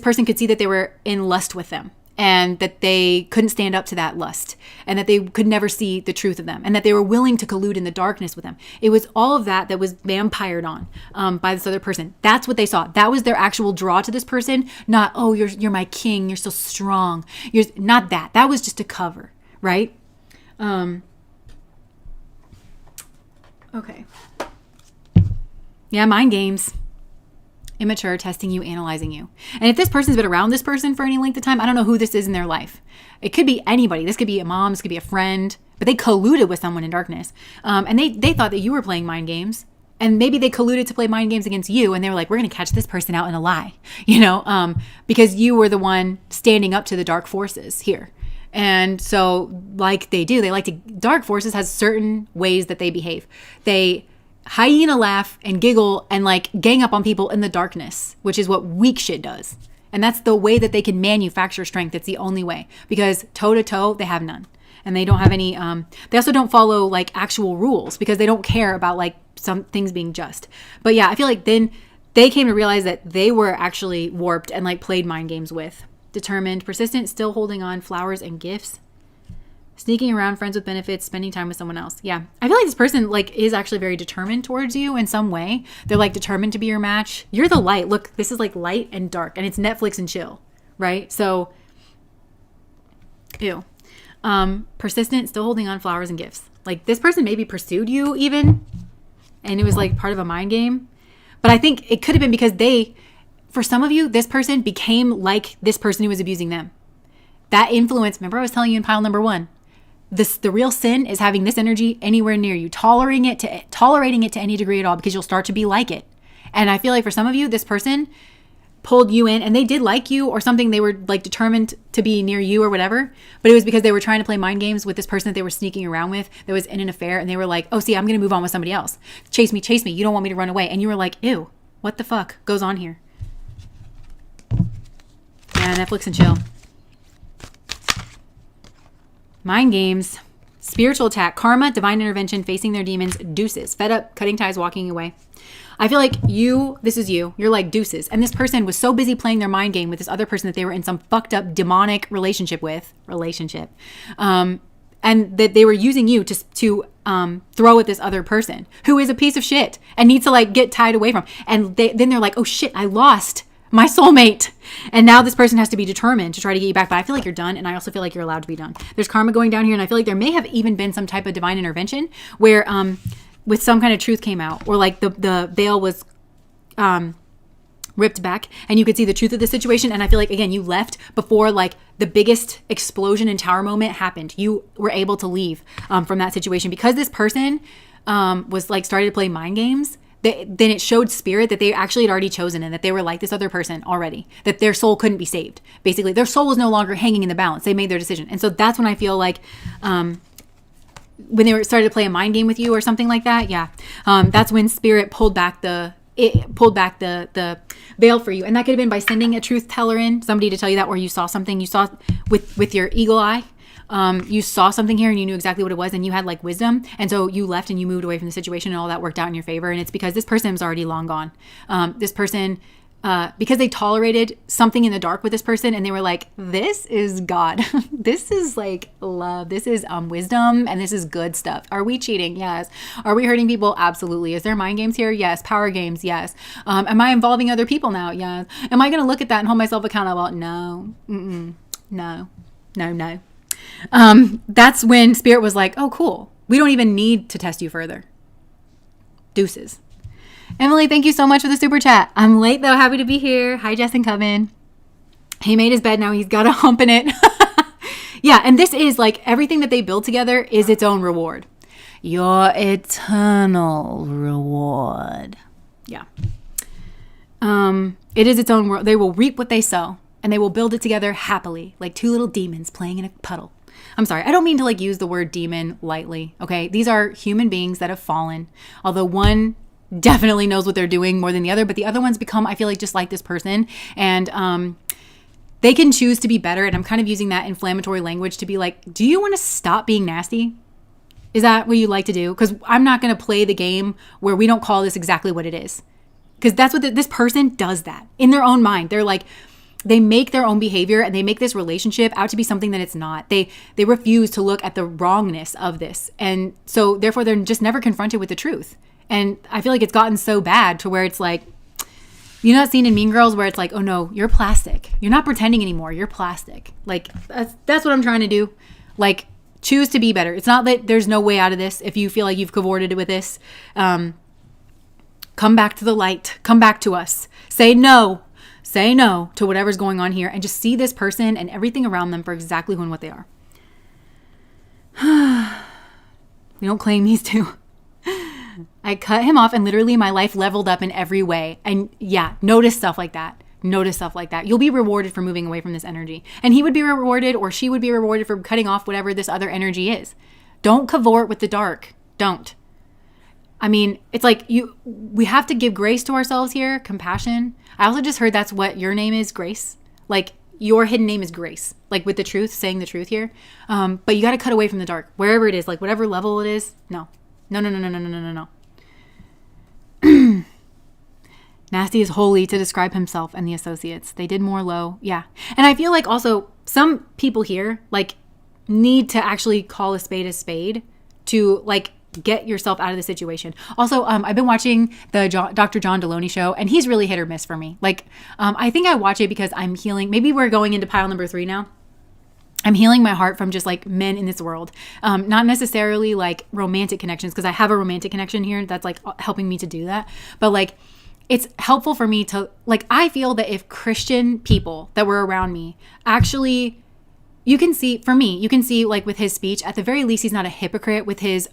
person could see that they were in lust with them. And that they couldn't stand up to that lust and that they could never see the truth of them and that they were willing to collude in the darkness with them. It was all of that was vampired on by this other person. That's what they saw. That was their actual draw to this person. Not, oh, you're my king. You're so strong. You're not that. That was just a cover, right? Okay. Yeah, mind games. Immature, testing you, analyzing you. And if this person's been around this person for any length of time, I don't know who this is in their life. It could be anybody. This could be a mom, this could be a friend, but they colluded with someone in darkness. And they thought that you were playing mind games. And maybe they colluded to play mind games against you. And they were like, we're going to catch this person out in a lie, because you were the one standing up to the dark forces here. And so like dark forces has certain ways that they behave. They hyena laugh and giggle and like gang up on people in the darkness, which is what weak shit does. And that's the way that they can manufacture strength. It's the only way, because toe to toe, they have none. And they don't have any, they also don't follow like actual rules because they don't care about like some things being just. But yeah, I feel like then they came to realize that they were actually warped and like played mind games with. Determined, persistent, still holding on, flowers and gifts. Sneaking around, friends with benefits, spending time with someone else. Yeah. I feel like this person like is actually very determined towards you in some way. They're like determined to be your match. You're the light. Look, this is like light and dark and it's Netflix and chill, right? So, ew. Persistent, still holding on, flowers and gifts. Like this person maybe pursued you even, and it was like part of a mind game. But I think it could have been because for some of you, this person became like this person who was abusing them. That influence, remember I was telling you in pile number 1, the real sin is having this energy anywhere near you, tolerating it to any degree at all, because you'll start to be like it. And I feel like for some of you, this person pulled you in, and they did like you or something. They were like determined to be near you or whatever, but it was because they were trying to play mind games with this person that they were sneaking around with that was in an affair, and they were like, oh, see, I'm going to move on with somebody else. Chase me. You don't want me to run away. And you were like, ew, what the fuck goes on here? Yeah, Netflix and chill. Mind games. Spiritual attack. Karma, divine intervention, facing their demons, deuces. Fed up, cutting ties, walking away. I feel like this is you. You're like deuces. And this person was so busy playing their mind game with this other person that they were in some fucked up demonic relationship with. And that they were using you to throw at this other person who is a piece of shit and needs to like get tied away from. And then they're like, oh shit, I lost my soulmate. And now this person has to be determined to try to get you back. But I feel like you're done. And I also feel like you're allowed to be done. There's karma going down here. And I feel like there may have even been some type of divine intervention where, with some kind of truth came out, or like the veil was ripped back and you could see the truth of the situation. And I feel like, again, you left before like the biggest explosion and tower moment happened. You were able to leave from that situation because this person was like started to play mind games. Then it showed spirit that they actually had already chosen and that they were like this other person already, that their soul couldn't be saved. Basically, their soul was no longer hanging in the balance. They made their decision. And so that's when I feel like when they started to play a mind game with you or something like that, that's when spirit pulled back the veil for you. And that could have been by sending a truth teller in, somebody to tell you that, or you saw something, you saw with your eagle eye, you saw something here and you knew exactly what it was and you had like wisdom. And so you left and you moved away from the situation and all that worked out in your favor. And it's because this person was already long gone. This person, because they tolerated something in the dark with this person and they were like, this is God. This is like love. This is wisdom and this is good stuff. Are we cheating? Yes. Are we hurting people? Absolutely. Is there mind games here? Yes. Power games? Yes. Am I involving other people now? Yes. Am I going to look at that and hold myself accountable? No. No. That's when spirit was like, oh, cool. We don't even need to test you further. Deuces. Emily, thank you so much for the super chat. I'm late though. Happy to be here. Hi, Jess and Coven. He made his bed. Now he's got a hump in it. Yeah. And this is like everything that they build together is its own reward. Your eternal reward. Yeah. It is its own world. They will reap what they sow and they will build it together happily, like two little demons playing in a puddle. I'm sorry. I don't mean to like use the word demon lightly. Okay. These are human beings that have fallen. Although one definitely knows what they're doing more than the other, but the other ones become, I feel like, just like this person, and they can choose to be better. And I'm kind of using that inflammatory language to be like, do you want to stop being nasty? Is that what you like to do? Because I'm not going to play the game where we don't call this exactly what it is, because that's what this person does. That in their own mind, they're like, they make their own behavior and they make this relationship out to be something that it's not. They refuse to look at the wrongness of this, and so therefore they're just never confronted with the truth. And I feel like it's gotten so bad to where it's like, you know that scene in Mean Girls where it's like, oh no, you're plastic. You're not pretending anymore. You're plastic. Like, that's what I'm trying to do. Like, choose to be better. It's not that there's no way out of this. If you feel like you've cavorted with this, come back to the light. Come back to us. Say no to whatever's going on here and just see this person and everything around them for exactly who and what they are. We don't claim these two. I cut him off and literally my life leveled up in every way. And yeah, notice stuff like that. You'll be rewarded for moving away from this energy. And he would be rewarded, or she would be rewarded for cutting off whatever this other energy is. Don't cavort with the dark. Don't. I mean, it's like we have to give grace to ourselves here, compassion. I also just heard that's what your name is, Grace. Like your hidden name is Grace, like with the truth, saying the truth here. But you got to cut away from the dark, wherever it is, like whatever level it is. No. Nasty is holy to describe himself and the associates. They did more low. Yeah. And I feel like also some people here like need to actually call a spade to like get yourself out of the situation. Also, I've been watching the Dr. John Deloney show and he's really hit or miss for me. Like, I think I watch it because I'm healing. Maybe we're going into pile number 3 now. I'm healing my heart from just like men in this world. Not necessarily like romantic connections, because I have a romantic connection here that's like helping me to do that. But like, it's helpful for me to like, I feel that if Christian people that were around me actually, you can see, for me, you can see like with his speech, at the very least, he's not a hypocrite with his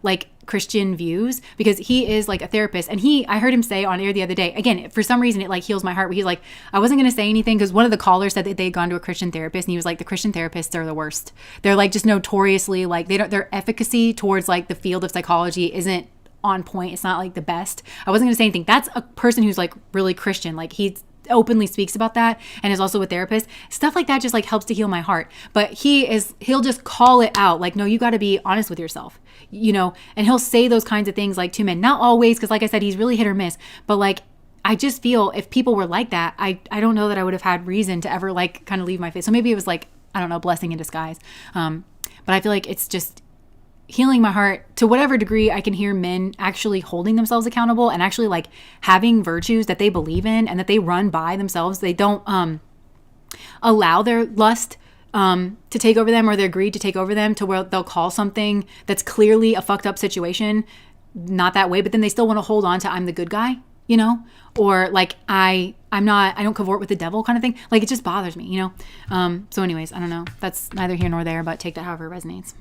like Christian views, because he is like a therapist. And I heard him say on air the other day, again, for some reason, it like heals my heart, where he's like, I wasn't going to say anything because one of the callers said that they had gone to a Christian therapist, and he was like, the Christian therapists are the worst. They're like just notoriously like, their efficacy towards like the field of psychology isn't on point. It's not like the best. I wasn't going to say anything. That's a person who's like really Christian. Like he openly speaks about that and is also a therapist. Stuff like that just like helps to heal my heart. But he'll just call it out. Like, no, you got to be honest with yourself, you know, and he'll say those kinds of things like to men, not always. Cause like I said, he's really hit or miss, but like, I just feel if people were like that, I don't know that I would have had reason to ever like kind of leave my faith. So maybe it was like, I don't know, blessing in disguise. But I feel like it's just healing my heart to whatever degree I can hear men actually holding themselves accountable and actually like having virtues that they believe in and that they run by themselves. They don't allow their lust to take over them or their greed to take over them, to where they'll call something that's clearly a fucked up situation not that way, but then they still want to hold on to I'm the good guy, you know, or like I don't cavort with the devil kind of thing. Like it just bothers me, you know. So anyways, I don't know. That's neither here nor there, but take that however it resonates.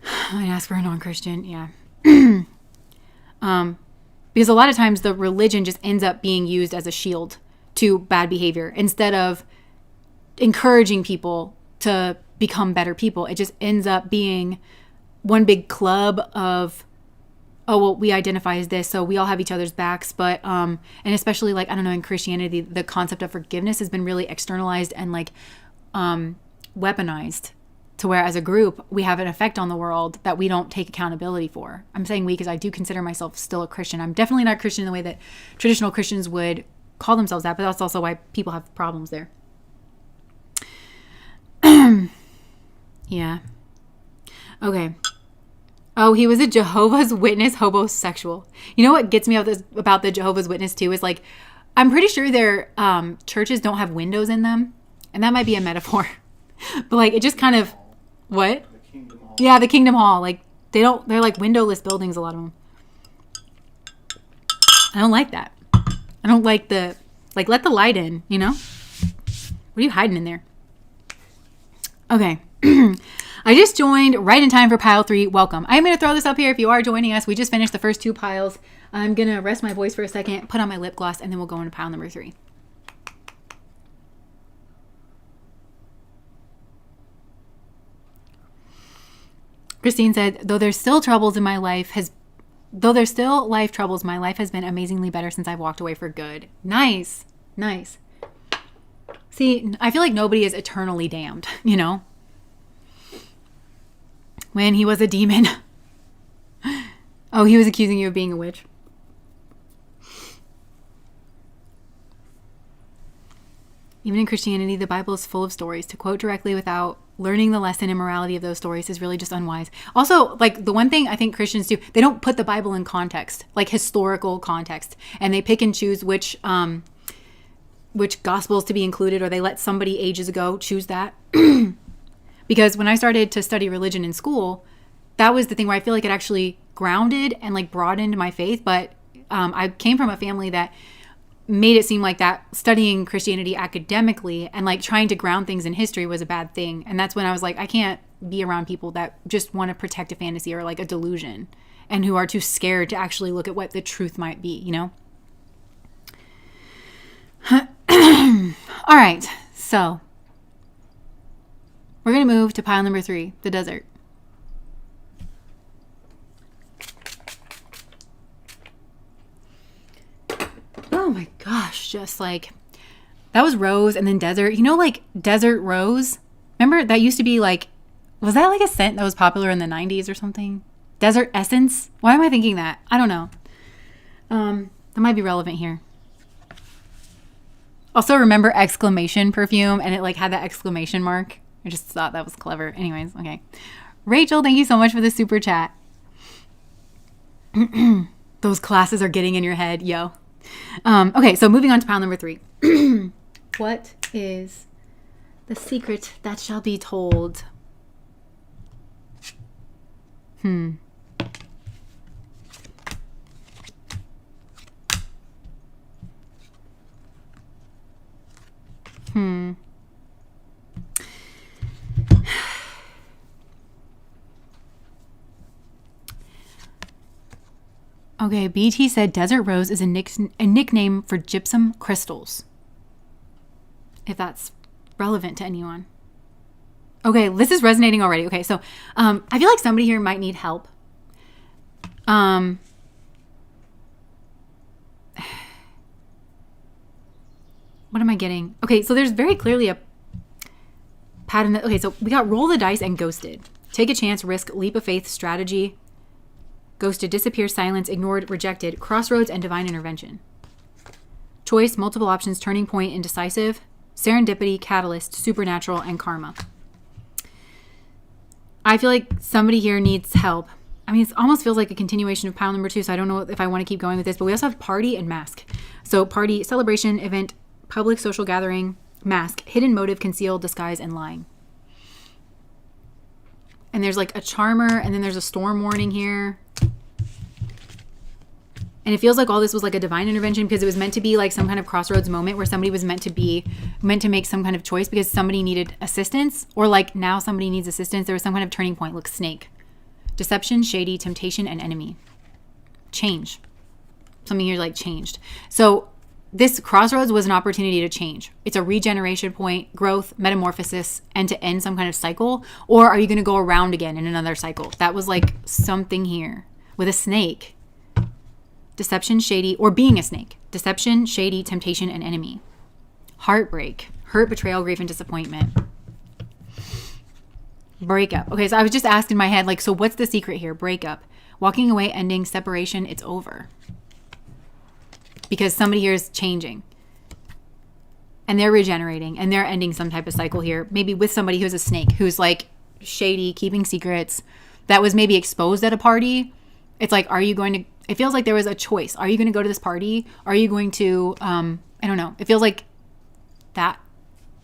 I'd ask for a non-Christian, yeah. Because a lot of times the religion just ends up being used as a shield to bad behavior. Instead of encouraging people to become better people, it just ends up being one big club of, oh, well, we identify as this, so we all have each other's backs. But, and especially like, I don't know, in Christianity, the concept of forgiveness has been really externalized and like weaponized, to where as a group, we have an effect on the world that we don't take accountability for. I'm saying we because I do consider myself still a Christian. I'm definitely not Christian in the way that traditional Christians would call themselves that, but that's also why people have problems there. Yeah. Okay. Oh, he was a Jehovah's Witness homosexual. You know what gets me about the Jehovah's Witness too is like, I'm pretty sure their churches don't have windows in them. And that might be a metaphor. But like, it just kind of, what? The Kingdom Hall. Yeah, the Kingdom Hall. Like, they're like windowless buildings, a lot of them. I don't like that. I don't like let the light in, you know? What are you hiding in there? Okay. I just joined right in time for pile 3. Welcome. I'm going to throw this up here if you are joining us. We just finished the first 2 piles. I'm going to rest my voice for a second, put on my lip gloss, and then we'll go into pile number 3. Christine said, though there's still life troubles, my life has been amazingly better since I've walked away for good. Nice. Nice. See, I feel like nobody is eternally damned, you know? When he was a demon. Oh, he was accusing you of being a witch. Even in Christianity, the Bible is full of stories. To quote directly without learning the lesson and morality of those stories is really just unwise. Also, like the one thing I think Christians do, they don't put the Bible in context, like historical context, and they pick and choose which gospels to be included, or they let somebody ages ago choose that. Because when I started to study religion in school, that was the thing where I feel like it actually grounded and like broadened my faith. But I came from a family that made it seem like that studying Christianity academically and like trying to ground things in history was a bad thing. And that's when I was like, I can't be around people that just want to protect a fantasy or like a delusion and who are too scared to actually look at what the truth might be, you know? All right. So we're going to move to pile number 3, the desert. Oh my gosh, just like, that was rose and then desert. You know, like desert rose? Remember that used to be like, was that like a scent that was popular in the 90s or something? Desert essence? Why am I thinking that? I don't know. That might be relevant here. Also remember exclamation perfume, and it like had that exclamation mark. I just thought that was clever. Anyways, okay. Rachel, thank you so much for the super chat. Those classes are getting in your head, yo. Okay, so moving on to pile number 3. What is the secret that shall be told? Okay, BT said desert rose is a nickname for gypsum crystals. If that's relevant to anyone. Okay, this is resonating already. Okay, so I feel like somebody here might need help. What am I getting? Okay, so there's very clearly a pattern. Okay, so we got roll the dice and ghosted. Take a chance, risk, leap of faith, strategy. Ghosted, disappear, silence, ignored, rejected, crossroads, and divine intervention. Choice, multiple options, turning point, indecisive, serendipity, catalyst, supernatural, and karma. I feel like somebody here needs help. I mean, it almost feels like a continuation of pile number 2, so I don't know if I want to keep going with this, but we also have party and mask. So party, celebration, event, public social gathering, mask, hidden motive, conceal, disguise, and lying. And there's like a charmer, and then there's a storm warning here. And it feels like all this was like a divine intervention because it was meant to be like some kind of crossroads moment where somebody was meant to make some kind of choice because somebody needed assistance, or like now somebody needs assistance. There was some kind of turning point. Look, snake, deception, shady, temptation, and enemy. Change. Something here like changed. So this crossroads was an opportunity to change. It's a regeneration point, growth, metamorphosis, and to end some kind of cycle. Or are you going to go around again in another cycle? That was like something here with a snake. Deception, shady, or being a snake. Deception, shady, temptation, and enemy. Heartbreak, hurt, betrayal, grief, and disappointment. Breakup. Okay, so I was just asked in my head, like, so what's the secret here? Breakup. Walking away, ending, separation, it's over. Because somebody here is changing. And they're regenerating, and they're ending some type of cycle here. Maybe with somebody who's a snake, who's like shady, keeping secrets, that was maybe exposed at a party. It's like, are you going to... It feels like there was a choice. Are you going to go to this party? Are you going to, I don't know. It feels like that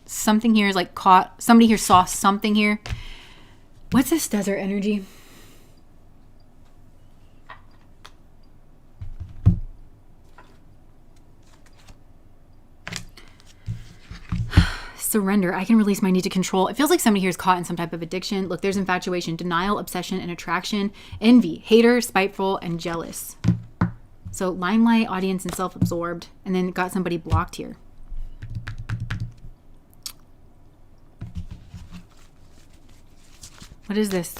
something here is like caught. Somebody here saw something here. What's this desert energy? Surrender. I can release my need to control. It feels like somebody here is caught in some type of addiction. Look, there's infatuation, denial, obsession, and attraction, envy, hater, spiteful, and jealous. So limelight, audience, and self-absorbed. And then got somebody blocked here. What is this?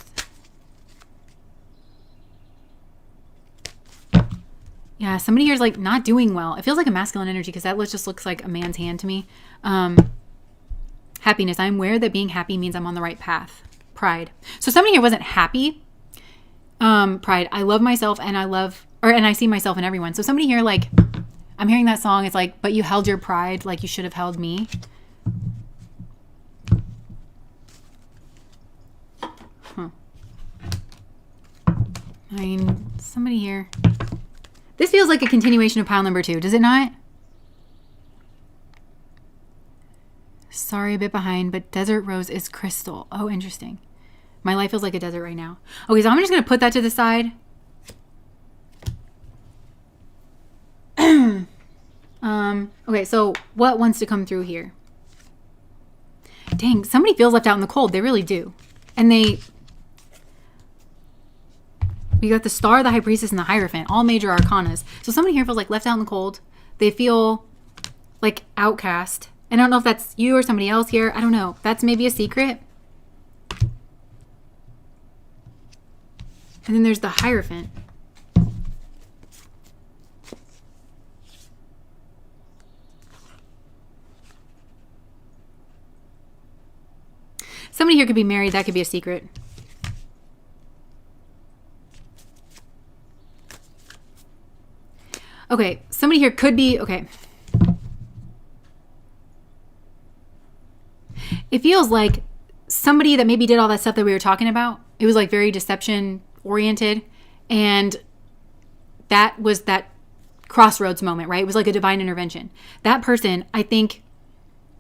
Yeah, somebody here is like not doing well. It feels like a masculine energy because that just looks like a man's hand to me. Happiness. I'm aware that being happy means I'm on the right path. Pride. So somebody here wasn't happy. Pride. I love myself and I see myself in everyone. So somebody here, like, I'm hearing that song. It's like, but you held your pride like you should have held me. Huh. I mean, somebody here. This feels like a continuation of pile number 2. Does it not? Sorry, a bit behind, but desert rose is crystal. Oh, interesting. My life feels like a desert right now. Okay, so I'm just going to put that to the side. Okay, so what wants to come through here? Dang, somebody feels left out in the cold. They really do. And we got the star, the high priestess, and the hierophant, all major arcanas. So somebody here feels like left out in the cold. They feel like outcast. And I don't know if that's you or somebody else here. I don't know. That's maybe a secret. And then there's the hierophant. Somebody here could be married. That could be a secret. Okay. Somebody here could be... Okay. It feels like somebody that maybe did all that stuff that we were talking about. It was like very deception oriented. And that was that crossroads moment, right? It was like a divine intervention. That person, I think,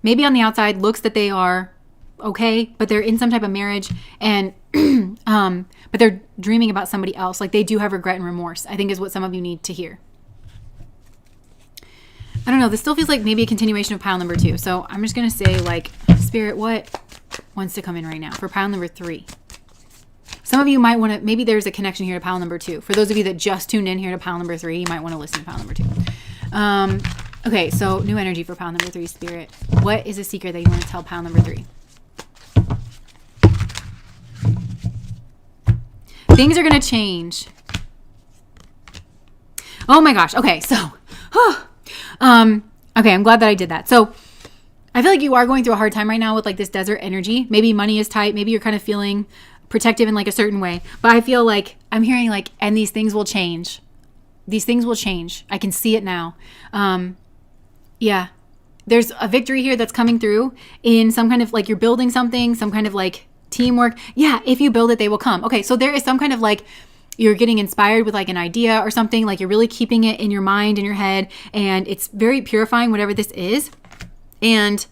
maybe on the outside looks that they are okay, but they're in some type of marriage and, but they're dreaming about somebody else. Like they do have regret and remorse, I think is what some of you need to hear. I don't know. This still feels like maybe a continuation of pile number 2. So I'm just going to say, like, Spirit, what wants to come in right now for pile number 3? Some of you might want to, maybe there's a connection here to pile number 2. For those of you that just tuned in here to pile number 3, you might want to listen to pile number 2. Okay, so new energy for pile number 3, Spirit. What is a secret that you want to tell pile number 3? Things are going to change. Oh my gosh. Okay, so, okay, I'm glad that I did that. So I feel like you are going through a hard time right now with like this desert energy. Maybe money is tight. Maybe you're kind of feeling protective in like a certain way. But I feel like I'm hearing like, and these things will change. These things will change. I can see it now. Yeah. There's a victory here that's coming through in some kind of like you're building something, some kind of like teamwork. Yeah. If you build it, they will come. Okay. So there is some kind of like, you're getting inspired with like an idea or something, like you're really keeping it in your mind, in your head, and it's very purifying, whatever this is. And,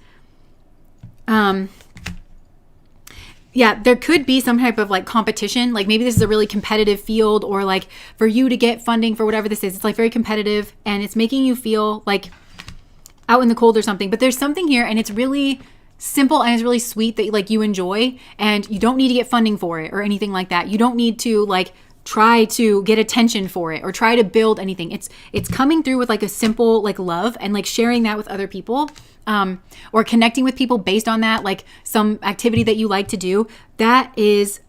yeah, there could be some type of like competition. Like maybe this is a really competitive field, or like for you to get funding for whatever this is, it's like very competitive and it's making you feel like out in the cold or something. But there's something here and it's really simple and it's really sweet that like you enjoy, and you don't need to get funding for it or anything like that. You don't need to like try to get attention for it or try to build anything. It's coming through with like a simple like love and like sharing that with other people, or connecting with people based on that, like some activity that you like to do. That is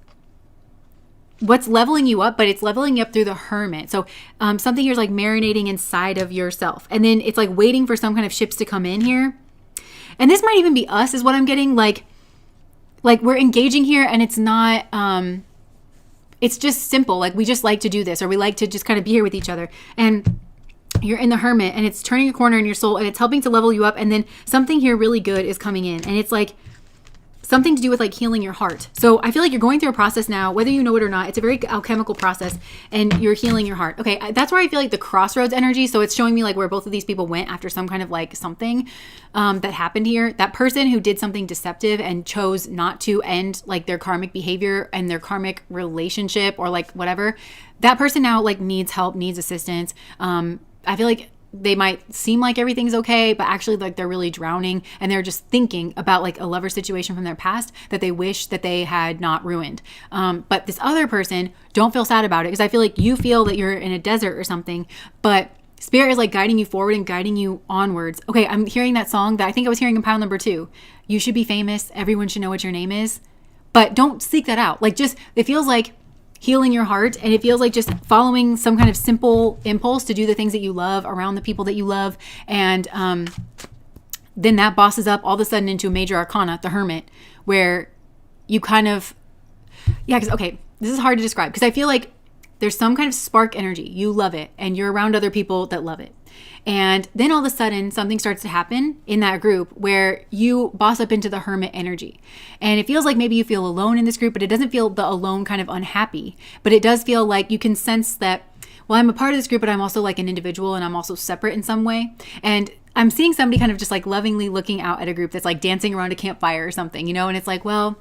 what's leveling you up, but it's leveling you up through the Hermit. So something here is like marinating inside of yourself, and then it's like waiting for some kind of ships to come in here. And this might even be us, is what I'm getting. Like we're engaging here and it's not, it's just simple. Like we just like to do this, or we like to just kind of be here with each other. And you're in the Hermit and it's turning a corner in your soul and it's helping to level you up. And then something here really good is coming in, and it's like something to do with like healing your heart. So I feel like you're going through a process now, whether you know it or not. It's a very alchemical process, and you're healing your heart. Okay, that's where I feel like the crossroads energy. So it's showing me like where both of these people went after some kind of like something that happened here. That person who did something deceptive and chose not to end like their karmic behavior and their karmic relationship, or like whatever, that person now like needs help, needs assistance. I feel like they might seem like everything's okay, but actually like they're really drowning, and they're just thinking about like a lover situation from their past that they wish that they had not ruined. But this other person, don't feel sad about it, because I feel like you feel that you're in a desert or something, but Spirit is like guiding you forward and guiding you onwards. Okay, I'm hearing that song that I think I was hearing in pile number 2. You should be famous. Everyone should know what your name is. But don't seek that out. Like just, it feels like healing your heart, and it feels like just following some kind of simple impulse to do the things that you love around the people that you love. And then that bosses up all of a sudden into a major arcana, the Hermit, where you kind of, yeah, because, okay, this is hard to describe, because I feel like there's some kind of spark energy. You love it, and you're around other people that love it. And then all of a sudden something starts to happen in that group where you boss up into the Hermit energy. And it feels like maybe you feel alone in this group, but it doesn't feel the alone kind of unhappy. But it does feel like you can sense that, well, I'm a part of this group, but I'm also like an individual, and I'm also separate in some way. And I'm seeing somebody kind of just like lovingly looking out at a group that's like dancing around a campfire or something, you know? And it's like, well,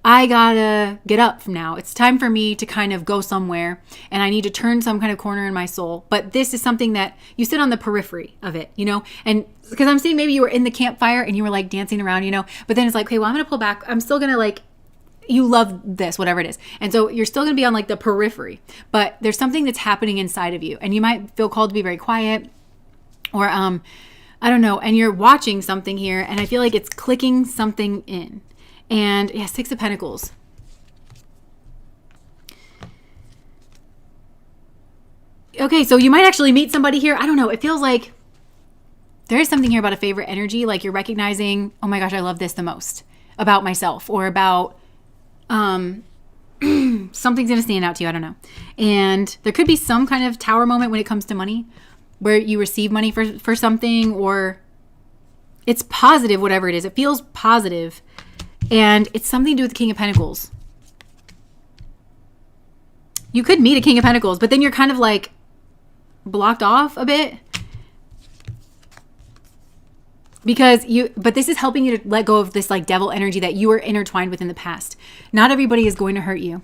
I gotta get up from now. It's time for me to kind of go somewhere, and I need to turn some kind of corner in my soul. But this is something that you sit on the periphery of it, you know? And because I'm seeing maybe you were in the campfire and you were like dancing around, you know? But then it's like, okay, well, I'm gonna pull back. I'm still gonna like, you love this, whatever it is. And so you're still gonna be on like the periphery, but there's something that's happening inside of you, and you might feel called to be very quiet, or I don't know, and you're watching something here, and I feel like it's clicking something in. And yeah, 6 of Pentacles. Okay, so you might actually meet somebody here. I don't know. It feels like there is something here about a favorite energy. Like you're recognizing, oh my gosh, I love this the most about myself, or about something's going to stand out to you. I don't know. And there could be some kind of tower moment when it comes to money, where you receive money for something, or it's positive, whatever it is. It feels positive. And it's something to do with the King of Pentacles. You could meet a King of Pentacles, but then you're kind of like blocked off a bit. But this is helping you to let go of this like devil energy that you were intertwined with in the past. Not everybody is going to hurt you.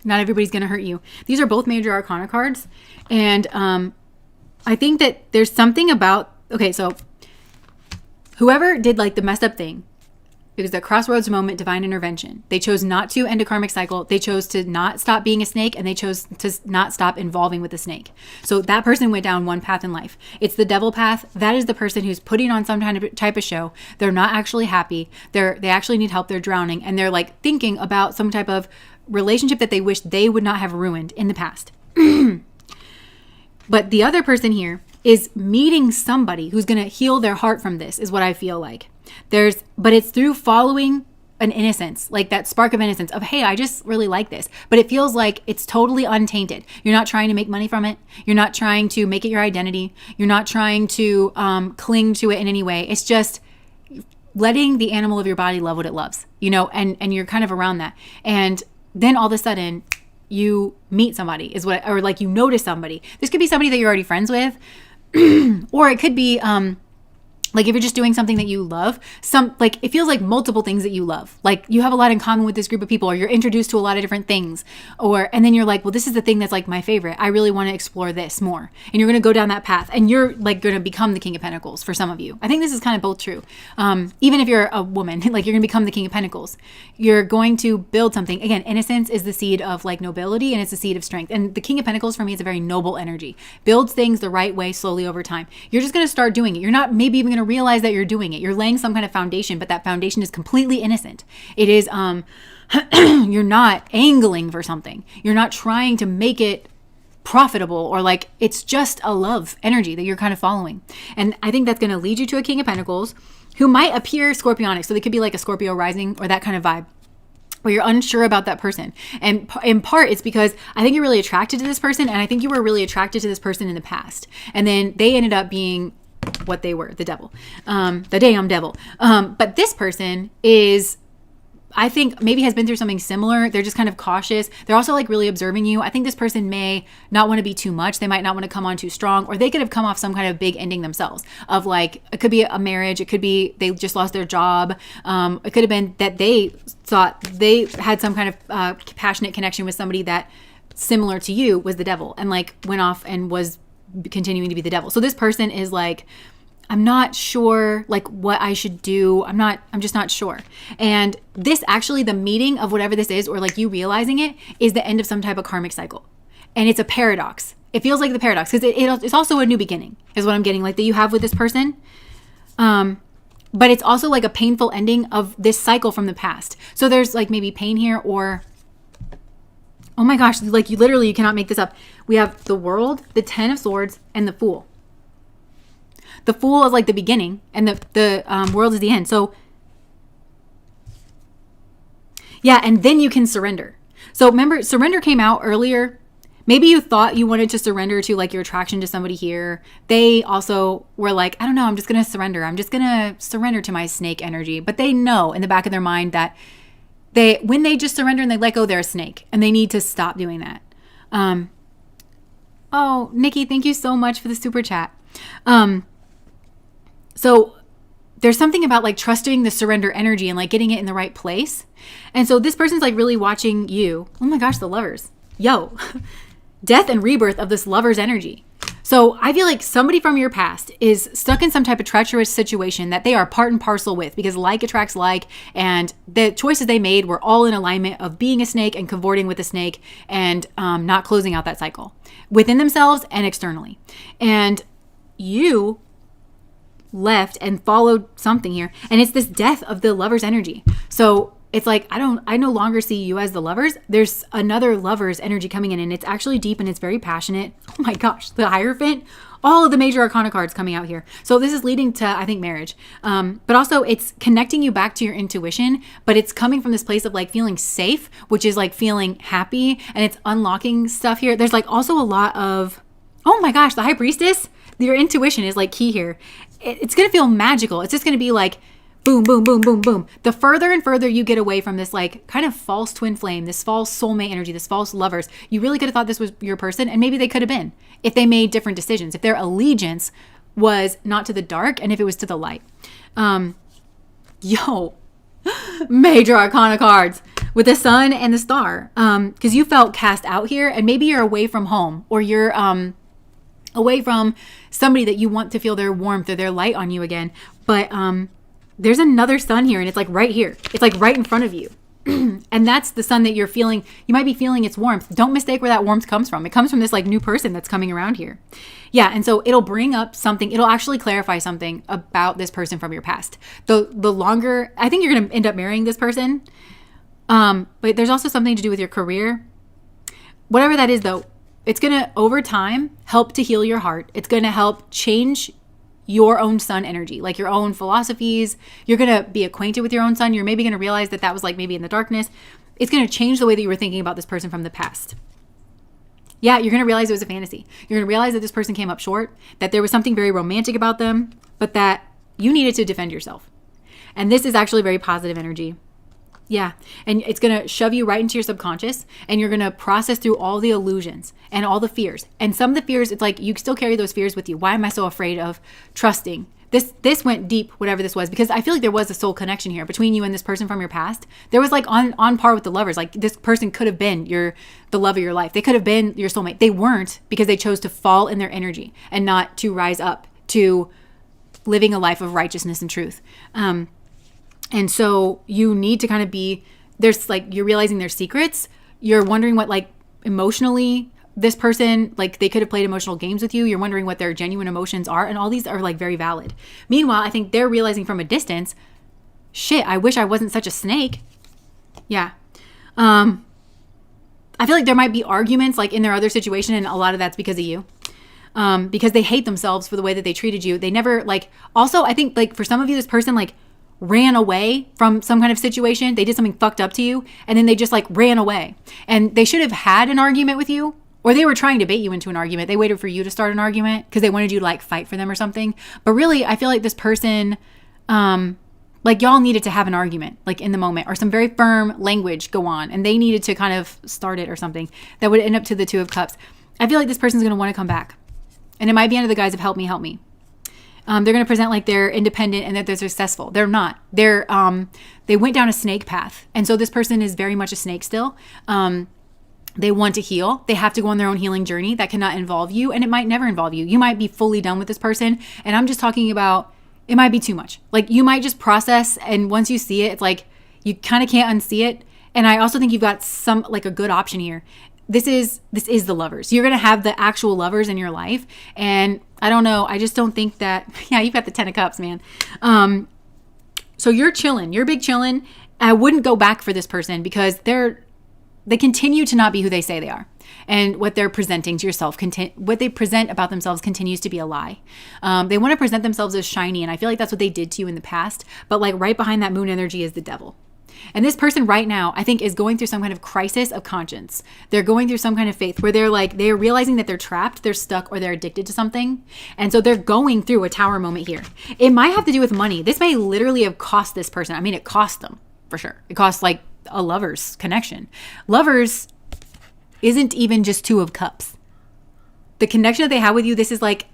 Not everybody's going to hurt you. These are both major arcana cards. And I think that there's something about, okay, so whoever did like the messed up thing, It was the crossroads moment, divine intervention. They chose not to end a karmic cycle. They chose to not stop being a snake, and they chose to not stop involving with the snake. So that person went down one path in life. It's the devil path. That is the person who's putting on some kind of type of show. They're not actually happy. They actually need help. They're drowning, and they're like thinking about some type of relationship that they wish they would not have ruined in the past. But the other person here is meeting somebody who's going to heal their heart from this, is what I feel like. But it's through following an innocence, like that spark of innocence of, hey, I just really like this. But it feels like it's totally untainted. You're not trying to make money from it. You're not trying to make it your identity. You're not trying to cling to it in any way. It's just letting the animal of your body love what it loves, and you're kind of around that. And then all of a sudden you meet somebody or like you notice somebody. This could be somebody that you're already friends with, or it could be, like if you're just doing something that you love, it feels like multiple things that you love. Like you have a lot in common with this group of people, or you're introduced to a lot of different things, and then you're like, well, this is the thing that's like my favorite. I really want to explore this more. And you're going to go down that path, and you're like going to become the King of Pentacles for some of you. I think this is kind of both true. Even if you're a woman, like you're going to become the King of Pentacles. You're going to build something. Again, innocence is the seed of like nobility, and it's the seed of strength. And the King of Pentacles for me is a very noble energy. Builds things the right way, slowly over time. You're just going to start doing it. You're not maybe even going to realize that you're doing it. You're laying some kind of foundation, but that foundation is completely innocent. It is, you're not angling for something. You're not trying to make it profitable, or like it's just a love energy that you're kind of following. And I think that's going to lead you to a King of Pentacles who might appear scorpionic. So they could be like a Scorpio rising or that kind of vibe, where you're unsure about that person. And in part, it's because I think you're really attracted to this person, and I think you were really attracted to this person in the past. And then they ended up being what they were, the devil, the damn devil. But this person is, I think, maybe has been through something similar. They're just kind of cautious. They're also like really observing you. I think this person may not want to be too much. They might not want to come on too strong, or they could have come off some kind of big ending themselves of like, it could be a marriage. It could be they just lost their job. It could have been that they thought they had some kind of passionate connection with somebody that similar to you was the devil, and like went off and was continuing to be the devil. So this person is like, I'm not sure like what I should do. I'm just not sure. And this actually, the meeting of whatever this is, or like you realizing it, is the end of some type of karmic cycle. And it's a paradox. It feels like the paradox because it's also a new beginning is what I'm getting, like that you have with this person. But it's also like a painful ending of this cycle from the past. So there's like maybe pain here, or oh my gosh, like you cannot make this up. We have the World, the Ten of Swords, and the Fool. The Fool is like the beginning, and the World is the end. So yeah, and then you can surrender. So remember, surrender came out earlier. Maybe you thought you wanted to surrender to like your attraction to somebody here. They also were like, I don't know, I'm just going to surrender. I'm just going to surrender to my snake energy. But they know in the back of their mind that when they just surrender and they let go, they're a snake, and they need to stop doing that. Oh, Nikki, thank you so much for the super chat. So there's something about like trusting the surrender energy and like getting it in the right place. And so this person's like really watching you. Oh my gosh, the Lovers. Yo, death and rebirth of this Lover's energy. So I feel like somebody from your past is stuck in some type of treacherous situation that they are part and parcel with, because like attracts like, and the choices they made were all in alignment of being a snake and cavorting with a snake and not closing out that cycle within themselves and externally. And you left and followed something here, and it's this death of the Lover's energy. So it's like, I no longer see you as the Lovers. There's another Lover's energy coming in, and it's actually deep and it's very passionate. Oh my gosh, the Hierophant, all of the major arcana cards coming out here. So this is leading to, I think, marriage. But also it's connecting you back to your intuition, but it's coming from this place of like feeling safe, which is like feeling happy, and it's unlocking stuff here. There's like also a lot of, oh my gosh, the High Priestess, your intuition is like key here. It's going to feel magical. It's just going to be like, boom, boom, boom, boom, boom. The further and further you get away from this like kind of false twin flame, this false soulmate energy, this false Lovers, you really could have thought this was your person, and maybe they could have been if they made different decisions, if their allegiance was not to the dark and if it was to the light. Major arcana cards with the Sun and the Star, because you felt cast out here, and maybe you're away from home, or you're away from somebody that you want to feel their warmth or their light on you again. But there's another sun here, and it's like right here. It's like right in front of you. And that's the sun that you're feeling. You might be feeling its warmth. Don't mistake where that warmth comes from. It comes from this like new person that's coming around here. Yeah. And so it'll bring up something. It'll actually clarify something about this person from your past. The longer, I think you're going to end up marrying this person. But there's also something to do with your career. Whatever that is though, it's going to over time help to heal your heart. It's going to help change your own sun energy, like your own philosophies. You're going to be acquainted with your own sun. You're maybe going to realize that that was like maybe in the darkness. It's going to change the way that you were thinking about this person from the past. Yeah, you're going to realize it was a fantasy. You're going to realize that this person came up short, that there was something very romantic about them, but that you needed to defend yourself. And this is actually very positive energy. Yeah. And it's going to shove you right into your subconscious, and you're going to process through all the illusions and all the fears. And some of the fears, it's like you still carry those fears with you. Why am I so afraid of trusting? This went deep, whatever this was, because I feel like there was a soul connection here between you and this person from your past. There was like on par with the lovers. Like this person could have been the love of your life. They could have been your soulmate. They weren't, because they chose to fall in their energy and not to rise up to living a life of righteousness and truth. And so you need to kind of there's like, you're realizing their secrets. You're wondering what like emotionally this person, like they could have played emotional games with you. You're wondering what their genuine emotions are. And all these are like very valid. Meanwhile, I think they're realizing from a distance, shit, I wish I wasn't such a snake. Yeah. I feel like there might be arguments like in their other situation. And a lot of that's because of you. Because they hate themselves for the way that they treated you. They never also, I think like for some of you, this person like ran away from some kind of situation. They did something fucked up to you, and then they just like ran away. And they should have had an argument with you, or they were trying to bait you into an argument. They waited for you to start an argument because they wanted you to like fight for them or something. But really, I feel like this person, like y'all needed to have an argument like in the moment, or some very firm language go on, and they needed to kind of start it or something that would end up to the Two of Cups. I feel like this person's going to want to come back, and it might be under the guise of help me, help me. They're going to present like they're independent and that they're successful. They're not. They went down a snake path. And so this person is very much a snake still. They want to heal. They have to go on their own healing journey. That cannot involve you, and it might never involve you. You might be fully done with this person. And I'm just talking about, it might be too much. Like you might just process, and once you see it, it's like you kind of can't unsee it. And I also think you've got some like a good option here. This is the lovers. You're going to have the actual lovers in your life. And I don't know. I just don't think that, yeah, you've got the 10 of Cups, man. So you're chilling. You're big chilling. I wouldn't go back for this person because they continue to not be who they say they are. And what they're presenting to yourself, what they present about themselves continues to be a lie. They want to present themselves as shiny. And I feel like that's what they did to you in the past. But like right behind that moon energy is the devil. And this person right now, I think, is going through some kind of crisis of conscience. They're going through some kind of faith where they're realizing that they're trapped, they're stuck, or they're addicted to something. And so they're going through a tower moment here. It might have to do with money. This may literally have cost this person. I mean, it cost them for sure. It cost like a lover's connection. Lovers isn't even just Two of Cups. The connection that they have with you, this is like,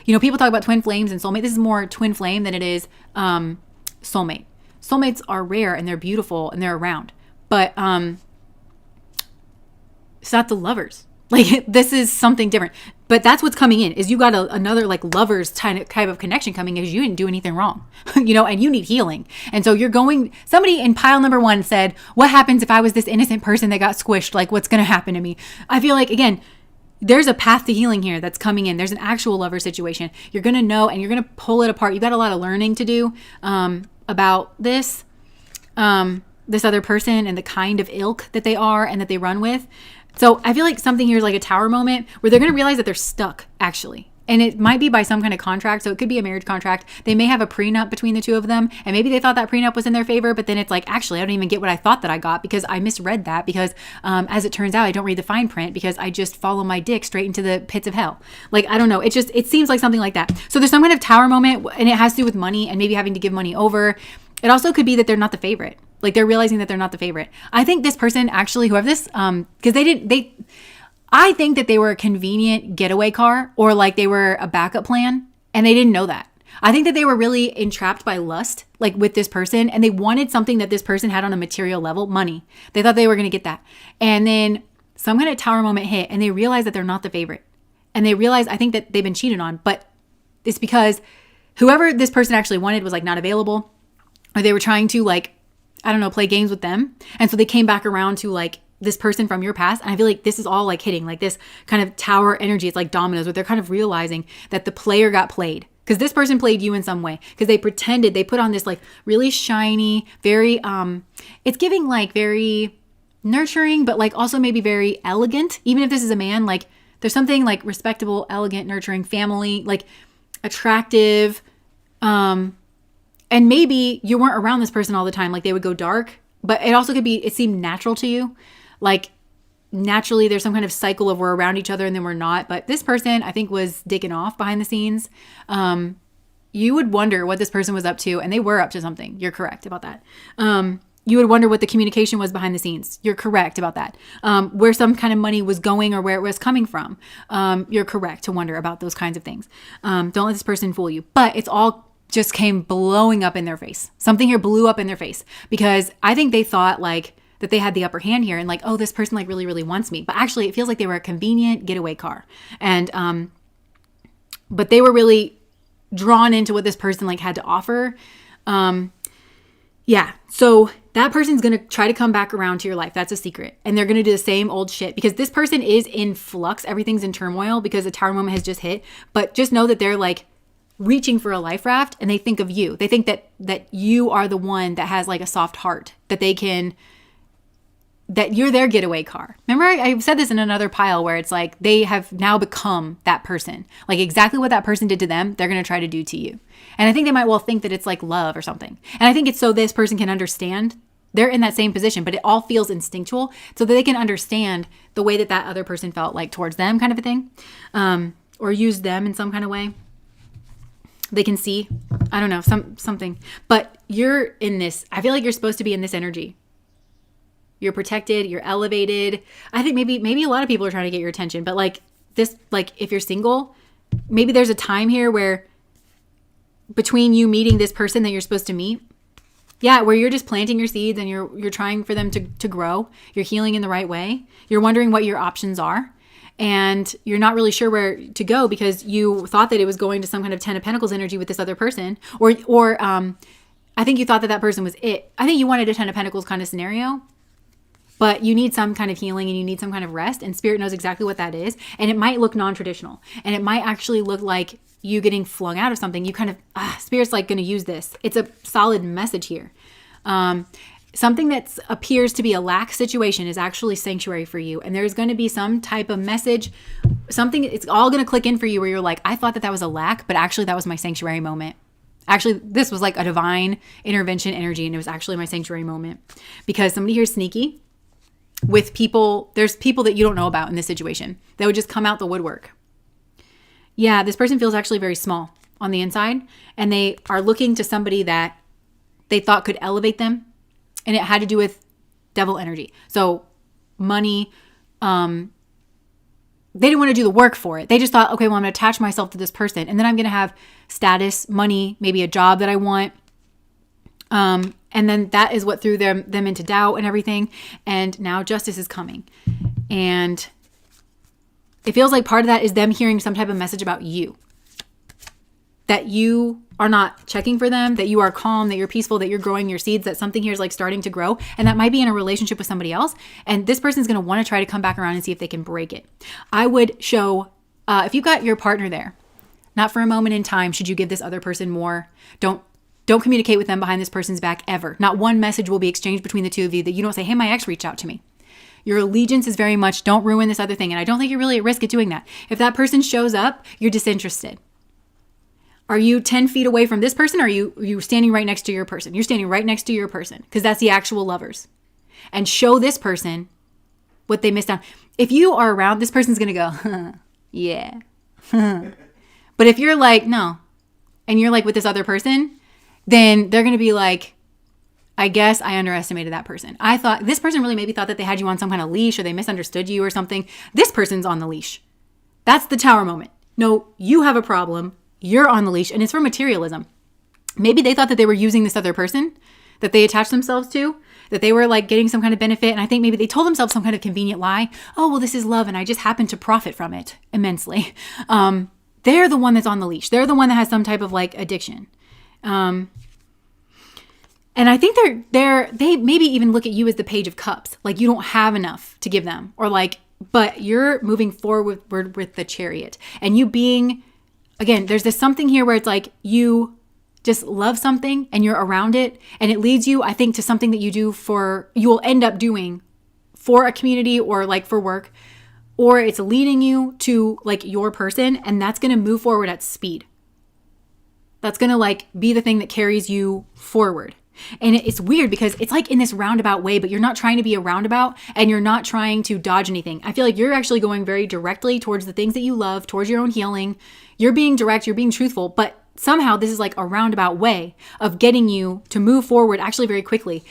people talk about twin flames and soulmate. This is more twin flame than it is soulmate. Soulmates are rare and they're beautiful and they're around, but it's not the lovers. Like this is something different. But that's what's coming in is you got another like lovers type of connection coming as you didn't do anything wrong, and you need healing. And so somebody in pile number 1 said, what happens if I was this innocent person that got squished? Like what's going to happen to me? I feel like, again, there's a path to healing here that's coming in. There's an actual lover situation. You're going to know, and you're going to pull it apart. You've got a lot of learning to do about this other person and the kind of ilk that they are and that they run with. So I feel like something here is like a tower moment where they're going to realize that they're stuck actually. And it might be by some kind of contract. So it could be a marriage contract. They may have a prenup between the two of them. And maybe they thought that prenup was in their favor, but then it's like, actually, I don't even get what I thought that I got because I misread that because as it turns out, I don't read the fine print because I just follow my dick straight into the pits of hell. Like, I don't know. It seems like something like that. So there's some kind of tower moment and it has to do with money and maybe having to give money over. It also could be that they're not the favorite. Like they're realizing that they're not the favorite. I think this person actually, whoever this, because I think that they were a convenient getaway car or like they were a backup plan and they didn't know that. I think that they were really entrapped by lust, like with this person, and they wanted something that this person had on a material level, money. They thought they were going to get that. And then some kind of tower moment hit and they realized that they're not the favorite. And they realized, I think that they've been cheated on, but it's because whoever this person actually wanted was like not available, or they were trying to like, I don't know, play games with them. And so they came back around to like this person from your past. And I feel like this is all like hitting like this kind of tower energy. It's like dominoes, where they're kind of realizing that the player got played. Because this person played you in some way. Because they pretended, they put on this like really shiny, very, it's giving like very nurturing, but like also maybe very elegant. Even if this is a man, like there's something like respectable, elegant, nurturing, family, like attractive. And maybe you weren't around this person all the time. Like they would go dark, but it also could be, it seemed natural to you. Like naturally there's some kind of cycle of we're around each other and then we're not. But this person I think was dicking off behind the scenes. You would wonder what this person was up to, and they were up to something. You're correct about that. You would wonder what the communication was behind the scenes. You're correct about that. Where some kind of money was going or where it was coming from. You're correct to wonder about those kinds of things. Don't let this person fool you. But it's all just came blowing up in their face. Something here blew up in their face because I think they thought like that they had the upper hand here and like, oh, this person like really, really wants me. But actually it feels like they were a convenient getaway car. And, but they were really drawn into what this person like had to offer. Yeah. So that person's going to try to come back around to your life. That's a secret. And they're going to do the same old shit because this person is in flux. Everything's in turmoil because the tower moment has just hit. But just know that they're like reaching for a life raft and they think of you. They think that you are the one that has like a soft heart, that they can, that you're their getaway car. Remember, I said this in another pile where it's like they have now become that person. Like exactly what that person did to them, they're going to try to do to you. And I think they might well think that it's like love or something. And I think it's so this person can understand they're in that same position, but it all feels instinctual so that they can understand the way that that other person felt like towards them kind of a thing, or use them in some kind of way. They can see, I don't know, something, but you're in this, I feel like you're supposed to be in this energy. You're protected, you're elevated. I think maybe a lot of people are trying to get your attention, but like this, like if you're single, maybe there's a time here where between you meeting this person that you're supposed to meet, yeah, where you're just planting your seeds and you're trying for them to grow. You're healing in the right way. You're wondering what your options are. And you're not really sure where to go because you thought that it was going to some kind of 10 of Pentacles energy with this other person. Or I think you thought that person was it. I think you wanted a 10 of Pentacles kind of scenario. But you need some kind of healing and you need some kind of rest. And Spirit knows exactly what that is. And it might look non-traditional. And it might actually look like you getting flung out of something. You kind of, Spirit's like going to use this. It's a solid message here. Something that appears to be a lack situation is actually sanctuary for you. And there's going to be some type of message, something, it's all going to click in for you where you're like, I thought that was a lack, but actually that was my sanctuary moment. Actually, this was like a divine intervention energy. And it was actually my sanctuary moment because somebody here is sneaky. With people, there's people that you don't know about in this situation that would just come out the woodwork. Yeah, this person feels actually very small on the inside and they are looking to somebody that they thought could elevate them, and it had to do with devil energy. So money, they didn't want to do the work for it. They just thought, okay, well, I'm going to attach myself to this person and then I'm going to have status, money, maybe a job that I want. And then that is what threw them into doubt and everything. And now justice is coming. And it feels like part of that is them hearing some type of message about you. That you are not checking for them, that you are calm, that you're peaceful, that you're growing your seeds, that something here is like starting to grow. And that might be in a relationship with somebody else. And this person's going to want to try to come back around and see if they can break it. I would show, if you've got your partner there, not for a moment in time should you give this other person more. Don't communicate with them behind this person's back ever. Not one message will be exchanged between the two of you that you don't say, hey, my ex reached out to me. Your allegiance is very much, don't ruin this other thing. And I don't think you're really at risk at doing that. If that person shows up, you're disinterested. Are you 10 feet away from this person? Or are you standing right next to your person? You're standing right next to your person because that's the actual lovers. And show this person what they missed out. If you are around, this person's going to go, yeah. But if you're like, no, and you're like with this other person, then they're going to be like, I guess I underestimated that person. I thought this person really maybe thought that they had you on some kind of leash or they misunderstood you or something. This person's on the leash. That's the tower moment. No, you have a problem. You're on the leash and it's for materialism. Maybe they thought that they were using this other person that they attached themselves to, that they were like getting some kind of benefit. And I think maybe they told themselves some kind of convenient lie. Oh, well, this is love and I just happen to profit from it immensely. they're the one that's on the leash. They're the one that has some type of like addiction. And I think they maybe even look at you as the Page of Cups. Like you don't have enough to give them, or like, but you're moving forward with the Chariot, and you being, again, there's this something here where it's like you just love something and you're around it, and it leads you, I think, to something that you will end up doing for a community or like for work, or it's leading you to like your person, and that's going to move forward at speed. That's going to like be the thing that carries you forward. And it's weird because it's like in this roundabout way, but you're not trying to be a roundabout and you're not trying to dodge anything. I feel like you're actually going very directly towards the things that you love, towards your own healing. You're being direct, you're being truthful, but somehow this is like a roundabout way of getting you to move forward actually very quickly.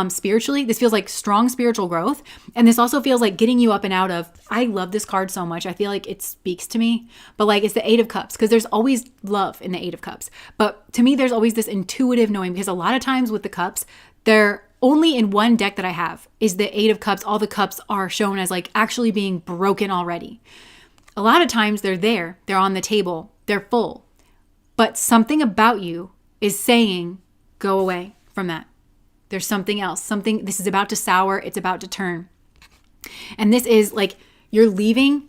Spiritually, this feels like strong spiritual growth. And this also feels like getting you up and out of, I love this card so much. I feel like it speaks to me, but like it's the Eight of Cups, because there's always love in the Eight of Cups. But to me, there's always this intuitive knowing, because a lot of times with the cups, they're only in one deck that I have is the Eight of Cups. All the cups are shown as like actually being broken already. A lot of times they're on the table, they're full. But something about you is saying, go away from that. There's something else. This is about to sour. It's about to turn. And this is like, you're leaving,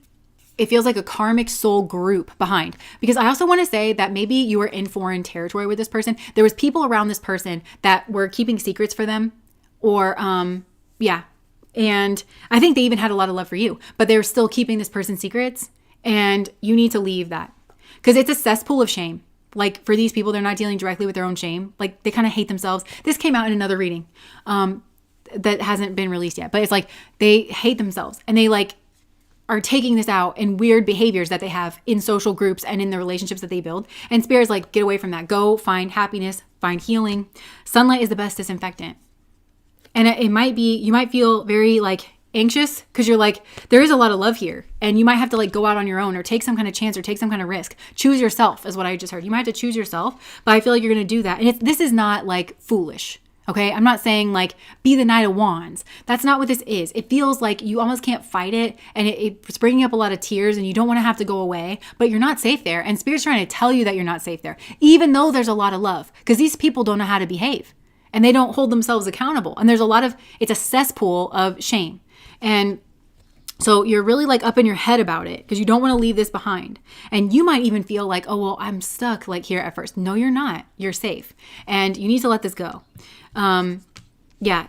it feels like a karmic soul group behind. Because I also want to say that maybe you were in foreign territory with this person. There was people around this person that were keeping secrets for them. Or, yeah. And I think they even had a lot of love for you. But they were still keeping this person's secrets. And you need to leave that. Because it's a cesspool of shame. Like for these people, they're not dealing directly with their own shame. Like they kind of hate themselves. This came out in another reading that hasn't been released yet. But it's like they hate themselves, and they like are taking this out in weird behaviors that they have in social groups and in the relationships that they build. And Spirit's like, get away from that. Go find happiness, find healing. Sunlight is the best disinfectant. And it might be, you might feel very like anxious because you're like, there is a lot of love here, and you might have to like go out on your own or take some kind of chance or take some kind of risk. Choose yourself is what I just heard. You might have to choose yourself, but I feel like you're going to do that. And this is not like foolish. Okay. I'm not saying like be the Knight of Wands. That's not what this is. It feels like you almost can't fight it, and it's bringing up a lot of tears, and you don't want to have to go away, but you're not safe there. And Spirit's trying to tell you that you're not safe there, even though there's a lot of love, because these people don't know how to behave and they don't hold themselves accountable. And there's it's a cesspool of shame. And so you're really like up in your head about it because you don't want to leave this behind. And you might even feel like, oh, well, I'm stuck like here at first. No, you're not. You're safe. And you need to let this go. Yeah.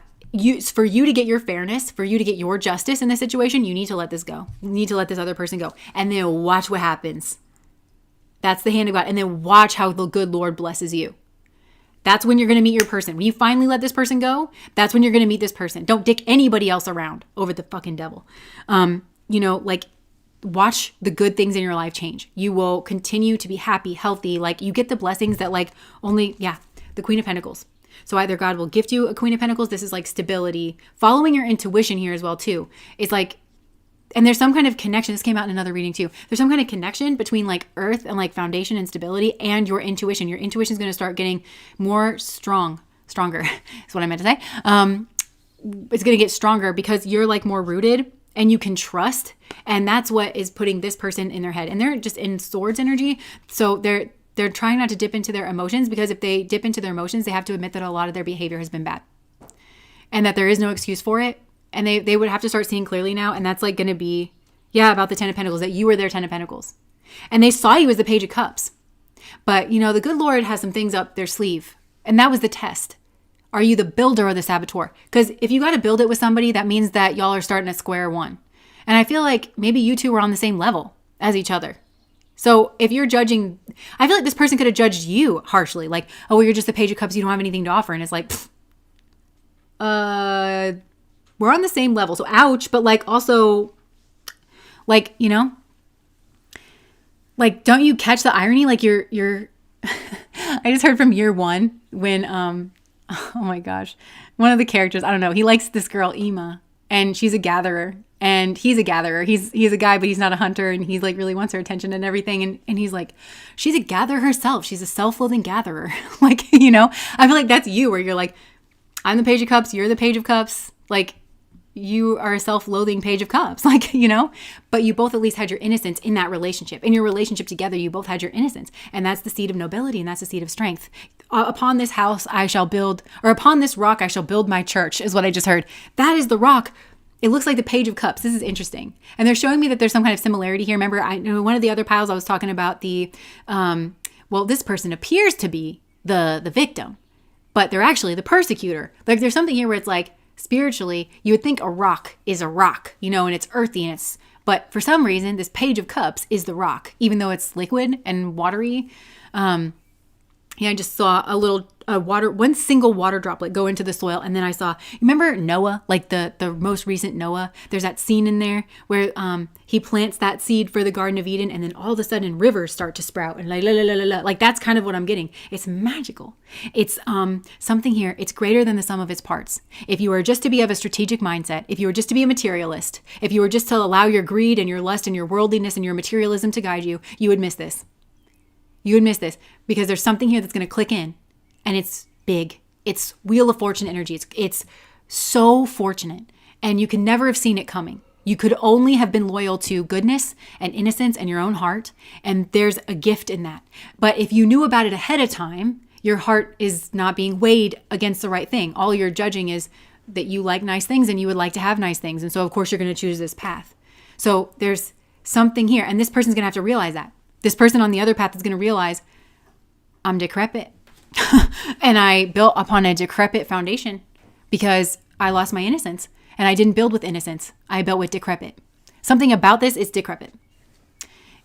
For you to get your fairness, for you to get your justice in this situation, you need to let this go. You need to let this other person go. And then watch what happens. That's the hand of God. And then watch how the good Lord blesses you. That's when you're going to meet your person. When you finally let this person go, that's when you're going to meet this person. Don't dick anybody else around over the fucking devil. Like watch the good things in your life change. You will continue to be happy, healthy. Like you get the blessings that like the Queen of Pentacles. So either God will gift you a Queen of Pentacles. This is like stability, following your intuition here as well too. It's like, and there's some kind of connection. This came out in another reading too. There's some kind of connection between like earth and like foundation and stability and your intuition. Your intuition is going to start getting stronger is what I meant to say. It's going to get stronger because you're like more rooted and you can trust. And that's what is putting this person in their head. And they're just in swords energy. So they're trying not to dip into their emotions, because if they dip into their emotions, they have to admit that a lot of their behavior has been bad and that there is no excuse for it. And they would have to start seeing clearly now. And that's like going to be, about the 10 of Pentacles, that you were their 10 of Pentacles. And they saw you as the Page of Cups. But, the good Lord has some things up their sleeve. And that was the test. Are you the builder or the saboteur? Because if you got to build it with somebody, that means that y'all are starting at square one. And I feel like maybe you two were on the same level as each other. So if you're judging, I feel like this person could have judged you harshly. Like, oh, well, you're just the Page of Cups. You don't have anything to offer. And it's like, we're on the same level. So ouch. But like also like, like, don't you catch the irony? Like you're I just heard from year one when, oh my gosh, one of the characters, I don't know. He likes this girl, Ema, and she's a gatherer and he's a gatherer. He's a guy, but he's not a hunter. And he's like really wants her attention and everything. And he's like, she's a gatherer herself. She's a self-loathing gatherer. Like, I feel like that's you, where you're like, I'm the Page of Cups. You're the Page of Cups. Like, you are a self-loathing page of cups, like, you know, but you both at least had your innocence in that relationship. In your relationship together, you both had your innocence. And that's the seed of nobility, and that's the seed of strength. Upon this house I shall build, or upon this rock I shall build my church, is what I just heard. That is the rock. It looks like the page of cups. This is interesting. And they're showing me that there's some kind of similarity here. Remember, I know one of the other piles I was talking about this person appears to be the victim, but they're actually the persecutor. Like there's something here where it's like, spiritually, you would think a rock is a rock, you know, and it's earthy and but for some reason, this page of cups is the rock, even though it's liquid and watery. I just saw one single water droplet go into the soil. And then I saw, you remember Noah, like the most recent Noah? There's that scene in there where he plants that seed for the Garden of Eden, and then all of a sudden rivers start to sprout, and like that's kind of what I'm getting. It's magical. It's something here. It's greater than the sum of its parts. If you were just to be of a strategic mindset, if you were just to be a materialist, if you were just to allow your greed and your lust and your worldliness and your materialism to guide you, you would miss this. You would miss this because there's something here that's going to click in, and it's big. It's Wheel of Fortune energy. It's so fortunate, and you can never have seen it coming. You could only have been loyal to goodness and innocence and your own heart, and there's a gift in that. But if you knew about it ahead of time, your heart is not being weighed against the right thing. All you're judging is that you like nice things and you would like to have nice things, and so of course you're going to choose this path. So there's something here, and this person's going to have to realize that. This person on the other path is going to realize, I'm decrepit. And I built upon a decrepit foundation because I lost my innocence. And I didn't build with innocence. I built with decrepit. Something about this is decrepit.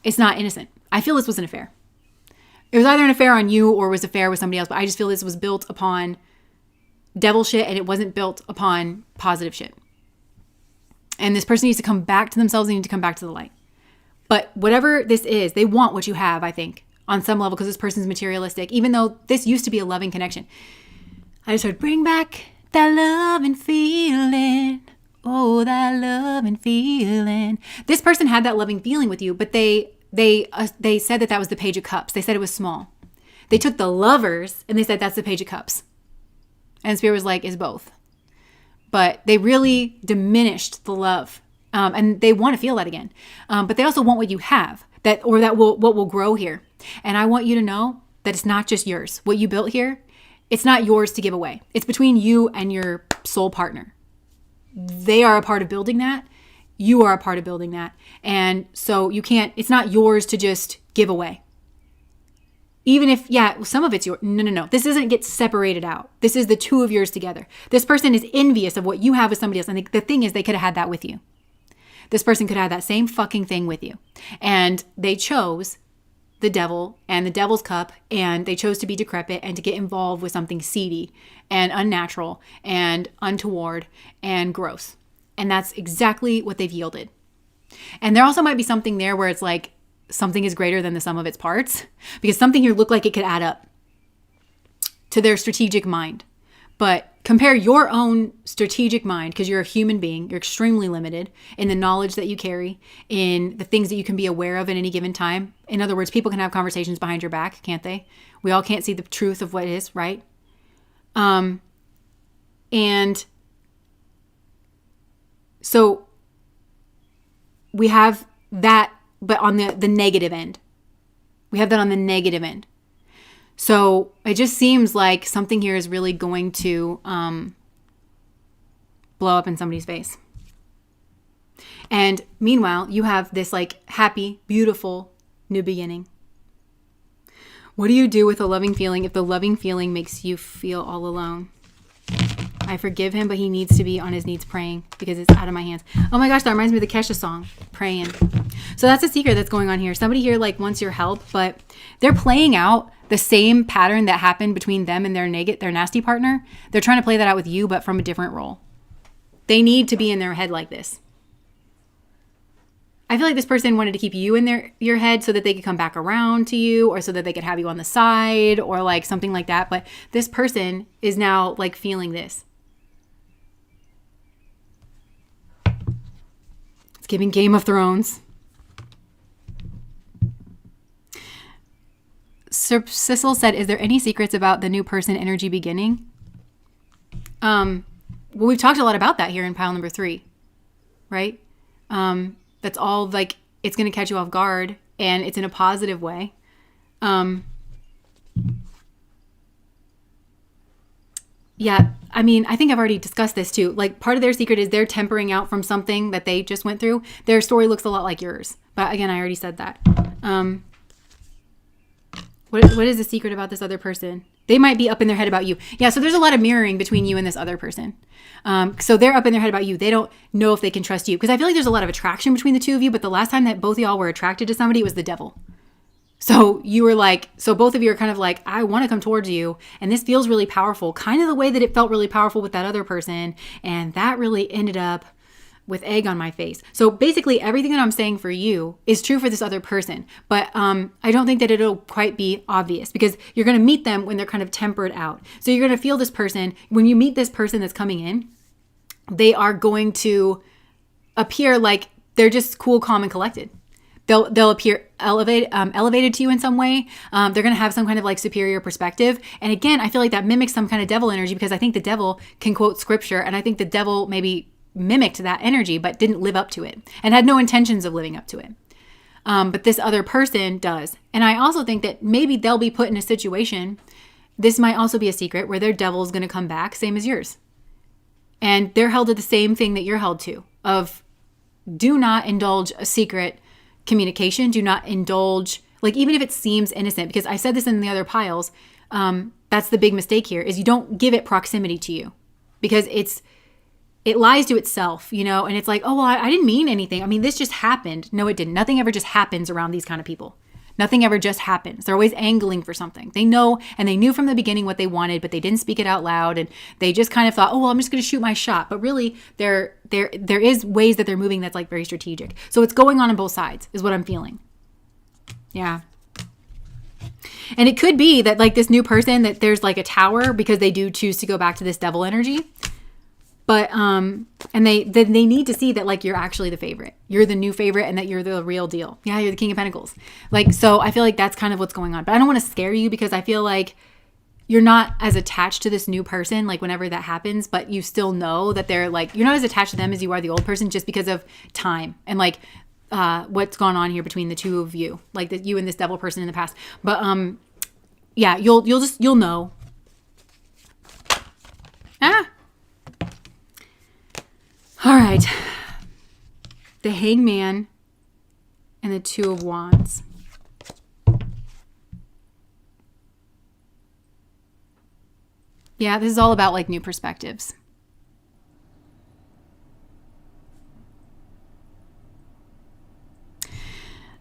It's not innocent. I feel this was an affair. It was either an affair on you or it was an affair with somebody else. But I just feel this was built upon devil shit, and it wasn't built upon positive shit. And this person needs to come back to themselves. They need to come back to the light. But whatever this is, they want what you have, I think, on some level, because this person's materialistic, even though this used to be a loving connection. I just heard, bring back that love and feeling. Oh, that love and feeling. This person had that loving feeling with you, but they said that was the Page of Cups. They said it was small. They took the lovers and they said that's the Page of Cups. And Spirit was like, it's both. But they really diminished the love. And they want to feel that again. But they also want what you have, what will grow here. And I want you to know that it's not just yours. What you built here, it's not yours to give away. It's between you and your soul partner. They are a part of building that. You are a part of building that. And so it's not yours to just give away. Even if, some of it's yours. No. This doesn't get separated out. This is the two of yours together. This person is envious of what you have with somebody else. And the thing is, they could have had that with you. This person could have that same fucking thing with you. And they chose the devil and the devil's cup, and they chose to be decrepit and to get involved with something seedy and unnatural and untoward and gross. And that's exactly what they've yielded. And there also might be something there where it's like something is greater than the sum of its parts, because something here looked like it could add up to their strategic mind. But compare your own strategic mind, because you're a human being. You're extremely limited in the knowledge that you carry, in the things that you can be aware of at any given time. In other words, people can have conversations behind your back, can't they? We all can't see the truth of what it is, right? And so we have that, but on the negative end. We have that on the negative end. So it just seems like something here is really going to blow up in somebody's face. And meanwhile, you have this like happy, beautiful new beginning. What do you do with a loving feeling if the loving feeling makes you feel all alone? I forgive him, but he needs to be on his knees praying because it's out of my hands. Oh my gosh, that reminds me of the Kesha song, Praying. So that's a secret that's going on here. Somebody here like wants your help, but they're playing out the same pattern that happened between them and their nasty partner. They're trying to play that out with you, but from a different role. They need to be in their head like this. I feel like this person wanted to keep you in your head so that they could come back around to you, or so that they could have you on the side, or like something like that. But this person is now like feeling this. It's giving Game of Thrones. Sir Sissel said, is there any secrets about the new person energy beginning? Well, we've talked a lot about that here in pile number 3. right? That's all like, it's going to catch you off guard, and it's in a positive way. Yeah, I mean, I think I've already discussed this too. Like, part of their secret is they're tempering out from something that they just went through. Their story looks a lot like yours. But again, I already said that. What is the secret about this other person? They might be up in their head about you. Yeah, so there's a lot of mirroring between you and this other person. So they're up in their head about you. They don't know if they can trust you. Because I feel like there's a lot of attraction between the two of you. But the last time that both of y'all were attracted to somebody, it was the devil. So you were like, so both of you are kind of like, I want to come towards you. And this feels really powerful, kind of the way that it felt really powerful with that other person. And that really ended up with egg on my face. So basically everything that I'm saying for you is true for this other person. But I don't think that it'll quite be obvious, because you're going to meet them when they're kind of tempered out. So you're going to feel this person. When you meet this person that's coming in, they are going to appear like they're just cool, calm, and collected. They'll appear elevated to you in some way. They're going to have some kind of like superior perspective. And again, I feel like that mimics some kind of devil energy, because I think the devil can quote scripture, and I think the devil maybe mimicked that energy but didn't live up to it and had no intentions of living up to it. But this other person does. And I also think that maybe they'll be put in a situation, this might also be a secret, where their devil is going to come back, same as yours. And they're held to the same thing that you're held to, of do not indulge a secret communication. Do not indulge, like, even if it seems innocent, because I said this in the other piles, that's the big mistake here, is you don't give it proximity to you, because it lies to itself, you know, and it's like, oh, well, I didn't mean anything. I mean, this just happened. No, it didn't. Nothing ever just happens around these kind of people. Nothing ever just happens. They're always angling for something. They know, and they knew from the beginning what they wanted, but they didn't speak it out loud. And they just kind of thought, oh, well, I'm just going to shoot my shot. But really, there is ways that they're moving that's like very strategic. So it's going on both sides is what I'm feeling. Yeah. And it could be that like this new person, that there's like a tower, because they do choose to go back to this devil energy. But, and they need to see that like you're actually the favorite. You're the new favorite, and that you're the real deal. Yeah, you're the King of Pentacles. Like, so I feel like that's kind of what's going on. But I don't want to scare you, because I feel like you're not as attached to this new person, like whenever that happens, but you still know that they're like, you're not as attached to them as you are the old person, just because of time and like what's gone on here between the two of you, like you and this devil person in the past. But yeah, you'll know. All right. The Hangman and the Two of Wands. Yeah, this is all about like new perspectives.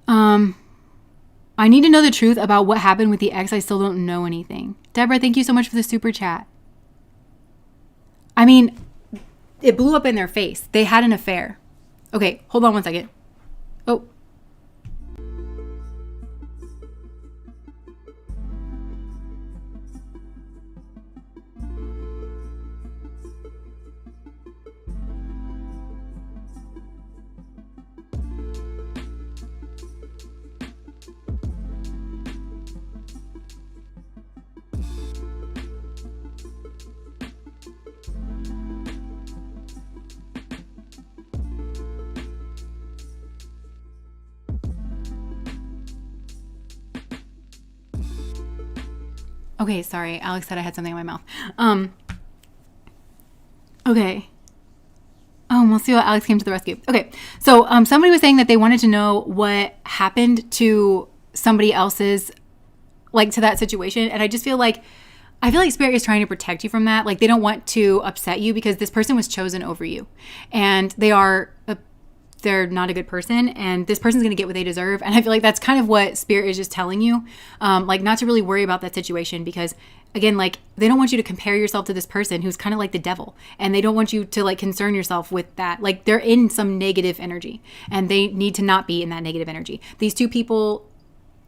I need to know the truth about what happened with the ex. I still don't know anything. Deborah, thank you so much for the super chat. I mean, it blew up in their face. They had an affair. Okay, hold on one second. Oh. Okay, sorry. Alex said I had something in my mouth. Okay. We'll see what Alex came to the rescue. Okay, so somebody was saying that they wanted to know what happened to somebody else's, like to that situation. And I just feel like, Spirit is trying to protect you from that. Like, they don't want to upset you, because this person was chosen over you. And they're not a good person, and this person's going to get what they deserve. And I feel like that's kind of what Spirit is just telling you, like not to really worry about that situation, because again, like they don't want you to compare yourself to this person who's kind of like the devil, and they don't want you to like concern yourself with that. Like, they're in some negative energy, and they need to not be in that negative energy. These two people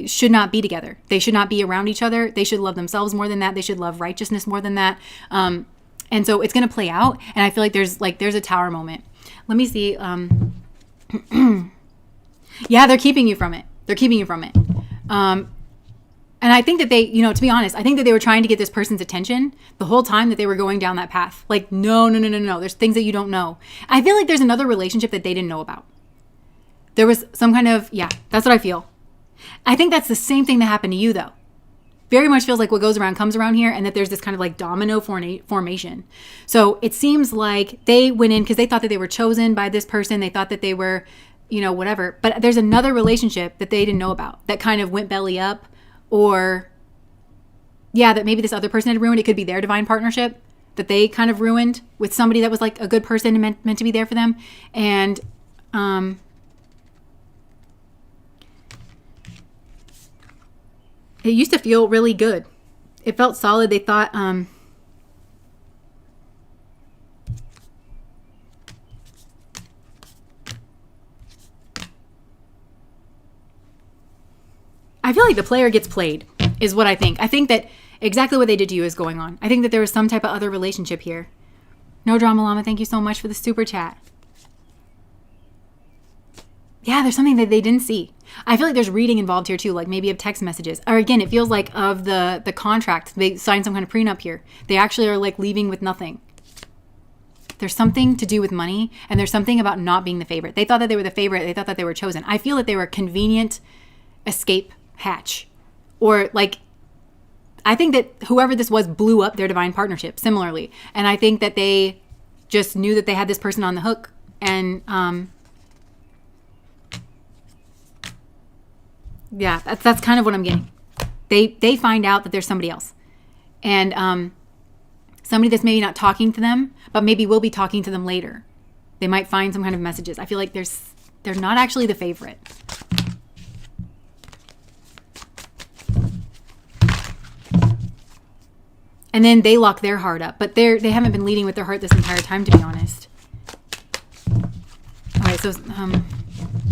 should not be together. They should not be around each other. They should love themselves more than that. They should love righteousness more than that. And so it's going to play out. And I feel like there's a tower moment. Let me see. Yeah, they're keeping you from it. And I think that they, to be honest, I think that they were trying to get this person's attention the whole time that they were going down that path. Like, no. There's things that you don't know. I feel like there's another relationship that they didn't know about. There was some kind of, that's what I feel. I think that's the same thing that happened to you, though. Very much feels like what goes around comes around here, and that there's this kind of like domino formation. So it seems like they went in because they thought that they were chosen by this person. They thought that they were, whatever. But there's another relationship that they didn't know about that kind of went belly up. Or, that maybe this other person had ruined. It could be their divine partnership that they kind of ruined with somebody that was like a good person and meant to be there for them. And it used to feel really good. It felt solid. They thought, I feel like the player gets played is what I think. I think that exactly what they did to you is going on. I think that there was some type of other relationship here. No Drama Llama, thank you so much for the super chat. Yeah, there's something that they didn't see. I feel like there's reading involved here too, like maybe of text messages. Or again, it feels like of the contract. They signed some kind of prenup here. They actually are like leaving with nothing. There's something to do with money, and there's something about not being the favorite. They thought that they were the favorite. They thought that they were chosen. I feel that they were a convenient escape hatch. Or like, I think that whoever this was blew up their divine partnership similarly. And I think that they just knew that they had this person on the hook. And that's kind of what I'm getting. They find out that there's somebody else. And somebody that's maybe not talking to them, but maybe will be talking to them later. They might find some kind of messages. I feel like they're not actually the favorite. And then they lock their heart up. But they haven't been leading with their heart this entire time, to be honest. All right, so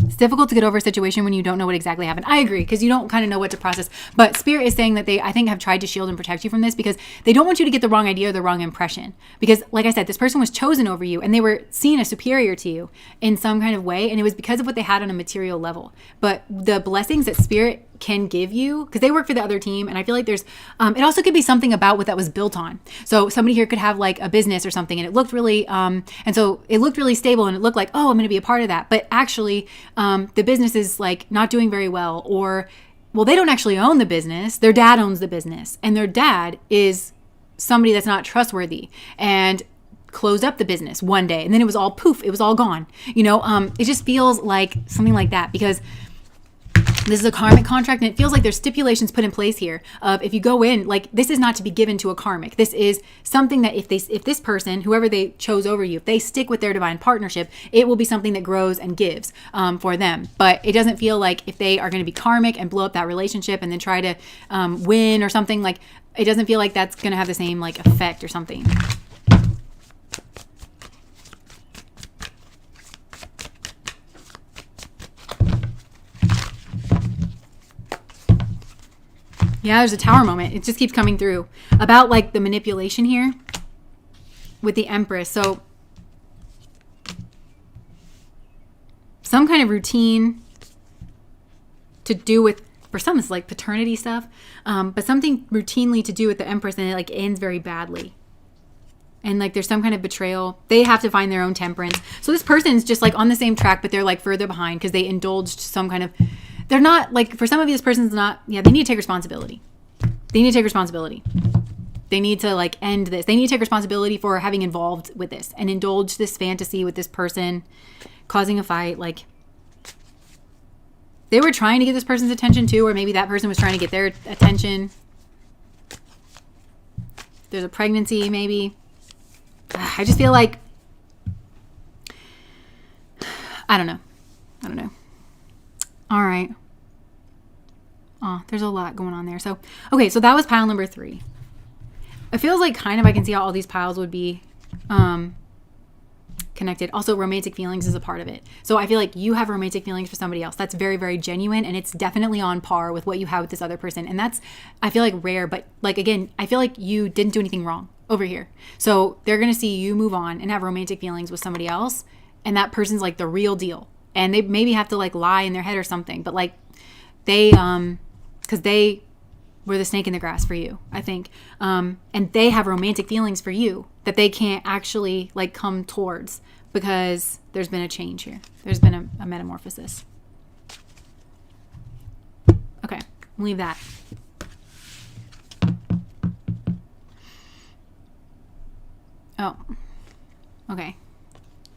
it's difficult to get over a situation when you don't know what exactly happened. I agree, because you don't kind of know what to process. But Spirit is saying that they, I think, have tried to shield and protect you from this because they don't want you to get the wrong idea or the wrong impression. Because, like I said, this person was chosen over you, and they were seen as superior to you in some kind of way. And it was because of what they had on a material level. But the blessings that Spirit can give you, because they work for the other team, and I feel like there's it also could be something about what that was built on. So somebody here could have like a business or something, and it looked really and so it looked really stable, and it looked like, oh, I'm going to be a part of that. But actually the business is like not doing very well, or well, they don't actually own the business. Their dad owns the business, and their dad is somebody that's not trustworthy and closed up the business one day, and then it was all poof, it was all gone. It just feels like something like that, because this is a karmic contract, and it feels like there's stipulations put in place here of if you go in, like, this is not to be given to a karmic. This is something that if this person, whoever they chose over you, if they stick with their divine partnership, it will be something that grows and gives for them. But it doesn't feel like if they are going to be karmic and blow up that relationship and then try to win or something, like, it doesn't feel like that's going to have the same like effect or something. Yeah, there's a tower moment. It just keeps coming through about like the manipulation here with the Empress. So some kind of routine to do with, for some it's like paternity stuff, but something routinely to do with the Empress, and it like ends very badly. And like there's some kind of betrayal. They have to find their own temperance. So this person's just like on the same track, but they're like further behind because they indulged some kind of, they're not like, for some of you, this person's not, they need to take responsibility. They need to take responsibility. They need to like end this. They need to take responsibility for having involved with this and indulge this fantasy with this person, causing a fight. Like they were trying to get this person's attention too, or maybe that person was trying to get their attention. There's a pregnancy maybe. I just feel like, I don't know. All right. Oh, there's a lot going on there. So, okay, so that was pile number 3. It feels like kind of I can see how all these piles would be connected. Also, romantic feelings is a part of it. So I feel like you have romantic feelings for somebody else. That's very, very genuine, and it's definitely on par with what you have with this other person. And that's, I feel like, rare. But like, again, I feel like you didn't do anything wrong over here. So they're going to see you move on and have romantic feelings with somebody else. And that person's like the real deal. And they maybe have to like lie in their head or something. But like they, because they we're the snake in the grass for you, I think. And they have romantic feelings for you that they can't actually like come towards because there's been a change here. There's been a metamorphosis. Okay, leave that. Oh, okay.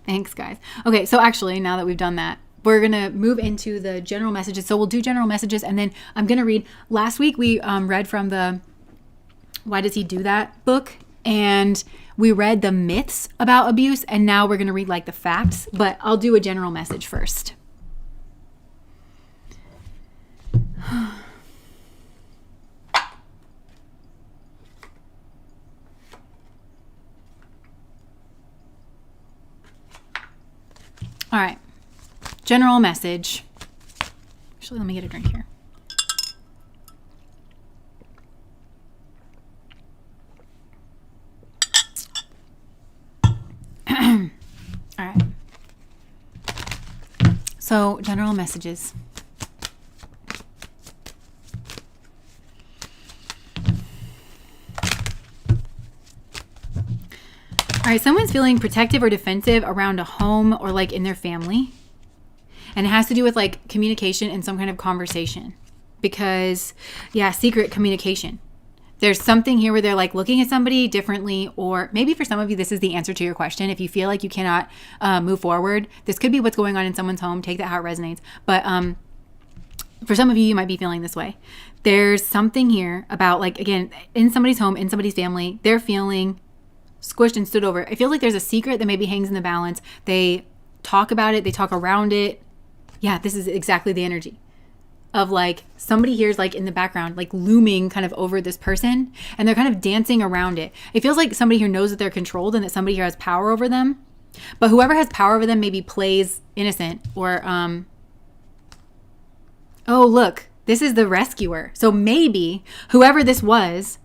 Thanks, guys. Okay, so actually, now that we've done that, we're going to move into the general messages. So we'll do general messages, and then I'm going to read. Last week, we read from the Why Does He Do That book, and we read the myths about abuse, and now we're going to read like the facts, but I'll do a general message first. All right. General message. Actually, let me get a drink here. All right. So, general messages. All right, someone's feeling protective or defensive around a home or like in their family. And it has to do with like communication and some kind of conversation. Because, yeah, secret communication. There's something here where they're like looking at somebody differently, or maybe for some of you, this is the answer to your question. If you feel like you cannot move forward, this could be what's going on in someone's home. Take that how it resonates. But for some of you, you might be feeling this way. There's something here about like, again, in somebody's home, in somebody's family, they're feeling squished and stood over. I feel like there's a secret that maybe hangs in the balance. They talk about it. They talk around it. Yeah, this is exactly the energy of like somebody here is like in the background, like looming kind of over this person, and they're kind of dancing around it. It feels like somebody here knows that they're controlled and that somebody here has power over them. But whoever has power over them maybe plays innocent or, oh, look, this is the rescuer. So maybe whoever this was,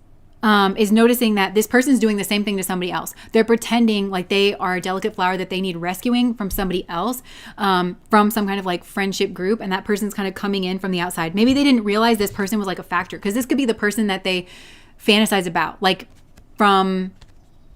is noticing that this person's doing the same thing to somebody else. They're pretending like they are a delicate flower that they need rescuing from somebody else, from some kind of like friendship group, and that person's kind of coming in from the outside. Maybe they didn't realize this person was like a factor, because this could be the person that they fantasize about, like from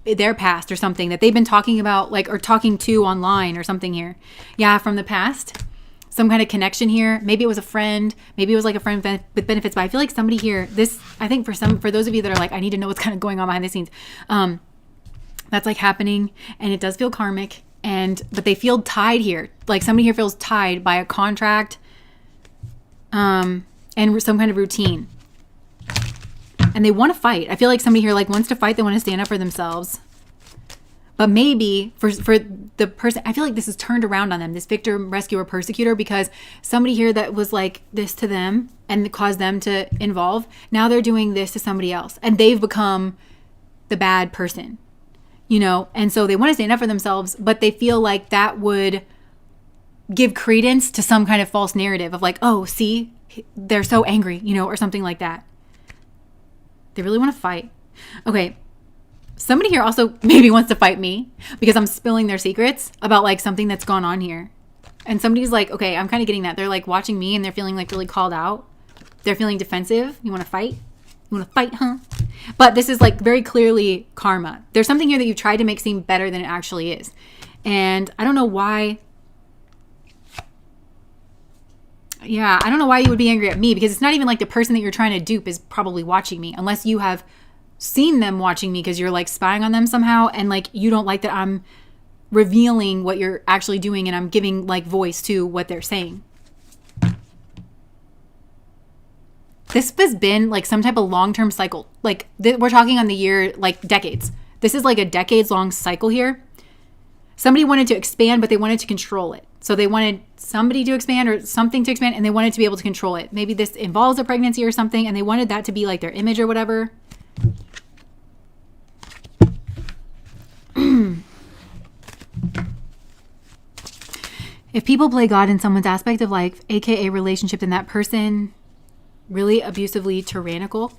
their past or something that they've been talking about, like, or talking to online or something here. Yeah, from the past. Some kind of connection here. Maybe it was a friend. Maybe it was like a friend with benefits. But I feel like somebody here, this, I think for those of you that are like, I need to know what's kind of going on behind the scenes. That's like happening, and it does feel karmic, but they feel tied here. Like somebody here feels tied by a contract, and some kind of routine. And they want to fight. I feel like somebody here like wants to fight. They want to stand up for themselves. But maybe for the person, I feel like this is turned around on them, this victor, rescuer, persecutor, because somebody here that was like this to them and caused them to involve, now they're doing this to somebody else. And they've become the bad person, you know? And so they want to stand up for themselves, but they feel like that would give credence to some kind of false narrative of like, oh, see, they're so angry, you know, or something like that. They really want to fight. Okay. Somebody here also maybe wants to fight me because I'm spilling their secrets about like something that's gone on here. And somebody's like, okay, I'm kind of getting that. They're like watching me and they're feeling like really called out. They're feeling defensive. You want to fight? You want to fight, huh? But this is like very clearly karma. There's something here that you tried to make seem better than it actually is. And I don't know why. Yeah, I don't know why you would be angry at me, because it's not even like the person that you're trying to dupe is probably watching me, unless you have seen them watching me because you're like spying on them somehow, and like you don't like that I'm revealing what you're actually doing and I'm giving like voice to what they're saying. This has been like some type of long-term cycle. Like we're talking on the year, like decades. This is like a decades-long cycle here. Somebody wanted to expand, but they wanted to control it. So they wanted somebody to expand or something to expand, and they wanted to be able to control it. Maybe this involves a pregnancy or something, and they wanted that to be like their image or whatever. If people play God in someone's aspect of life, aka relationship, then that person really abusively tyrannical.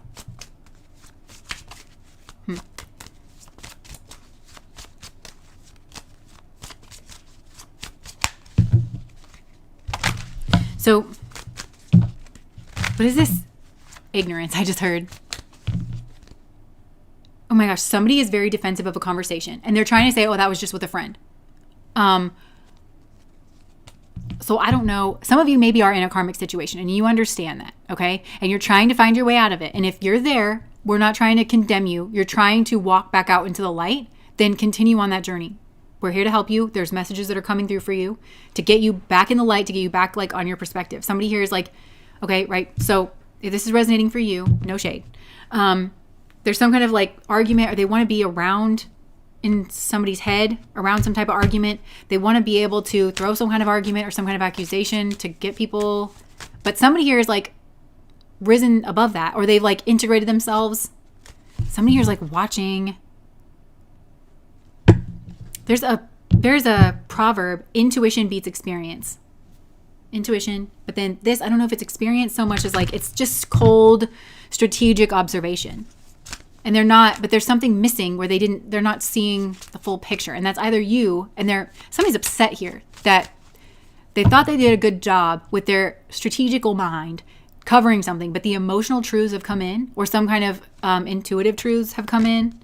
So, what is this? ignorance. I just heard. Oh my gosh, somebody is very defensive of a conversation and they're trying to say, oh, that was just with a friend. So I don't know. Some of you maybe are in a karmic situation and you understand that, okay? And you're trying to find your way out of it. And if you're there, we're not trying to condemn you. You're trying to walk back out into the light, then continue on that journey. We're here to help you. There's messages that are coming through for you to get you back in the light, to get you back like on your perspective. Somebody here is like, okay, right. So if this is resonating for you, no shade. There's some kind of like argument, or they want to be around in somebody's head, around some type of argument. They want to be able to throw some kind of argument or some kind of accusation to get people. But somebody here is like risen above that, or they've like integrated themselves. Somebody here is like watching. There's a proverb, intuition beats experience. Intuition, but then this, I don't know if it's experience so much as like it's just cold, strategic observation. And they're not, but there's something missing where they're not seeing the full picture. And that's either you, and somebody's upset here that they thought they did a good job with their strategical mind covering something, but the emotional truths have come in, or some kind of intuitive truths have come in.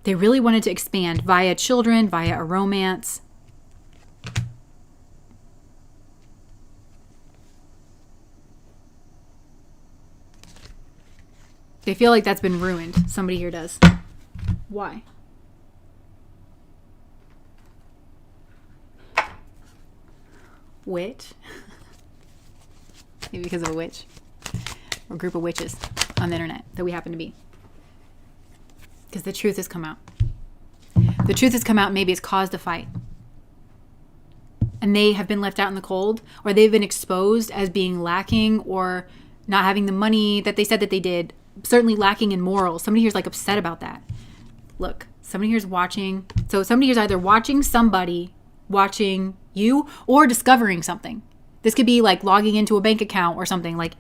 They really wanted to expand via children, via a romance. They feel like that's been ruined. Somebody here does. Why? Witch. Maybe because of a witch. Or a group of witches on the internet that we happen to be. Because the truth has come out. The truth has come out, maybe it's caused a fight. And they have been left out in the cold, or they've been exposed as being lacking, or not having the money that they said that they did. Certainly lacking in morals. Somebody here's like upset about that. Look, somebody here's watching. So somebody here's either watching somebody, watching you, or discovering something. This could be like logging into a bank account or something, like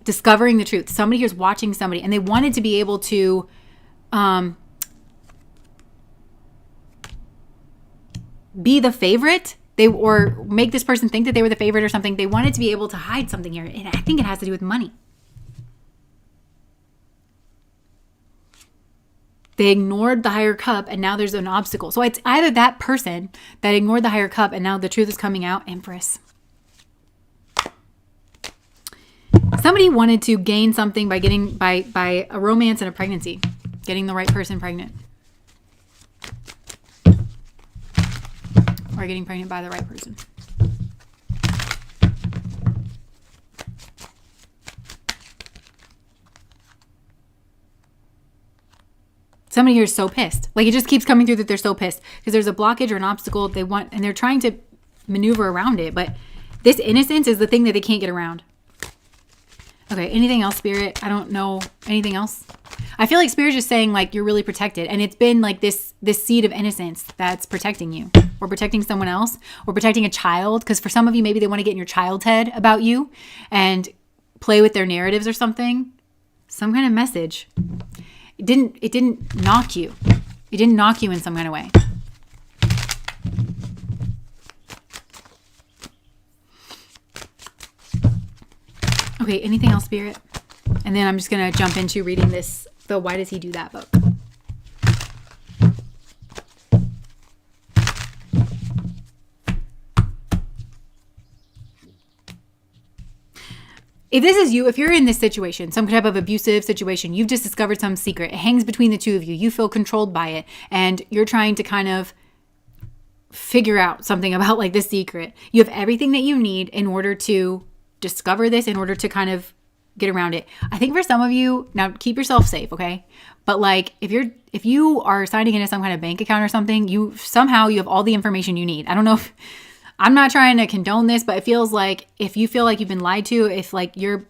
discovering the truth. Somebody here's watching somebody, and they wanted to be able to be the favorite. Or make this person think that they were the favorite or something. They wanted to be able to hide something here. And I think it has to do with money. They ignored the higher cup, and now there's an obstacle. So it's either that person that ignored the higher cup and now the truth is coming out. Empress. Somebody wanted to gain something by getting by a romance and a pregnancy. Getting the right person pregnant. Or getting pregnant by the right person. Somebody here is so pissed. Like it just keeps coming through that they're so pissed because there's a blockage or an obstacle they want, and they're trying to maneuver around it. But this innocence is the thing that they can't get around. Okay, anything else, Spirit? I don't know anything else. I feel like Spirit's just saying like you're really protected, and it's been like this seed of innocence that's protecting you, or protecting someone else, or protecting a child. Because for some of you, maybe they want to get in your child's head about you and play with their narratives or something. Some kind of message. It didn't knock you. It didn't knock you in some kind of way. Okay, anything else, Spirit? And then I'm just going to jump into reading the Why Does He Do That book. If this is you, if you're in this situation, some type of abusive situation, you've just discovered some secret, it hangs between the two of you, you feel controlled by it, and you're trying to kind of figure out something about like this secret. You have everything that you need in order to discover this, in order to kind of get around it. I think for some of you, now keep yourself safe, okay? But like if you are signing into some kind of bank account or something, you have all the information you need. I don't know if I'm not trying to condone this, but it feels like if you feel like you've been lied to, if like you're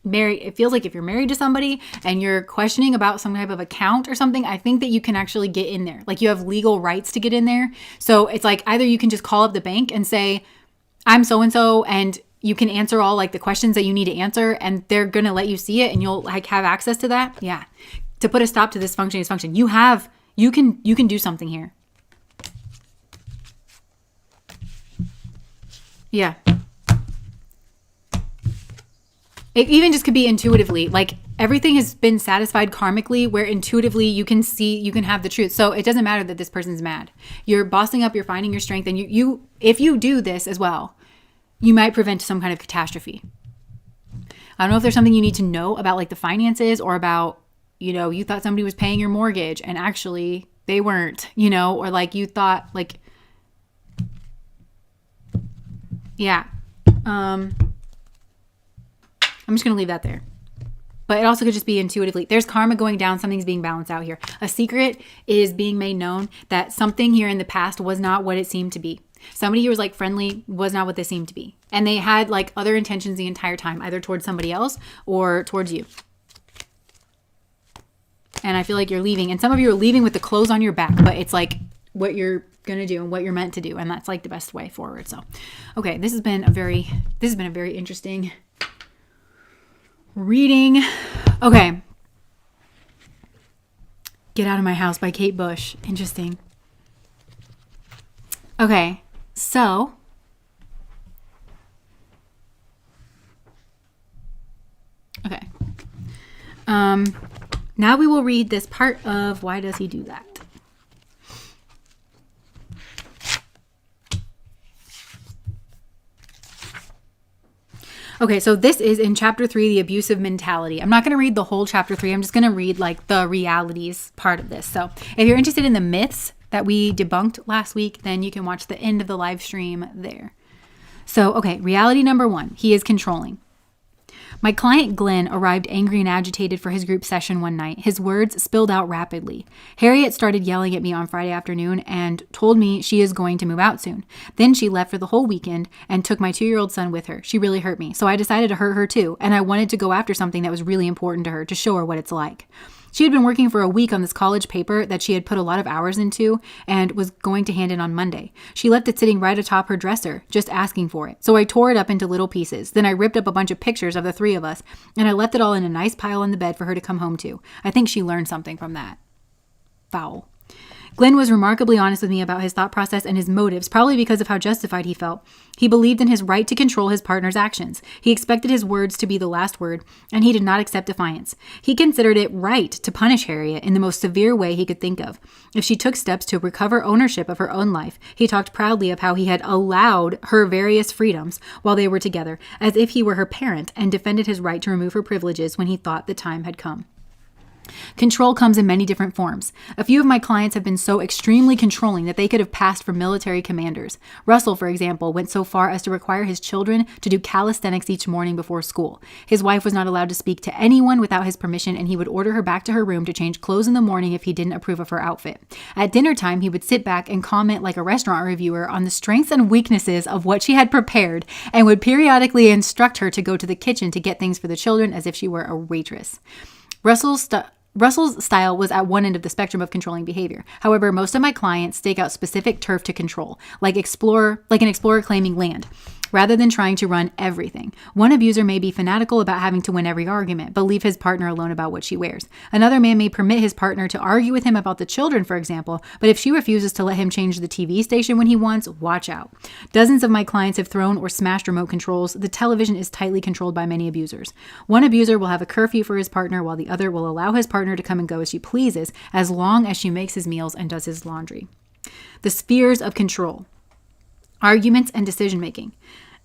married, it feels like if you're married to somebody and you're questioning about some type of account or something, I think that you can actually get in there. Like you have legal rights to get in there. So it's like either you can just call up the bank and say, I'm so-and-so, and you can answer all like the questions that you need to answer, and they're going to let you see it, and you'll like have access to that. Yeah. To put a stop to this dysfunction. You can do something here. Yeah. It even just could be intuitively, like everything has been satisfied karmically, where intuitively you can have the truth. So it doesn't matter that this person's mad. You're bossing up, you're finding your strength. And you if you do this as well, you might prevent some kind of catastrophe. I don't know if there's something you need to know about like the finances, or about, you thought somebody was paying your mortgage and actually they weren't, or like you thought like, yeah. I'm just going to leave that there. But it also could just be intuitively. There's karma going down. Something's being balanced out here. A secret is being made known that something here in the past was not what it seemed to be. Somebody who was like friendly was not what they seemed to be. And they had like other intentions the entire time, either towards somebody else or towards you. And I feel like you're leaving. And some of you are leaving with the clothes on your back, but it's like what you're going to do and what you're meant to do. And that's like the best way forward. So, okay, this has been a very interesting reading. Okay. Get Out of My House by Kate Bush. Interesting. Okay. So, okay. Now we will read this part of Why Does He Do That? Okay, so this is in chapter 3, the abusive mentality. I'm not going to read the whole chapter 3. I'm just going to read like the realities part of this. So if you're interested in the myths that we debunked last week, then you can watch the end of the live stream there. So, okay, reality number 1, he is controlling. My client Glenn arrived angry and agitated for his group session one night. His words spilled out rapidly. Harriet started yelling at me on Friday afternoon and told me she is going to move out soon. Then she left for the whole weekend and took my 2-year-old son with her. She really hurt me, so I decided to hurt her too, and I wanted to go after something that was really important to her, to show her what it's like. She had been working for a week on this college paper that she had put a lot of hours into and was going to hand in on Monday. She left it sitting right atop her dresser, just asking for it. So I tore it up into little pieces. Then I ripped up a bunch of pictures of the 3 of us, and I left it all in a nice pile on the bed for her to come home to. I think she learned something from that. Foul. Glenn was remarkably honest with me about his thought process and his motives, probably because of how justified he felt. He believed in his right to control his partner's actions. He expected his words to be the last word, and he did not accept defiance. He considered it right to punish Harriet in the most severe way he could think of. If she took steps to recover ownership of her own life, he talked proudly of how he had allowed her various freedoms while they were together, as if he were her parent, and defended his right to remove her privileges when he thought the time had come. Control comes in many different forms. A few of my clients have been so extremely controlling that they could have passed for military commanders. Russell, for example, went so far as to require his children to do calisthenics each morning before school. His wife was not allowed to speak to anyone without his permission, and he would order her back to her room to change clothes in the morning if he didn't approve of her outfit. At dinner time, he would sit back and comment like a restaurant reviewer on the strengths and weaknesses of what she had prepared, and would periodically instruct her to go to the kitchen to get things for the children as if she were a waitress. Russell's style was at one end of the spectrum of controlling behavior. However, most of my clients stake out specific turf to control, like an explorer claiming land, rather than trying to run everything. One abuser may be fanatical about having to win every argument, but leave his partner alone about what she wears. Another man may permit his partner to argue with him about the children, for example, but if she refuses to let him change the TV station when he wants, watch out. Dozens of my clients have thrown or smashed remote controls. The television is tightly controlled by many abusers. One abuser will have a curfew for his partner, while the other will allow his partner to come and go as she pleases, as long as she makes his meals and does his laundry. The spheres of control. Arguments and decision-making.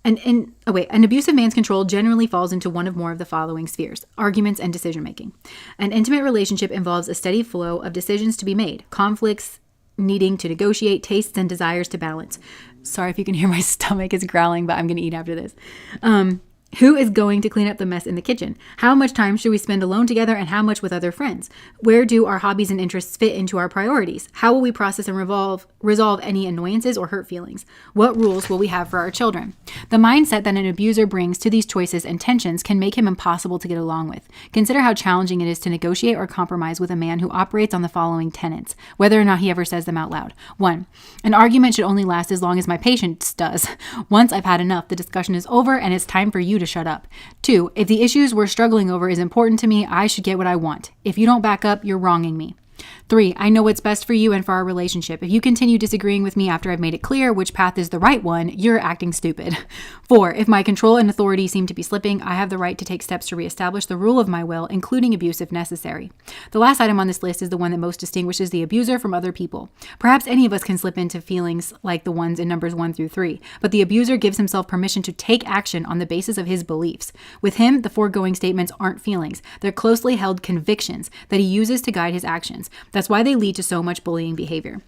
An abusive man's control generally falls into one of more of the following spheres: arguments and decision-making. An intimate relationship involves a steady flow of decisions to be made, conflicts needing to negotiate, tastes and desires to balance. Sorry if you can hear my stomach is growling, but I'm going to eat after this. Who is going to clean up the mess in the kitchen? How much time should we spend alone together, and how much with other friends? Where do our hobbies and interests fit into our priorities? How will we process and resolve any annoyances or hurt feelings? What rules will we have for our children? The mindset that an abuser brings to these choices and tensions can make him impossible to get along with. Consider how challenging it is to negotiate or compromise with a man who operates on the following tenets, whether or not he ever says them out loud. 1. An argument should only last as long as my patience does. Once I've had enough, the discussion is over and it's time for you to shut up. 2. If the issues we're struggling over is important to me, I should get what I want. If you don't back up, you're wronging me. 3, I know what's best for you and for our relationship. If you continue disagreeing with me after I've made it clear which path is the right one, you're acting stupid. 4, if my control and authority seem to be slipping, I have the right to take steps to reestablish the rule of my will, including abuse if necessary. The last item on this list is the one that most distinguishes the abuser from other people. Perhaps any of us can slip into feelings like the ones in numbers 1 through 3, but the abuser gives himself permission to take action on the basis of his beliefs. With him, the foregoing statements aren't feelings. They're closely held convictions that he uses to guide his actions. That's why they lead to so much bullying behavior.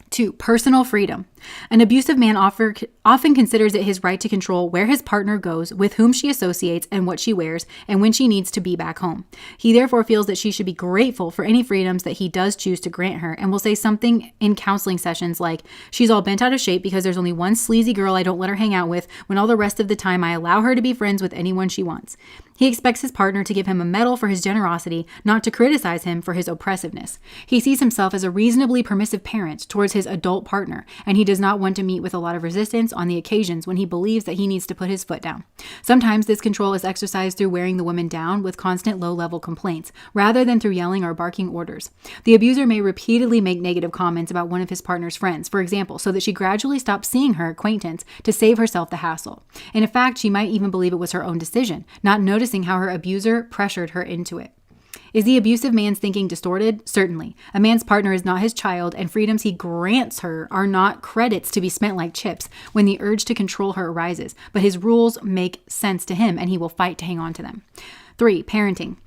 2, personal freedom. An abusive man often considers it his right to control where his partner goes, with whom she associates, and what she wears, and when she needs to be back home. He therefore feels that she should be grateful for any freedoms that he does choose to grant her, and will say something in counseling sessions like, she's all bent out of shape because there's only one sleazy girl I don't let her hang out with, when all the rest of the time I allow her to be friends with anyone she wants. He expects his partner to give him a medal for his generosity, not to criticize him for his oppressiveness. He sees himself as a reasonably permissive parent towards his adult partner, and he does not want to meet with a lot of resistance on the occasions when he believes that he needs to put his foot down. Sometimes this control is exercised through wearing the woman down with constant low-level complaints, rather than through yelling or barking orders. The abuser may repeatedly make negative comments about one of his partner's friends, for example, so that she gradually stops seeing her acquaintance to save herself the hassle. In fact, she might even believe it was her own decision, not noticing how her abuser pressured her into it. Is the abusive man's thinking distorted? Certainly. A man's partner is not his child, and freedoms he grants her are not credits to be spent like chips when the urge to control her arises, but his rules make sense to him, and he will fight to hang on to them. 3, parenting.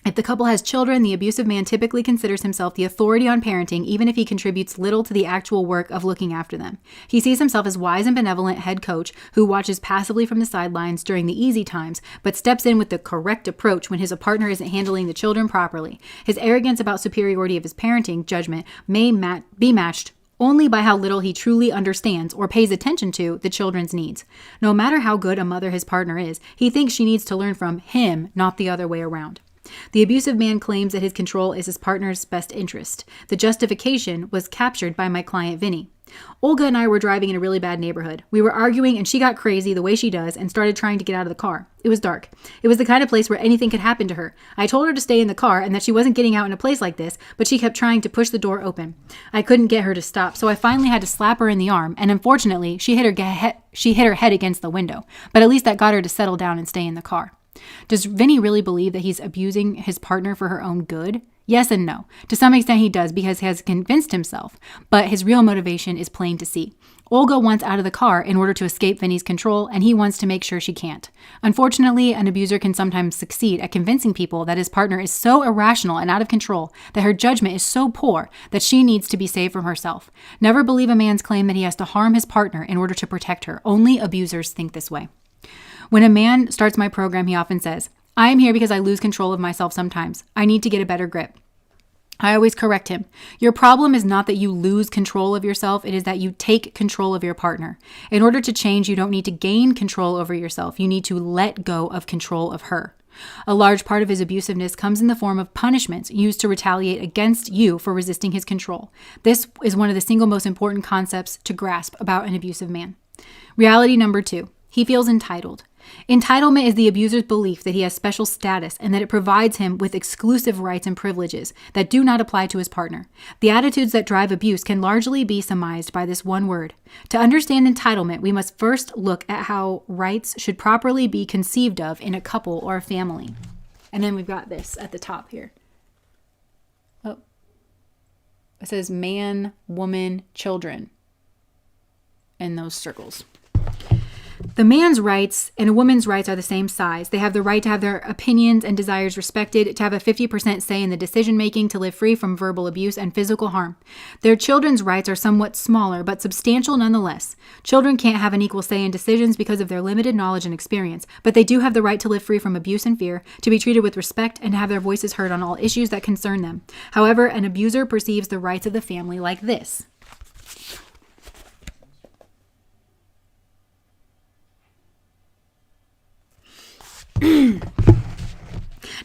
If the couple has children, the abusive man typically considers himself the authority on parenting, even if he contributes little to the actual work of looking after them. He sees himself as wise and benevolent head coach who watches passively from the sidelines during the easy times, but steps in with the correct approach when his partner isn't handling the children properly. His arrogance about superiority of his parenting judgment may be matched only by how little he truly understands or pays attention to the children's needs. No matter how good a mother his partner is, he thinks she needs to learn from him, not the other way around. The abusive man claims that his control is his partner's best interest. The justification was captured by my client Vinny. Olga and I were driving in a really bad neighborhood. We were arguing and she got crazy the way she does and started trying to get out of the car. It was dark. It was the kind of place where anything could happen to her. I told her to stay in the car and that she wasn't getting out in a place like this, but she kept trying to push the door open. I couldn't get her to stop, so I finally had to slap her in the arm, and unfortunately, she hit her head against the window, but at least that got her to settle down and stay in the car. Does Vinny really believe that he's abusing his partner for her own good? Yes and no. To some extent he does because he has convinced himself, but his real motivation is plain to see. Olga wants out of the car in order to escape Vinny's control, and he wants to make sure she can't. Unfortunately, an abuser can sometimes succeed at convincing people that his partner is so irrational and out of control, that her judgment is so poor that she needs to be saved from herself. Never believe a man's claim that he has to harm his partner in order to protect her. Only abusers think this way. When a man starts my program, he often says, I am here because I lose control of myself sometimes. I need to get a better grip. I always correct him. Your problem is not that you lose control of yourself. It is that you take control of your partner. In order to change, you don't need to gain control over yourself. You need to let go of control of her. A large part of his abusiveness comes in the form of punishments used to retaliate against you for resisting his control. This is one of the single most important concepts to grasp about an abusive man. Reality number 2. He feels entitled. Entitlement is the abuser's belief that he has special status and that it provides him with exclusive rights and privileges that do not apply to his partner. The attitudes that drive abuse can largely be surmised by this one word. To understand entitlement, we must first look at how rights should properly be conceived of in a couple or a family. And then we've got this at the top here. Oh, it says man, woman, children in those circles. The man's rights and a woman's rights are the same size. They have the right to have their opinions and desires respected, to have a 50% say in the decision-making, to live free from verbal abuse and physical harm. Their children's rights are somewhat smaller, but substantial nonetheless. Children can't have an equal say in decisions because of their limited knowledge and experience, but they do have the right to live free from abuse and fear, to be treated with respect, and to have their voices heard on all issues that concern them. However, an abuser perceives the rights of the family like this.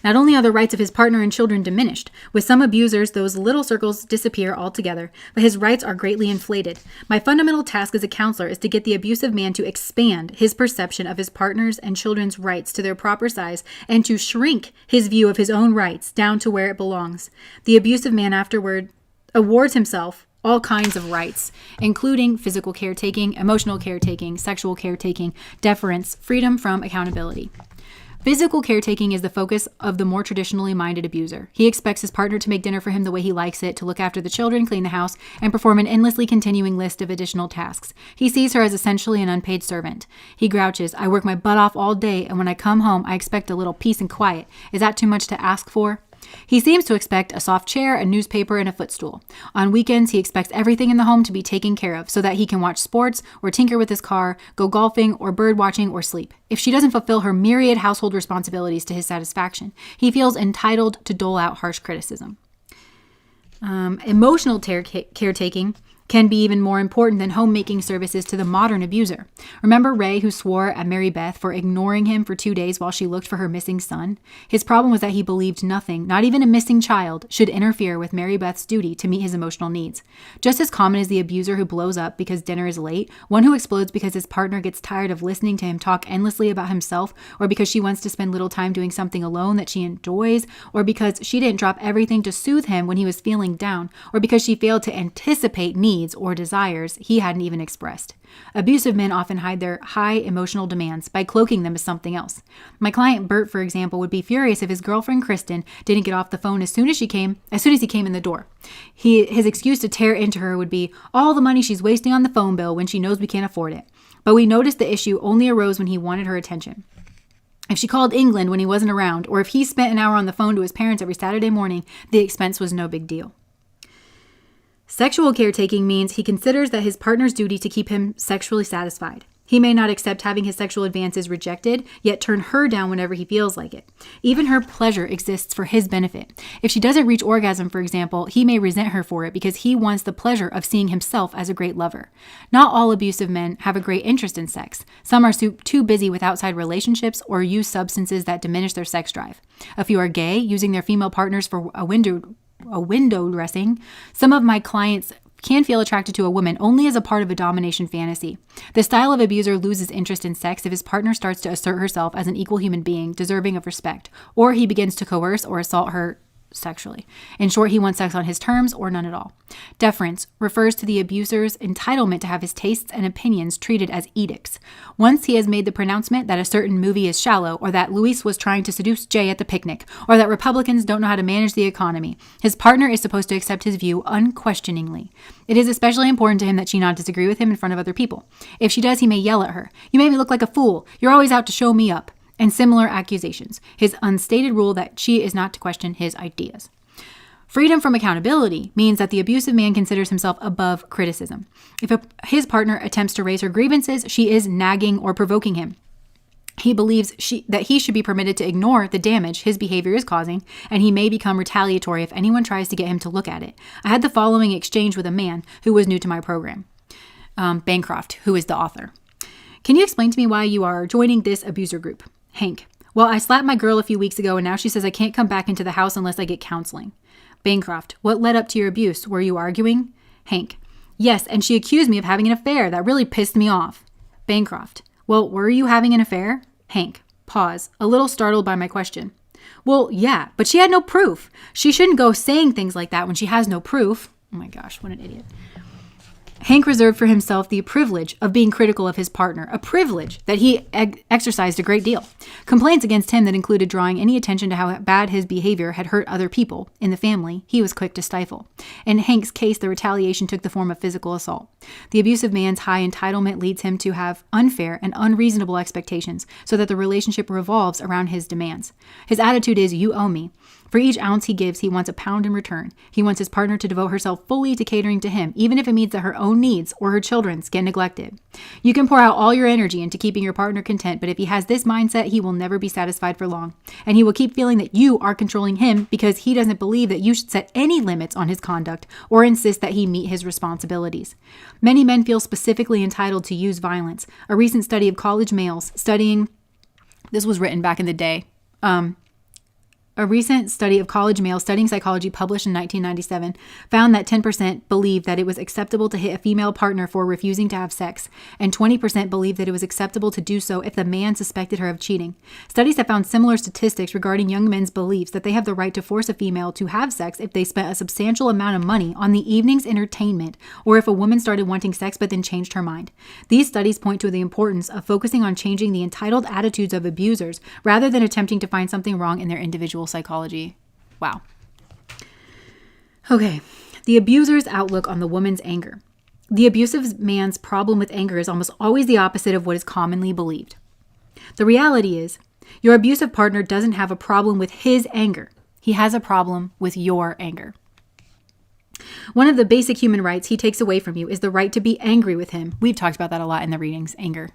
Not only are the rights of his partner and children diminished, with some abusers, those little circles disappear altogether, but his rights are greatly inflated. My fundamental task as a counselor is to get the abusive man to expand his perception of his partner's and children's rights to their proper size and to shrink his view of his own rights down to where it belongs. The abusive man afterward awards himself all kinds of rights, including physical caretaking, emotional caretaking, sexual caretaking, deference, freedom from accountability. Physical caretaking is the focus of the more traditionally minded abuser. He expects his partner to make dinner for him the way he likes it, to look after the children, clean the house, and perform an endlessly continuing list of additional tasks. He sees her as essentially an unpaid servant. He grouches, I work my butt off all day, and when I come home, I expect a little peace and quiet. Is that too much to ask for? He seems to expect a soft chair, a newspaper, and a footstool. On weekends, he expects everything in the home to be taken care of so that he can watch sports or tinker with his car, go golfing or bird watching or sleep. If she doesn't fulfill her myriad household responsibilities to his satisfaction, he feels entitled to dole out harsh criticism. Emotional caretaking can be even more important than homemaking services to the modern abuser. Remember Ray, who swore at Mary Beth for ignoring him for 2 days while she looked for her missing son? His problem was that he believed nothing, not even a missing child, should interfere with Mary Beth's duty to meet his emotional needs. Just as common as the abuser who blows up because dinner is late, one who explodes because his partner gets tired of listening to him talk endlessly about himself, or because she wants to spend little time doing something alone that she enjoys, or because she didn't drop everything to soothe him when he was feeling down, or because she failed to anticipate needs or desires he hadn't even expressed. Abusive men often hide their high emotional demands by cloaking them as something else. My client Bert, for example, would be furious if his girlfriend Kristen didn't get off the phone as soon as he came in the door. His excuse to tear into her would be all the money she's wasting on the phone bill when she knows we can't afford it. But we noticed the issue only arose when he wanted her attention. If she called England when he wasn't around, or if he spent an hour on the phone to his parents every Saturday morning, the expense was no big deal. Sexual caretaking means he considers that his partner's duty to keep him sexually satisfied. He may not accept having his sexual advances rejected, yet turn her down whenever he feels like it. Even her pleasure exists for his benefit. If she doesn't reach orgasm, for example, he may resent her for it because he wants the pleasure of seeing himself as a great lover. Not all abusive men have a great interest in sex. Some are too busy with outside relationships or use substances that diminish their sex drive. A few are gay, using their female partners for a window dressing. Some of my clients can feel attracted to a woman only as a part of a domination fantasy. The style of abuser loses interest in sex if his partner starts to assert herself as an equal human being deserving of respect, or he begins to coerce or assault her sexually. In short, he wants sex on his terms or none at all. Deference refers to the abuser's entitlement to have his tastes and opinions treated as edicts. Once he has made the pronouncement that a certain movie is shallow, or that Luis was trying to seduce Jay at the picnic, or that Republicans don't know how to manage the economy, his partner is supposed to accept his view unquestioningly. It is especially important to him that she not disagree with him in front of other people. If she does, he may yell at her. You made me look like a fool. You're always out to show me up. And similar accusations. His unstated rule that she is not to question his ideas. Freedom from accountability means that the abusive man considers himself above criticism. If his partner attempts to raise her grievances, she is nagging or provoking him. He believes that he should be permitted to ignore the damage his behavior is causing, and he may become retaliatory if anyone tries to get him to look at it. I had the following exchange with a man who was new to my program. Bancroft, who is the author. Can you explain to me why you are joining this abuser group? Hank. Well, I slapped my girl a few weeks ago and now she says I can't come back into the house unless I get counseling. Bancroft. What led up to your abuse? Were you arguing? Hank. Yes, and she accused me of having an affair. That really pissed me off. Bancroft. Well, were you having an affair? Hank. Pause. A little startled by my question. Well, yeah, but she had no proof. She shouldn't go saying things like that when she has no proof. Oh my gosh, what an idiot. Hank reserved for himself the privilege of being critical of his partner, a privilege that he exercised a great deal. Complaints against him that included drawing any attention to how bad his behavior had hurt other people in the family, he was quick to stifle. In Hank's case, the retaliation took the form of physical assault. The abusive man's high entitlement leads him to have unfair and unreasonable expectations so that the relationship revolves around his demands. His attitude is, you owe me. For each ounce he gives, he wants a pound in return. He wants his partner to devote herself fully to catering to him, even if it means that her own needs or her children's get neglected. You can pour out all your energy into keeping your partner content, but if he has this mindset, he will never be satisfied for long. And he will keep feeling that you are controlling him because he doesn't believe that you should set any limits on his conduct or insist that he meet his responsibilities. Many men feel specifically entitled to use violence. A recent study of college males studying, this was written back in the day, A recent study of college males studying psychology published in 1997 found that 10% believed that it was acceptable to hit a female partner for refusing to have sex, and 20% believed that it was acceptable to do so if the man suspected her of cheating. Studies have found similar statistics regarding young men's beliefs that they have the right to force a female to have sex if they spent a substantial amount of money on the evening's entertainment, or if a woman started wanting sex but then changed her mind. These studies point to the importance of focusing on changing the entitled attitudes of abusers rather than attempting to find something wrong in their individual psychology. Wow. Okay, the abuser's outlook on the woman's anger. The abusive man's problem with anger is almost always the opposite of what is commonly believed. The reality is, your abusive partner doesn't have a problem with his anger. He has a problem with your anger. One of the basic human rights he takes away from you is the right to be angry with him. We've talked about that a lot in the readings, anger.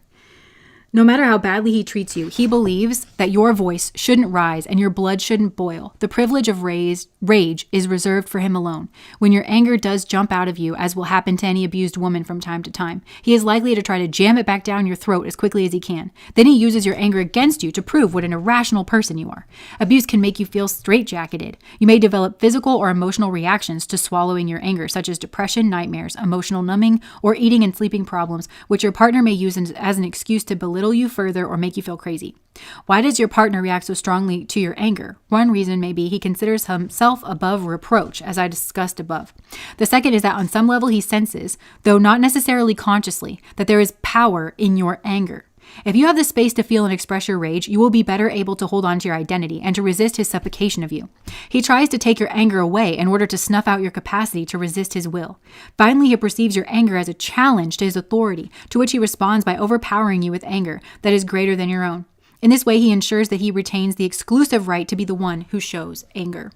No matter how badly he treats you, he believes that your voice shouldn't rise and your blood shouldn't boil. The privilege of rage is reserved for him alone. When your anger does jump out of you, as will happen to any abused woman from time to time, he is likely to try to jam it back down your throat as quickly as he can. Then he uses your anger against you to prove what an irrational person you are. Abuse can make you feel straitjacketed. You may develop physical or emotional reactions to swallowing your anger, such as depression, nightmares, emotional numbing, or eating and sleeping problems, which your partner may use as an excuse to belittle you further or make you feel crazy. Why does your partner react so strongly to your anger? One reason may be he considers himself above reproach, as I discussed above. The second is that on some level he senses, though not necessarily consciously, that there is power in your anger. If you have the space to feel and express your rage, you will be better able to hold on to your identity and to resist his suffocation of you. He tries to take your anger away in order to snuff out your capacity to resist his will. Finally, he perceives your anger as a challenge to his authority, to which he responds by overpowering you with anger that is greater than your own. In this way, he ensures that he retains the exclusive right to be the one who shows anger.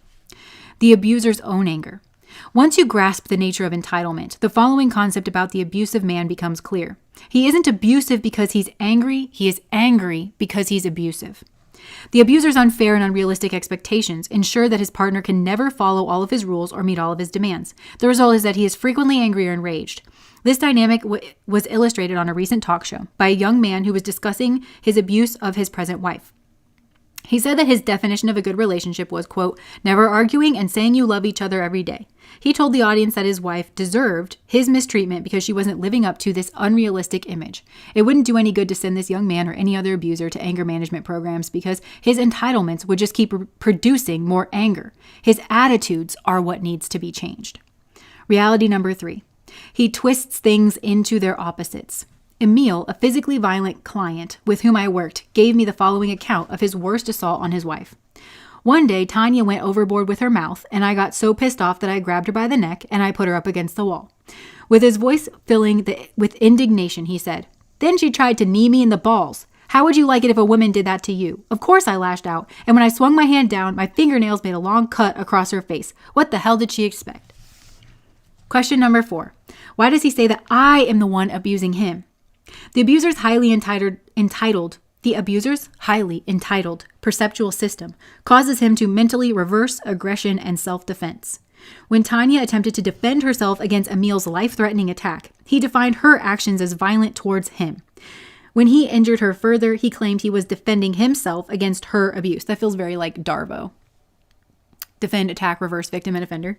The abuser's own anger. Once you grasp the nature of entitlement, the following concept about the abusive man becomes clear. He isn't abusive because he's angry. He is angry because he's abusive. The abuser's unfair and unrealistic expectations ensure that his partner can never follow all of his rules or meet all of his demands. The result is that he is frequently angry or enraged. This dynamic was illustrated on a recent talk show by a young man who was discussing his abuse of his present wife. He said that his definition of a good relationship was, quote, never arguing and saying you love each other every day. He told the audience that his wife deserved his mistreatment because she wasn't living up to this unrealistic image. It wouldn't do any good to send this young man or any other abuser to anger management programs because his entitlements would just keep producing more anger. His attitudes are what needs to be changed. Reality number 3. He twists things into their opposites. Emil, a physically violent client with whom I worked, gave me the following account of his worst assault on his wife. One day, Tanya went overboard with her mouth, and I got so pissed off that I grabbed her by the neck and I put her up against the wall. With his voice filling with indignation, he said, then she tried to knee me in the balls. How would you like it if a woman did that to you? Of course I lashed out, and when I swung my hand down, my fingernails made a long cut across her face. What the hell did she expect? Question number 4. Why does he say that I am the one abusing him? The abuser's highly entitled perceptual system causes him to mentally reverse aggression and self-defense. When Tanya attempted to defend herself against Emil's life-threatening attack, he defined her actions as violent towards him. When he injured her further, he claimed he was defending himself against her abuse. That feels very like Darvo. Defend, attack, reverse, victim, and offender.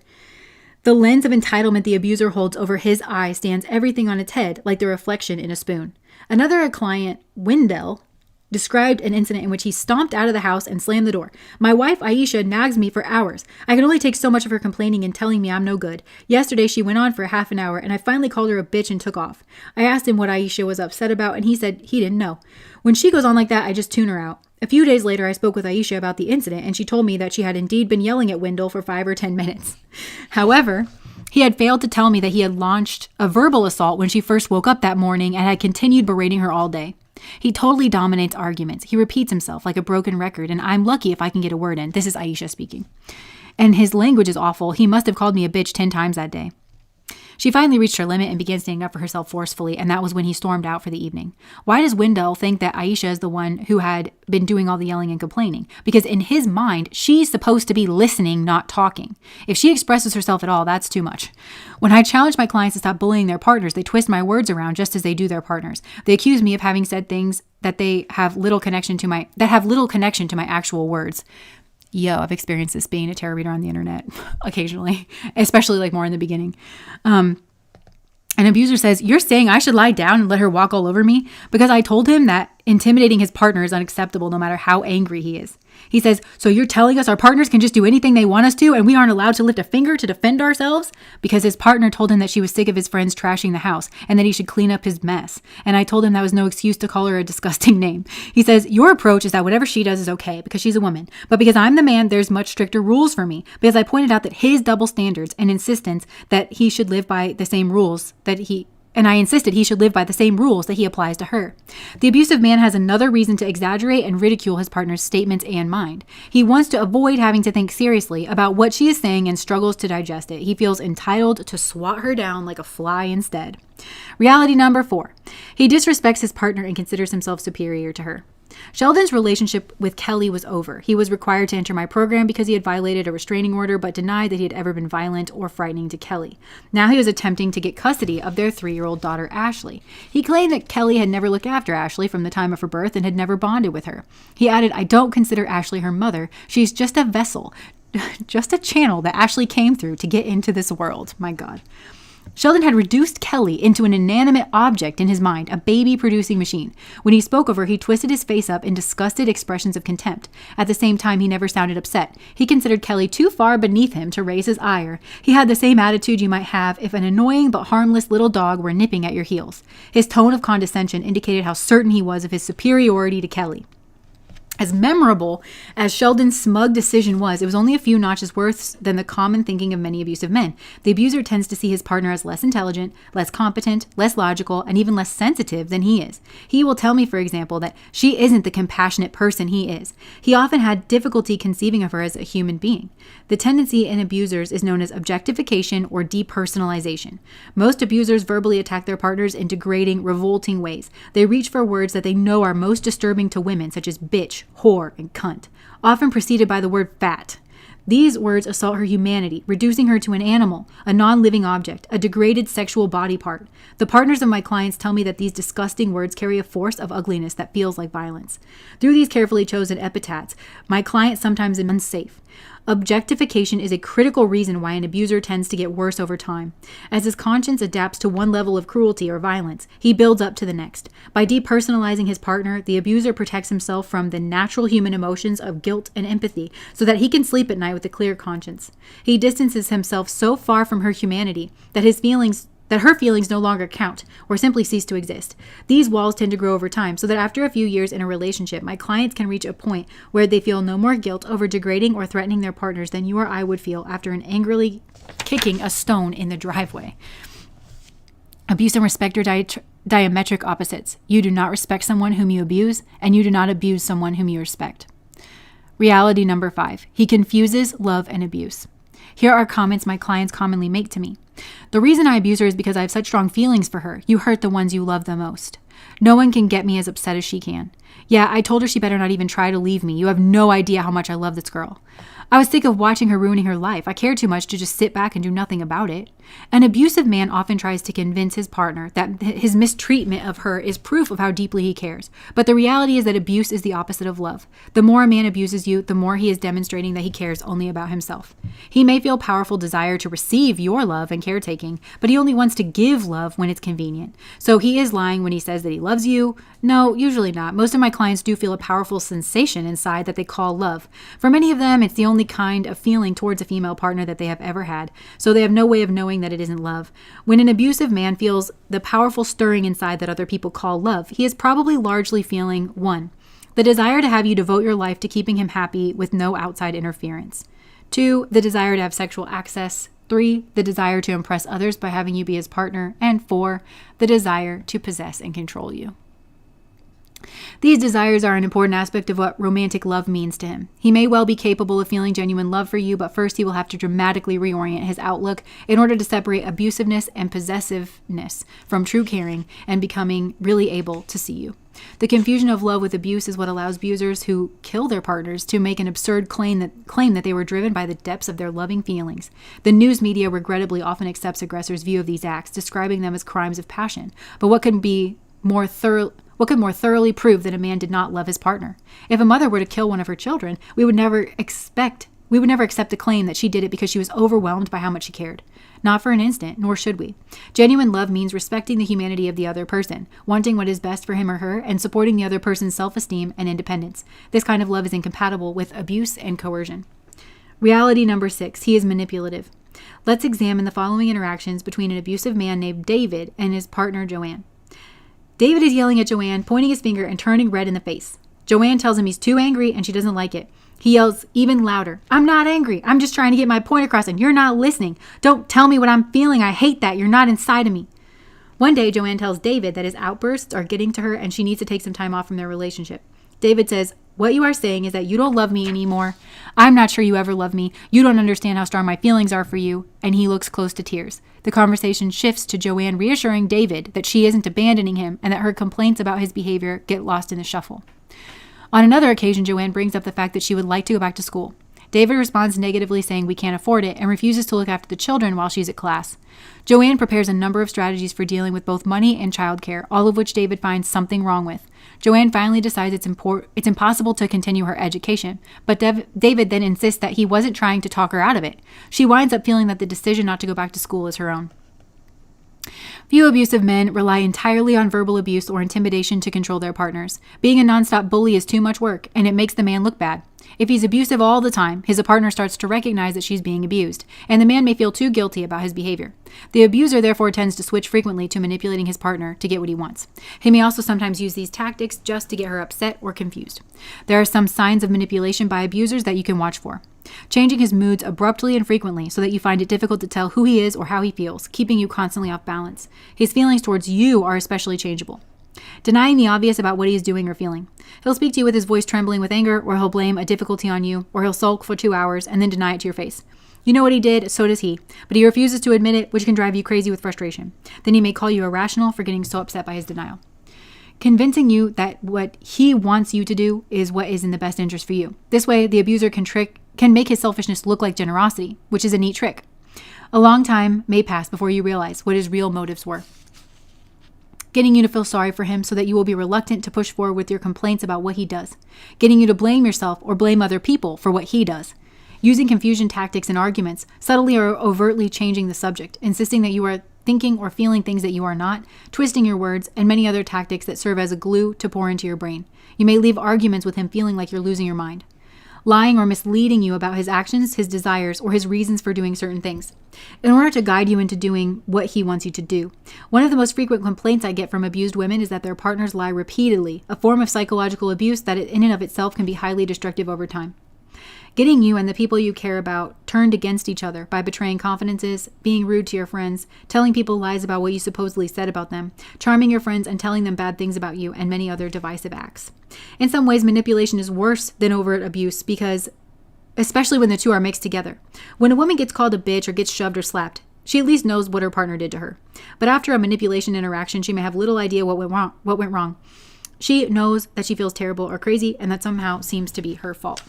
The lens of entitlement the abuser holds over his eye stands everything on its head, like the reflection in a spoon. Another client, Wendell, described an incident in which he stomped out of the house and slammed the door. My wife, Aisha, nags me for hours. I can only take so much of her complaining and telling me I'm no good. Yesterday, she went on for half an hour, and I finally called her a bitch and took off. I asked him what Aisha was upset about, and he said he didn't know. When she goes on like that, I just tune her out. A few days later, I spoke with Aisha about the incident, and she told me that she had indeed been yelling at Wendell for 5 or 10 minutes. However, he had failed to tell me that he had launched a verbal assault when she first woke up that morning and had continued berating her all day. He totally dominates arguments. He repeats himself like a broken record, and I'm lucky if I can get a word in. This is Aisha speaking. And his language is awful. He must have called me a bitch 10 times that day. She finally reached her limit and began standing up for herself forcefully, and that was when he stormed out for the evening. Why does Wendell think that Aisha is the one who had been doing all the yelling and complaining? Because in his mind, she's supposed to be listening, not talking. If she expresses herself at all, that's too much. When I challenge my clients to stop bullying their partners, they twist my words around just as they do their partners. They accuse me of having said things that have little connection to my actual words. Yo, I've experienced this being a tarot reader on the internet occasionally, especially like more in the beginning. An abuser says, "You're saying I should lie down and let her walk all over me because I told him that intimidating his partner is unacceptable no matter how angry he is." He says, "So you're telling us our partners can just do anything they want us to and we aren't allowed to lift a finger to defend ourselves?" Because his partner told him that she was sick of his friends trashing the house and that he should clean up his mess. And I told him that was no excuse to call her a disgusting name. He says, "Your approach is that whatever she does is okay because she's a woman. But because I'm the man, there's much stricter rules for me. Because I pointed out that his double standards and insistence that he should live by the same rules and I insisted he should live by the same rules that he applies to her." The abusive man has another reason to exaggerate and ridicule his partner's statements and mind. He wants to avoid having to think seriously about what she is saying and struggles to digest it. He feels entitled to swat her down like a fly instead. Reality number 4. He disrespects his partner and considers himself superior to her. Sheldon's relationship with Kelly was over. He was required to enter my program because he had violated a restraining order but denied that he had ever been violent or frightening to Kelly. Now he was attempting to get custody of their 3-year-old daughter, Ashley. He claimed that Kelly had never looked after Ashley from the time of her birth and had never bonded with her. He added, "I don't consider Ashley her mother. She's just a vessel, just a channel that Ashley came through to get into this world." My God. Sheldon had reduced Kelly into an inanimate object in his mind, a baby-producing machine. When he spoke of her, he twisted his face up in disgusted expressions of contempt. At the same time, he never sounded upset. He considered Kelly too far beneath him to raise his ire. He had the same attitude you might have if an annoying but harmless little dog were nipping at your heels. His tone of condescension indicated how certain he was of his superiority to Kelly. As memorable as Sheldon's smug decision was, it was only a few notches worse than the common thinking of many abusive men. The abuser tends to see his partner as less intelligent, less competent, less logical, and even less sensitive than he is. He will tell me, for example, that she isn't the compassionate person he is. He often had difficulty conceiving of her as a human being. The tendency in abusers is known as objectification or depersonalization. Most abusers verbally attack their partners in degrading, revolting ways. They reach for words that they know are most disturbing to women, such as bitch, whore, and cunt, often preceded by the word fat. These words assault her humanity, reducing her to an animal, a non-living object, a degraded sexual body part. The partners of my clients tell me that these disgusting words carry a force of ugliness that feels like violence. Through these carefully chosen epithets, my client sometimes is unsafe. Objectification is a critical reason why an abuser tends to get worse over time. As his conscience adapts to one level of cruelty or violence, he builds up to the next. By depersonalizing his partner, the abuser protects himself from the natural human emotions of guilt and empathy so that he can sleep at night with a clear conscience. He distances himself so far from her humanity that her feelings no longer count or simply cease to exist. These walls tend to grow over time so that after a few years in a relationship, my clients can reach a point where they feel no more guilt over degrading or threatening their partners than you or I would feel after angrily kicking a stone in the driveway. Abuse and respect are diametric opposites. You do not respect someone whom you abuse, and you do not abuse someone whom you respect. Reality number 5. He confuses love and abuse. Here are comments my clients commonly make to me. "The reason I abuse her is because I have such strong feelings for her. You hurt the ones you love the most. No one can get me as upset as she can. Yeah, I told her she better not even try to leave me. You have no idea how much I love this girl. I was sick of watching her ruining her life. I cared too much to just sit back and do nothing about it." An abusive man often tries to convince his partner that his mistreatment of her is proof of how deeply he cares. But the reality is that abuse is the opposite of love. The more a man abuses you, the more he is demonstrating that he cares only about himself. He may feel powerful desire to receive your love and caretaking, but he only wants to give love when it's convenient. So he is lying when he says that he loves you. No, usually not. Most of my clients do feel a powerful sensation inside that they call love. For many of them, it's the only kind of feeling towards a female partner that they have ever had, so they have no way of knowing that it isn't love. When an abusive man feels the powerful stirring inside that other people call love, he is probably largely feeling 1. The desire to have you devote your life to keeping him happy with no outside interference. 2. The desire to have sexual access. 3. The desire to impress others by having you be his partner. And 4. The desire to possess and control you. These desires are an important aspect of what romantic love means to him. He may well be capable of feeling genuine love for you, but first he will have to dramatically reorient his outlook in order to separate abusiveness and possessiveness from true caring and becoming really able to see you. The confusion of love with abuse is what allows abusers who kill their partners to make an absurd claim that they were driven by the depths of their loving feelings. The news media regrettably often accepts aggressors' view of these acts, describing them as crimes of passion. But what can be what could more thoroughly prove that a man did not love his partner? If a mother were to kill one of her children, we would never accept the claim that she did it because she was overwhelmed by how much she cared. Not for an instant, nor should we. Genuine love means respecting the humanity of the other person, wanting what is best for him or her, and supporting the other person's self-esteem and independence. This kind of love is incompatible with abuse and coercion. Reality number 6, he is manipulative. Let's examine the following interactions between an abusive man named David and his partner Joanne. David is yelling at Joanne, pointing his finger and turning red in the face. Joanne tells him he's too angry and she doesn't like it. He yells even louder, "I'm not angry. I'm just trying to get my point across and you're not listening. Don't tell me what I'm feeling. I hate that. You're not inside of me." One day, Joanne tells David that his outbursts are getting to her and she needs to take some time off from their relationship. David says, "What you are saying is that you don't love me anymore. I'm not sure you ever loved me. You don't understand how strong my feelings are for you." And he looks close to tears. The conversation shifts to Joanne reassuring David that she isn't abandoning him and that her complaints about his behavior get lost in the shuffle. On another occasion, Joanne brings up the fact that she would like to go back to school. David responds negatively, saying we can't afford it, and refuses to look after the children while she's at class. Joanne prepares a number of strategies for dealing with both money and childcare, all of which David finds something wrong with. Joanne finally decides it's impossible to continue her education, but David then insists that he wasn't trying to talk her out of it. She winds up feeling that the decision not to go back to school is her own. Few abusive men rely entirely on verbal abuse or intimidation to control their partners. Being a nonstop bully is too much work, and it makes the man look bad. If he's abusive all the time, his partner starts to recognize that she's being abused, and the man may feel too guilty about his behavior. The abuser therefore tends to switch frequently to manipulating his partner to get what he wants. He may also sometimes use these tactics just to get her upset or confused. There are some signs of manipulation by abusers that you can watch for. Changing his moods abruptly and frequently so that you find it difficult to tell who he is or how he feels, keeping you constantly off balance. His feelings towards you are especially changeable. Denying the obvious about what he is doing or feeling. He'll speak to you with his voice trembling with anger, or he'll blame a difficulty on you, or he'll sulk for 2 hours and then deny it to your face. You know what he did, so does he, but he refuses to admit it, which can drive you crazy with frustration. Then he may call you irrational for getting so upset by his denial. Convincing you that what he wants you to do is what is in the best interest for you. This way, the abuser can make his selfishness look like generosity, which is a neat trick. A long time may pass before you realize what his real motives were. Getting you to feel sorry for him so that you will be reluctant to push forward with your complaints about what he does. Getting you to blame yourself or blame other people for what he does. Using confusion tactics in arguments, subtly or overtly changing the subject, insisting that you are thinking or feeling things that you are not, twisting your words, and many other tactics that serve as a glue to pour into your brain. You may leave arguments with him feeling like you're losing your mind. Lying or misleading you about his actions, his desires, or his reasons for doing certain things, in order to guide you into doing what he wants you to do. One of the most frequent complaints I get from abused women is that their partners lie repeatedly, a form of psychological abuse that in and of itself can be highly destructive over time. Getting you and the people you care about turned against each other by betraying confidences, being rude to your friends, telling people lies about what you supposedly said about them, charming your friends and telling them bad things about you, and many other divisive acts. In some ways, manipulation is worse than overt abuse because, especially when the two are mixed together. When a woman gets called a bitch or gets shoved or slapped, she at least knows what her partner did to her. But after a manipulation interaction, she may have little idea what went wrong. She knows that she feels terrible or crazy, and that somehow seems to be her fault.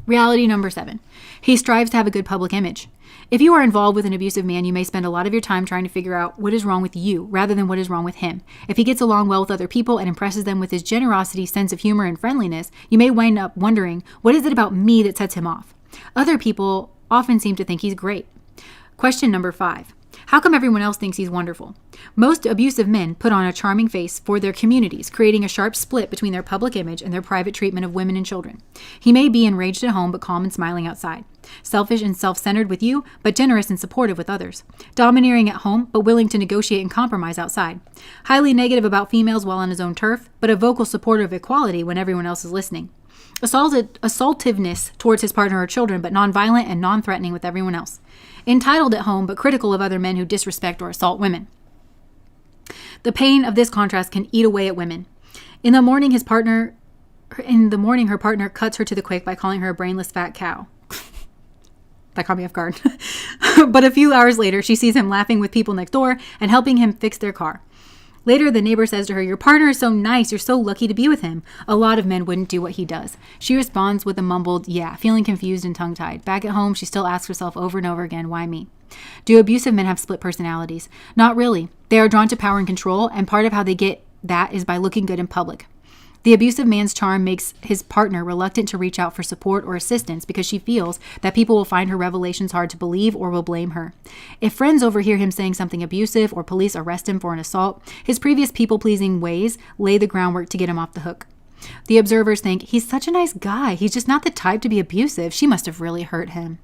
Reality number 7. He strives to have a good public image. If you are involved with an abusive man, you may spend a lot of your time trying to figure out what is wrong with you rather than what is wrong with him. If he gets along well with other people and impresses them with his generosity, sense of humor, and friendliness, you may wind up wondering, what is it about me that sets him off? Other people often seem to think he's great. Question number 5. How come everyone else thinks he's wonderful? Most abusive men put on a charming face for their communities, creating a sharp split between their public image and their private treatment of women and children. He may be enraged at home but calm and smiling outside. Selfish and self-centered with you, but generous and supportive with others. Domineering at home, but willing to negotiate and compromise outside. Highly negative about females while on his own turf, but a vocal supporter of equality when everyone else is listening. Assaultiveness towards his partner or children, but nonviolent and non-threatening with everyone else. Entitled at home, but critical of other men who disrespect or assault women. The pain of this contrast can eat away at women. In the morning, her partner cuts her to the quick by calling her a brainless fat cow. That caught me off guard. But a few hours later, she sees him laughing with people next door and helping him fix their car. Later, the neighbor says to her, "Your partner is so nice. You're so lucky to be with him." A lot of men wouldn't do what he does. She responds with a mumbled, "Yeah," feeling confused and tongue-tied. Back at home, she still asks herself over and over again, why me? Do abusive men have split personalities? Not really. They are drawn to power and control, and part of how they get that is by looking good in public. The abusive man's charm makes his partner reluctant to reach out for support or assistance because she feels that people will find her revelations hard to believe or will blame her. If friends overhear him saying something abusive or police arrest him for an assault, his previous people-pleasing ways lay the groundwork to get him off the hook. The observers think, he's such a nice guy. He's just not the type to be abusive. She must have really hurt him.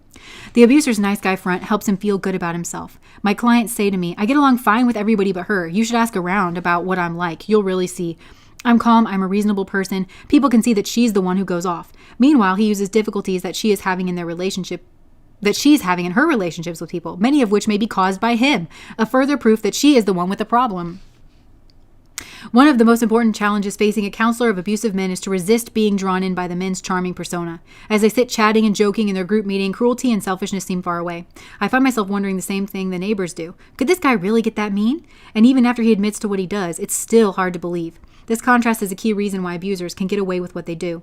The abuser's nice guy front helps him feel good about himself. My clients say to me, I get along fine with everybody but her. You should ask around about what I'm like. You'll really see. I'm calm. I'm a reasonable person. People can see that she's the one who goes off. Meanwhile, he uses difficulties that she is having in their relationship, that she's having in her relationships with people, many of which may be caused by him. A further proof that she is the one with the problem. One of the most important challenges facing a counselor of abusive men is to resist being drawn in by the men's charming persona. As they sit chatting and joking in their group meeting, cruelty and selfishness seem far away. I find myself wondering the same thing the neighbors do. Could this guy really get that mean? And even after he admits to what he does, it's still hard to believe. This contrast is a key reason why abusers can get away with what they do.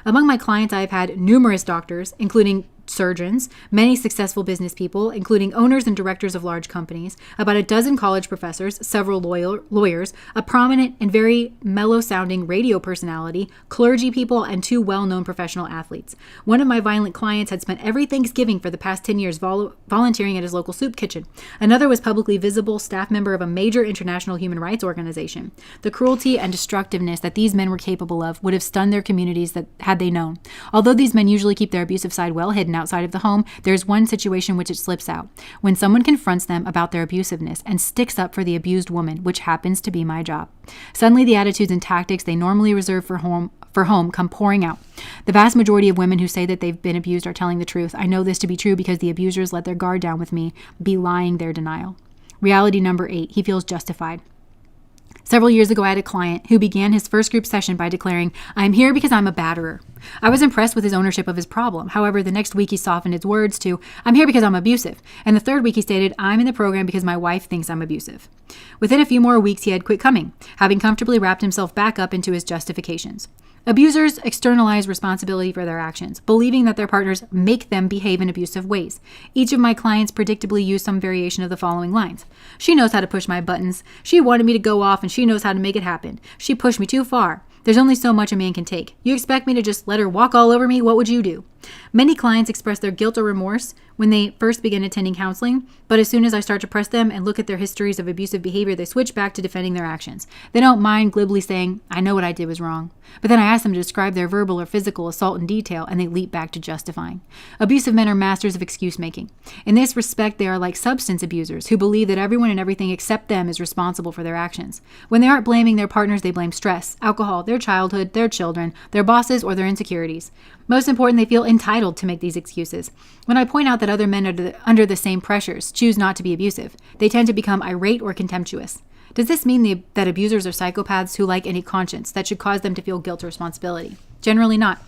Among my clients, I have had numerous doctors, including surgeons, many successful business people, including owners and directors of large companies, about a dozen college professors, several lawyers, a prominent and very mellow-sounding radio personality, clergy people, and 2 well-known professional athletes. One of my violent clients had spent every Thanksgiving for the past 10 years volunteering at his local soup kitchen. Another was publicly visible staff member of a major international human rights organization. The cruelty and destructiveness that these men were capable of would have stunned their communities that had they known. Although these men usually keep their abusive side well hidden outside of the home, there's one situation which it slips out. When someone confronts them about their abusiveness and sticks up for the abused woman, which happens to be my job. Suddenly the attitudes and tactics they normally reserve for home come pouring out. The vast majority of women who say that they've been abused are telling the truth. I know this to be true because the abusers let their guard down with me, belying their denial. Reality number 8, he feels justified. Several years ago, I had a client who began his first group session by declaring, I'm here because I'm a batterer. I was impressed with his ownership of his problem. However, the next week he softened his words to, I'm here because I'm abusive. And the third week he stated, I'm in the program because my wife thinks I'm abusive. Within a few more weeks, he had quit coming, having comfortably wrapped himself back up into his justifications. Abusers externalize responsibility for their actions, believing that their partners make them behave in abusive ways. Each of my clients predictably use some variation of the following lines. She knows how to push my buttons. She wanted me to go off and she knows how to make it happen. She pushed me too far. There's only so much a man can take. You expect me to just let her walk all over me? What would you do? Many clients express their guilt or remorse when they first begin attending counseling, but as soon as I start to press them and look at their histories of abusive behavior, they switch back to defending their actions. They don't mind glibly saying, I know what I did was wrong. But then I ask them to describe their verbal or physical assault in detail, and they leap back to justifying. Abusive men are masters of excuse making. In this respect, they are like substance abusers who believe that everyone and everything except them is responsible for their actions. When they aren't blaming their partners, they blame stress, alcohol, their childhood, their children, their bosses, or their insecurities. Most important, they feel entitled to make these excuses. When I point out that other men under the same pressures choose not to be abusive, they tend to become irate or contemptuous. Does this mean that abusers are psychopaths who lack any conscience that should cause them to feel guilt or responsibility? Generally not.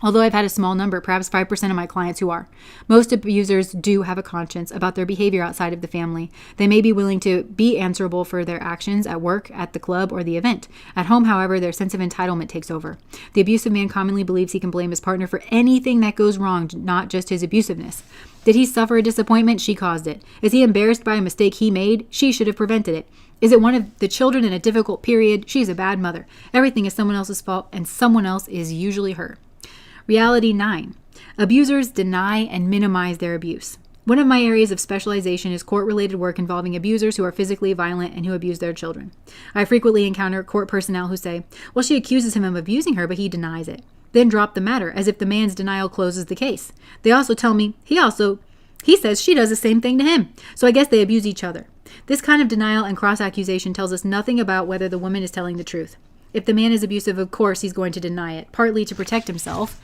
Although I've had a small number, perhaps 5% of my clients who are. Most abusers do have a conscience about their behavior outside of the family. They may be willing to be answerable for their actions at work, at the club, or the event. At home, however, their sense of entitlement takes over. The abusive man commonly believes he can blame his partner for anything that goes wrong, not just his abusiveness. Did he suffer a disappointment? She caused it. Is he embarrassed by a mistake he made? She should have prevented it. Is it one of the children in a difficult period? She's a bad mother. Everything is someone else's fault, and someone else is usually her. Reality 9. Abusers deny and minimize their abuse. One of my areas of specialization is court-related work involving abusers who are physically violent and who abuse their children. I frequently encounter court personnel who say, well, she accuses him of abusing her, but he denies it. Then drop the matter, as if the man's denial closes the case. They also tell me, he says she does the same thing to him, so I guess they abuse each other. This kind of denial and cross-accusation tells us nothing about whether the woman is telling the truth. If the man is abusive, of course he's going to deny it, partly to protect himself,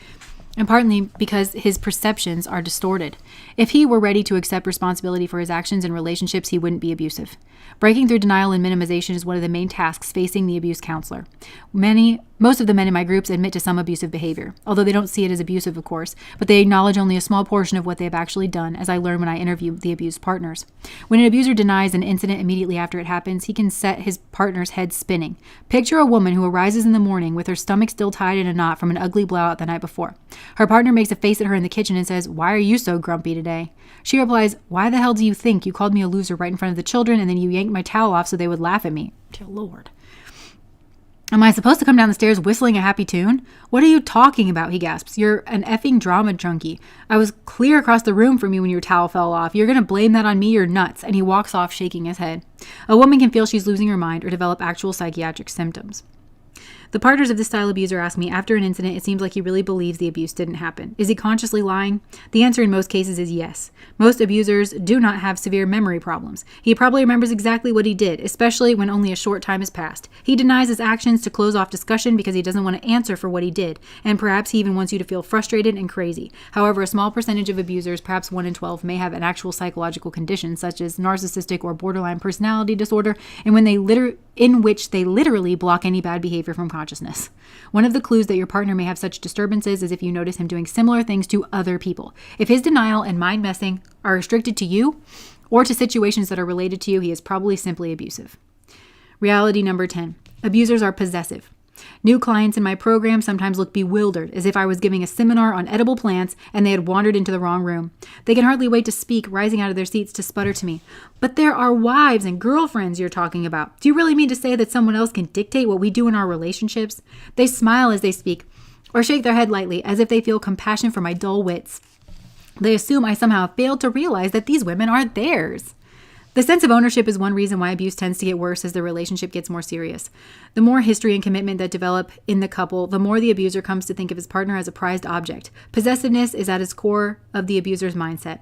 and partly because his perceptions are distorted. If he were ready to accept responsibility for his actions and relationships, he wouldn't be abusive. Breaking through denial and minimization is one of the main tasks facing the abuse counselor. Many Most of the men in my groups admit to some abusive behavior, although they don't see it as abusive, of course, but they acknowledge only a small portion of what they have actually done, as I learned when I interview the abused partners. When an abuser denies an incident immediately after it happens, he can set his partner's head spinning. Picture a woman who arises in the morning with her stomach still tied in a knot from an ugly blowout the night before. Her partner makes a face at her in the kitchen and says, "Why are you so grumpy today?" She replies, "Why the hell do you think? You called me a loser right in front of the children, and then you yanked my towel off so they would laugh at me." Dear Lord. "Am I supposed to come down the stairs whistling a happy tune? What are you talking about?" he gasps. "You're an effing drama junkie. I was clear across the room from you when your towel fell off. You're going to blame that on me? You're nuts." And he walks off shaking his head. A woman can feel she's losing her mind or develop actual psychiatric symptoms. The partners of this style abuser ask me, after an incident, it seems like he really believes the abuse didn't happen. Is he consciously lying? The answer in most cases is yes. Most abusers do not have severe memory problems. He probably remembers exactly what he did, especially when only a short time has passed. He denies his actions to close off discussion because he doesn't want to answer for what he did, and perhaps he even wants you to feel frustrated and crazy. However, a small percentage of abusers, perhaps 1 in 12, may have an actual psychological condition such as narcissistic or borderline personality disorder, and in which they literally block any bad behavior from consciousness. One of the clues that your partner may have such disturbances is if you notice him doing similar things to other people. If his denial and mind messing are restricted to you or to situations that are related to you, he is probably simply abusive. Reality number 10. Abusers are possessive. New clients in my program sometimes look bewildered, as if I was giving a seminar on edible plants and they had wandered into the wrong room. They can hardly wait to speak, rising out of their seats to sputter to me. "But there are wives and girlfriends you're talking about. Do you really mean to say that someone else can dictate what we do in our relationships?" They smile as they speak, or shake their head lightly, as if they feel compassion for my dull wits. They assume I somehow failed to realize that these women are theirs. The sense of ownership is one reason why abuse tends to get worse as the relationship gets more serious. The more history and commitment that develop in the couple, the more the abuser comes to think of his partner as a prized object. Possessiveness is at its core of the abuser's mindset,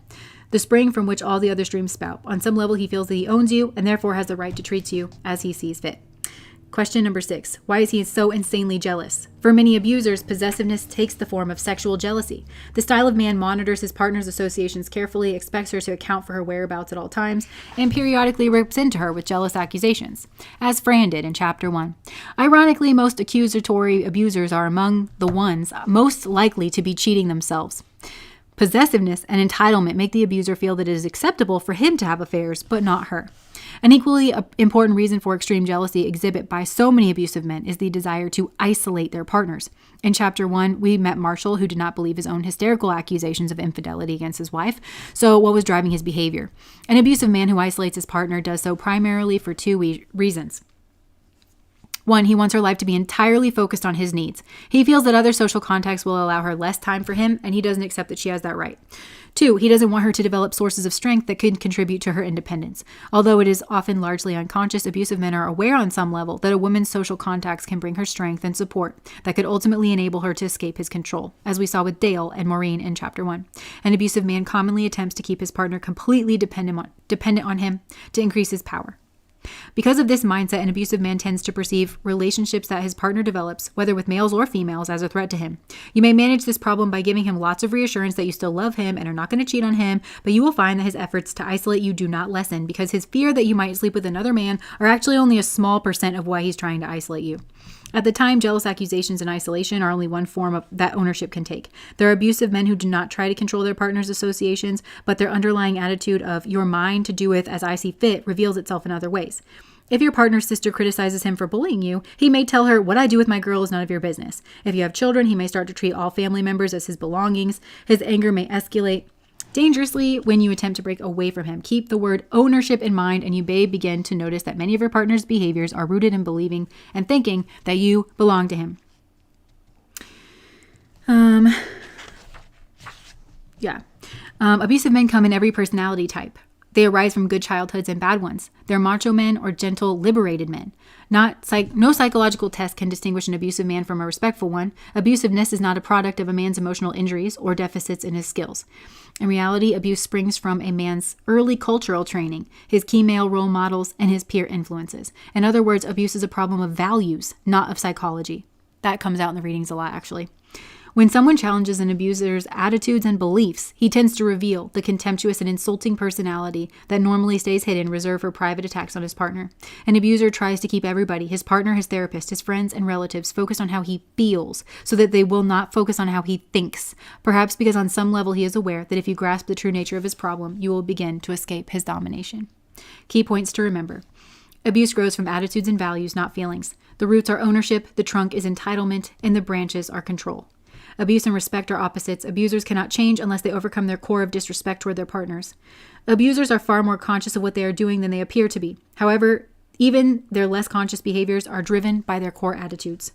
the spring from which all the other streams spout. On some level, he feels that he owns you and therefore has the right to treat you as he sees fit. Question number 6. Why is he so insanely jealous? For many abusers, possessiveness takes the form of sexual jealousy. The style of man monitors his partner's associations carefully, expects her to account for her whereabouts at all times, and periodically rips into her with jealous accusations, as Fran did in Chapter 1. Ironically, most accusatory abusers are among the ones most likely to be cheating themselves. Possessiveness and entitlement make the abuser feel that it is acceptable for him to have affairs, but not her. An equally important reason for extreme jealousy exhibited by so many abusive men is the desire to isolate their partners. In Chapter 1, we met Marshall, who did not believe his own hysterical accusations of infidelity against his wife. So what was driving his behavior? An abusive man who isolates his partner does so primarily for two reasons. 1, he wants her life to be entirely focused on his needs. He feels that other social contacts will allow her less time for him, and he doesn't accept that she has that right. 2, he doesn't want her to develop sources of strength that could contribute to her independence. Although it is often largely unconscious, abusive men are aware on some level that a woman's social contacts can bring her strength and support that could ultimately enable her to escape his control, as we saw with Dale and Maureen in Chapter 1. An abusive man commonly attempts to keep his partner completely dependent on him to increase his power. Because of this mindset, an abusive man tends to perceive relationships that his partner develops, whether with males or females, as a threat to him. You may manage this problem by giving him lots of reassurance that you still love him and are not going to cheat on him, but you will find that his efforts to isolate you do not lessen because his fear that you might sleep with another man are actually only a small % of why he's trying to isolate you. At the time, jealous accusations and isolation are only one form of that ownership can take. There are abusive men who do not try to control their partner's associations, but their underlying attitude of "you're mine to do with as I see fit" reveals itself in other ways. If your partner's sister criticizes him for bullying you, he may tell her, "What I do with my girl is none of your business." If you have children, he may start to treat all family members as his belongings. His anger may escalate dangerously when you attempt to break away from him. Keep the word ownership in mind, and you may begin to notice that many of your partner's behaviors are rooted in believing and thinking that you belong to him. Abusive men come in every personality type. They arise from good childhoods and bad ones. They're macho men or gentle, liberated men. No psychological test can distinguish an abusive man from a respectful one. Abusiveness is not a product of a man's emotional injuries or deficits in his skills. In reality, abuse springs from a man's early cultural training, his key male role models, and his peer influences. In other words, abuse is a problem of values, not of psychology. That comes out in the readings a lot, actually. When someone challenges an abuser's attitudes and beliefs, he tends to reveal the contemptuous and insulting personality that normally stays hidden, reserved for private attacks on his partner. An abuser tries to keep everybody, his partner, his therapist, his friends, and relatives, focused on how he feels so that they will not focus on how he thinks. Perhaps because on some level he is aware that if you grasp the true nature of his problem, you will begin to escape his domination. Key points to remember. Abuse grows from attitudes and values, not feelings. The roots are ownership, the trunk is entitlement, and the branches are control. Abuse and respect are opposites. Abusers cannot change unless they overcome their core of disrespect toward their partners. Abusers are far more conscious of what they are doing than they appear to be. However, even their less conscious behaviors are driven by their core attitudes.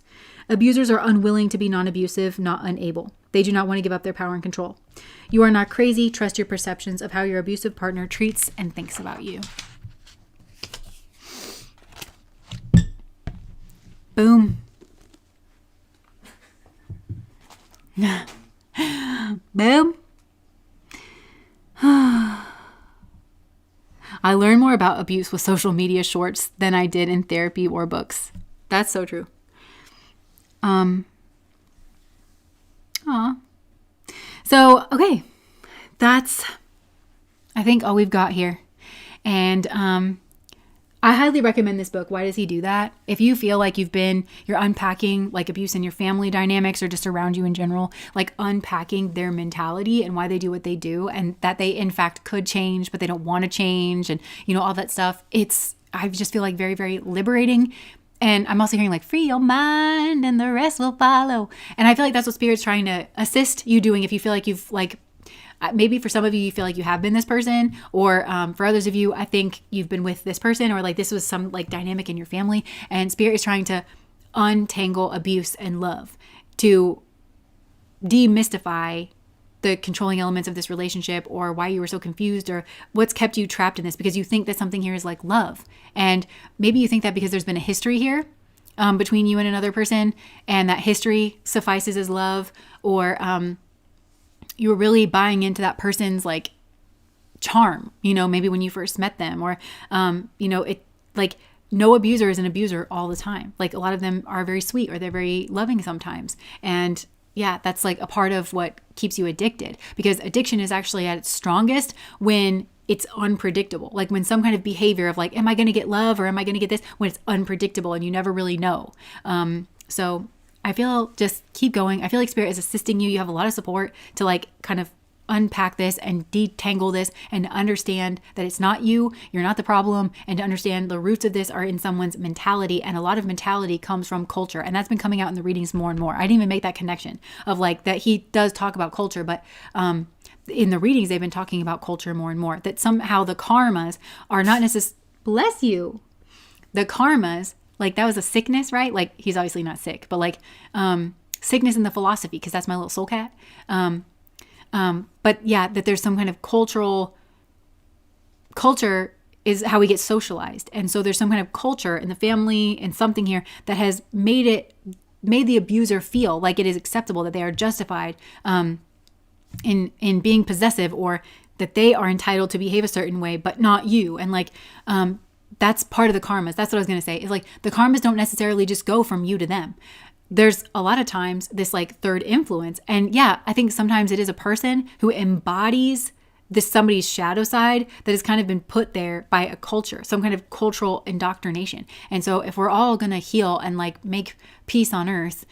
Abusers are unwilling to be non-abusive, not unable. They do not want to give up their power and control. You are not crazy. Trust your perceptions of how your abusive partner treats and thinks about you. Boom. Boom. I learned more about abuse with social media shorts than I did in therapy or books. That's so true. So, okay. That's, I think, all we've got here. And, I highly recommend this book. Why does he do that? If you feel like you're unpacking like abuse in your family dynamics or just around you in general, like unpacking their mentality and why they do what they do and that they in fact could change, but they don't want to change and, all that stuff. I just feel like very, very liberating. And I'm also hearing like, free your mind and the rest will follow. And I feel like that's what Spirit's trying to assist you doing. If you feel like you've like, maybe for some of you feel like you have been this person, or for others of you, I think you've been with this person, or like this was some like dynamic in your family, and Spirit is trying to untangle abuse and love to demystify the controlling elements of this relationship, or why you were so confused, or what's kept you trapped in this, because you think that something here is like love. And maybe you think that because there's been a history here between you and another person, and that history suffices as love, or you were really buying into that person's like charm, maybe when you first met them, or, it like no abuser is an abuser all the time. Like a lot of them are very sweet, or they're very loving sometimes. And yeah, that's like a part of what keeps you addicted, because addiction is actually at its strongest when it's unpredictable. Like when some kind of behavior of like, am I going to get love or am I going to get this, when it's unpredictable and you never really know. So I feel just keep going. I feel like Spirit is assisting you. You have a lot of support to like kind of unpack this and detangle this and understand that it's not you, you're not the problem, and to understand the roots of this are in someone's mentality. And a lot of mentality comes from culture. And that's been coming out in the readings more and more. I didn't even make that connection of like that he does talk about culture, but in the readings, they've been talking about culture more and more, that somehow the karmas are not necessarily, bless you, the karmas, like that was a sickness, right? Like he's obviously not sick, but like sickness in the philosophy, because that's my little soul cat. But yeah, that there's some kind of culture is how we get socialized. And so there's some kind of culture in the family and something here that has made the abuser feel like it is acceptable, that they are justified in being possessive, or that they are entitled to behave a certain way, but not you. And like, that's part of the karmas. That's what I was going to say, is like the karmas don't necessarily just go from you to them. There's a lot of times this like third influence. And yeah, I think sometimes it is a person who embodies this somebody's shadow side that has kind of been put there by a culture, some kind of cultural indoctrination. And so if we're all going to heal and like make peace on earth,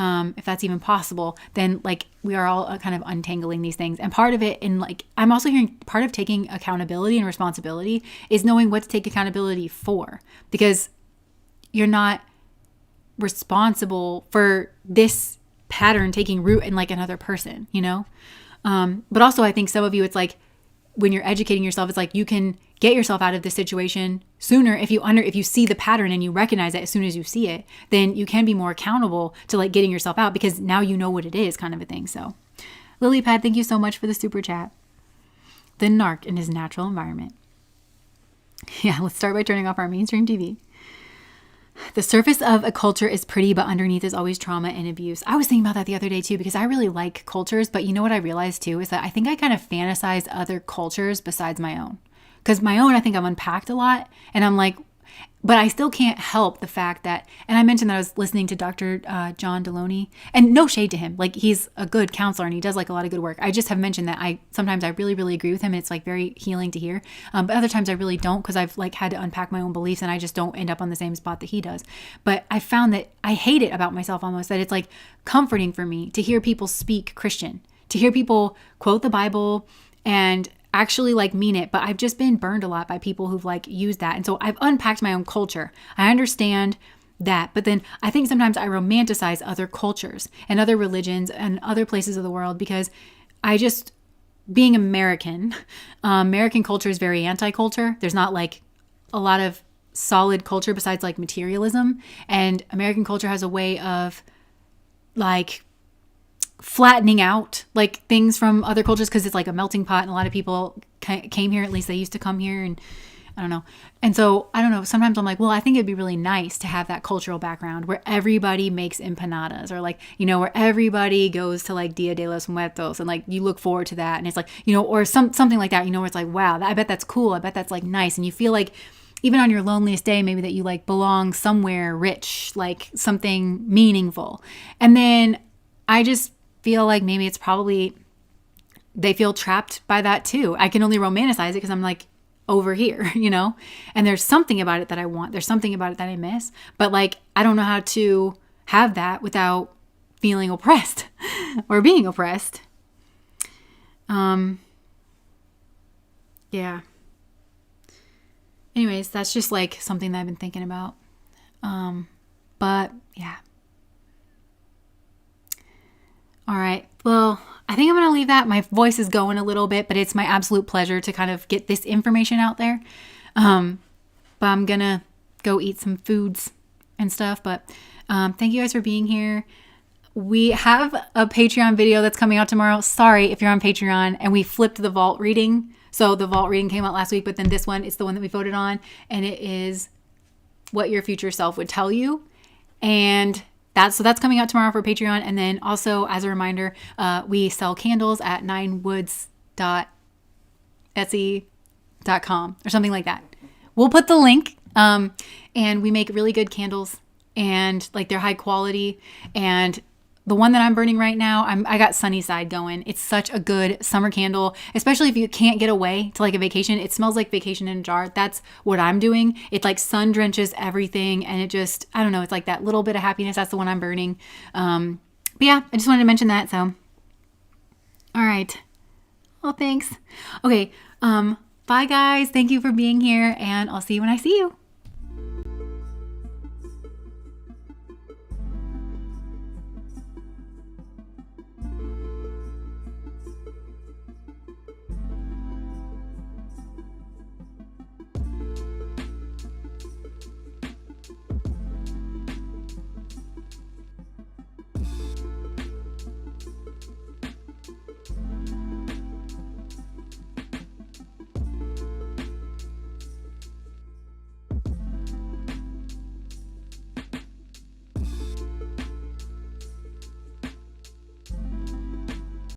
if that's even possible, then like we are all kind of untangling these things. And part of it, in like, I'm also hearing part of taking accountability and responsibility is knowing what to take accountability for, because you're not responsible for this pattern taking root in like another person, but also I think some of you, it's like when you're educating yourself, it's like you can get yourself out of this situation sooner if you see the pattern and you recognize it as soon as you see it, then you can be more accountable to like getting yourself out, because now you know what it is, kind of a thing. So Lilypad, thank you so much for the super chat. The narc in his natural environment. Yeah, let's start by turning off our mainstream TV. The surface of a culture is pretty, but underneath is always trauma and abuse. I was thinking about that the other day too, because I really like cultures, but you know what I realized too is that I think I kind of fantasize other cultures besides my own. Because my own, I think I've unpacked a lot, and I'm like, But I still can't help the fact that, and I mentioned that I was listening to Dr. John Deloney, and no shade to him. Like, he's a good counselor and he does like a lot of good work. I just have mentioned that sometimes I really, really agree with him. And it's like very healing to hear. But other times I really don't, because I've like had to unpack my own beliefs and I just don't end up on the same spot that he does. But I found that I hate it about myself almost, that it's like comforting for me to hear people speak Christian, to hear people quote the Bible and actually like mean it. But I've just been burned a lot by people who've like used that. And so I've unpacked my own culture. I understand that. But then I think sometimes I romanticize other cultures and other religions and other places of the world, because being American, American culture is very anti-culture. There's not like a lot of solid culture besides like materialism. And American culture has a way of like flattening out like things from other cultures, because it's like a melting pot and a lot of people came here, at least they used to come here, and I don't know. And so I don't know, sometimes I'm like, well, I think it'd be really nice to have that cultural background where everybody makes empanadas, or like, you know, where everybody goes to like Dia de los Muertos and like you look forward to that, and it's like, you know, or something like that, you know, where it's like, wow, I bet that's cool, I bet that's like nice, and you feel like even on your loneliest day, maybe that you like belong somewhere rich, like something meaningful. And then I just feel like maybe it's probably they feel trapped by that too. I can only romanticize it because I'm like over here, you know, and there's something about it that I want. There's something about it that I miss, but like, I don't know how to have that without feeling oppressed or being oppressed. Yeah. Anyways, that's just like something that I've been thinking about. But yeah. All right. Well, I think I'm going to leave that. My voice is going a little bit, but it's my absolute pleasure to kind of get this information out there. But I'm going to go eat some foods and stuff. But thank you guys for being here. We have a Patreon video that's coming out tomorrow. Sorry if you're on Patreon, and we flipped the vault reading. So the vault reading came out last week, but then this one, it's the one that we voted on, and it is what your future self would tell you. And that's coming out tomorrow for Patreon. And then also, as a reminder, we sell candles at ninewoods.etsy.com or something like that. We'll put the link. And we make really good candles, and like they're high quality. And the one that I'm burning right now, I got Sunnyside going. It's such a good summer candle, especially if you can't get away to like a vacation. It smells like vacation in a jar. That's what I'm doing. It like sun drenches everything, and it just, I don't know, it's like that little bit of happiness. That's the one I'm burning. But yeah, I just wanted to mention that. So, all right. Well, thanks. Okay. Bye guys. Thank you for being here, and I'll see you when I see you.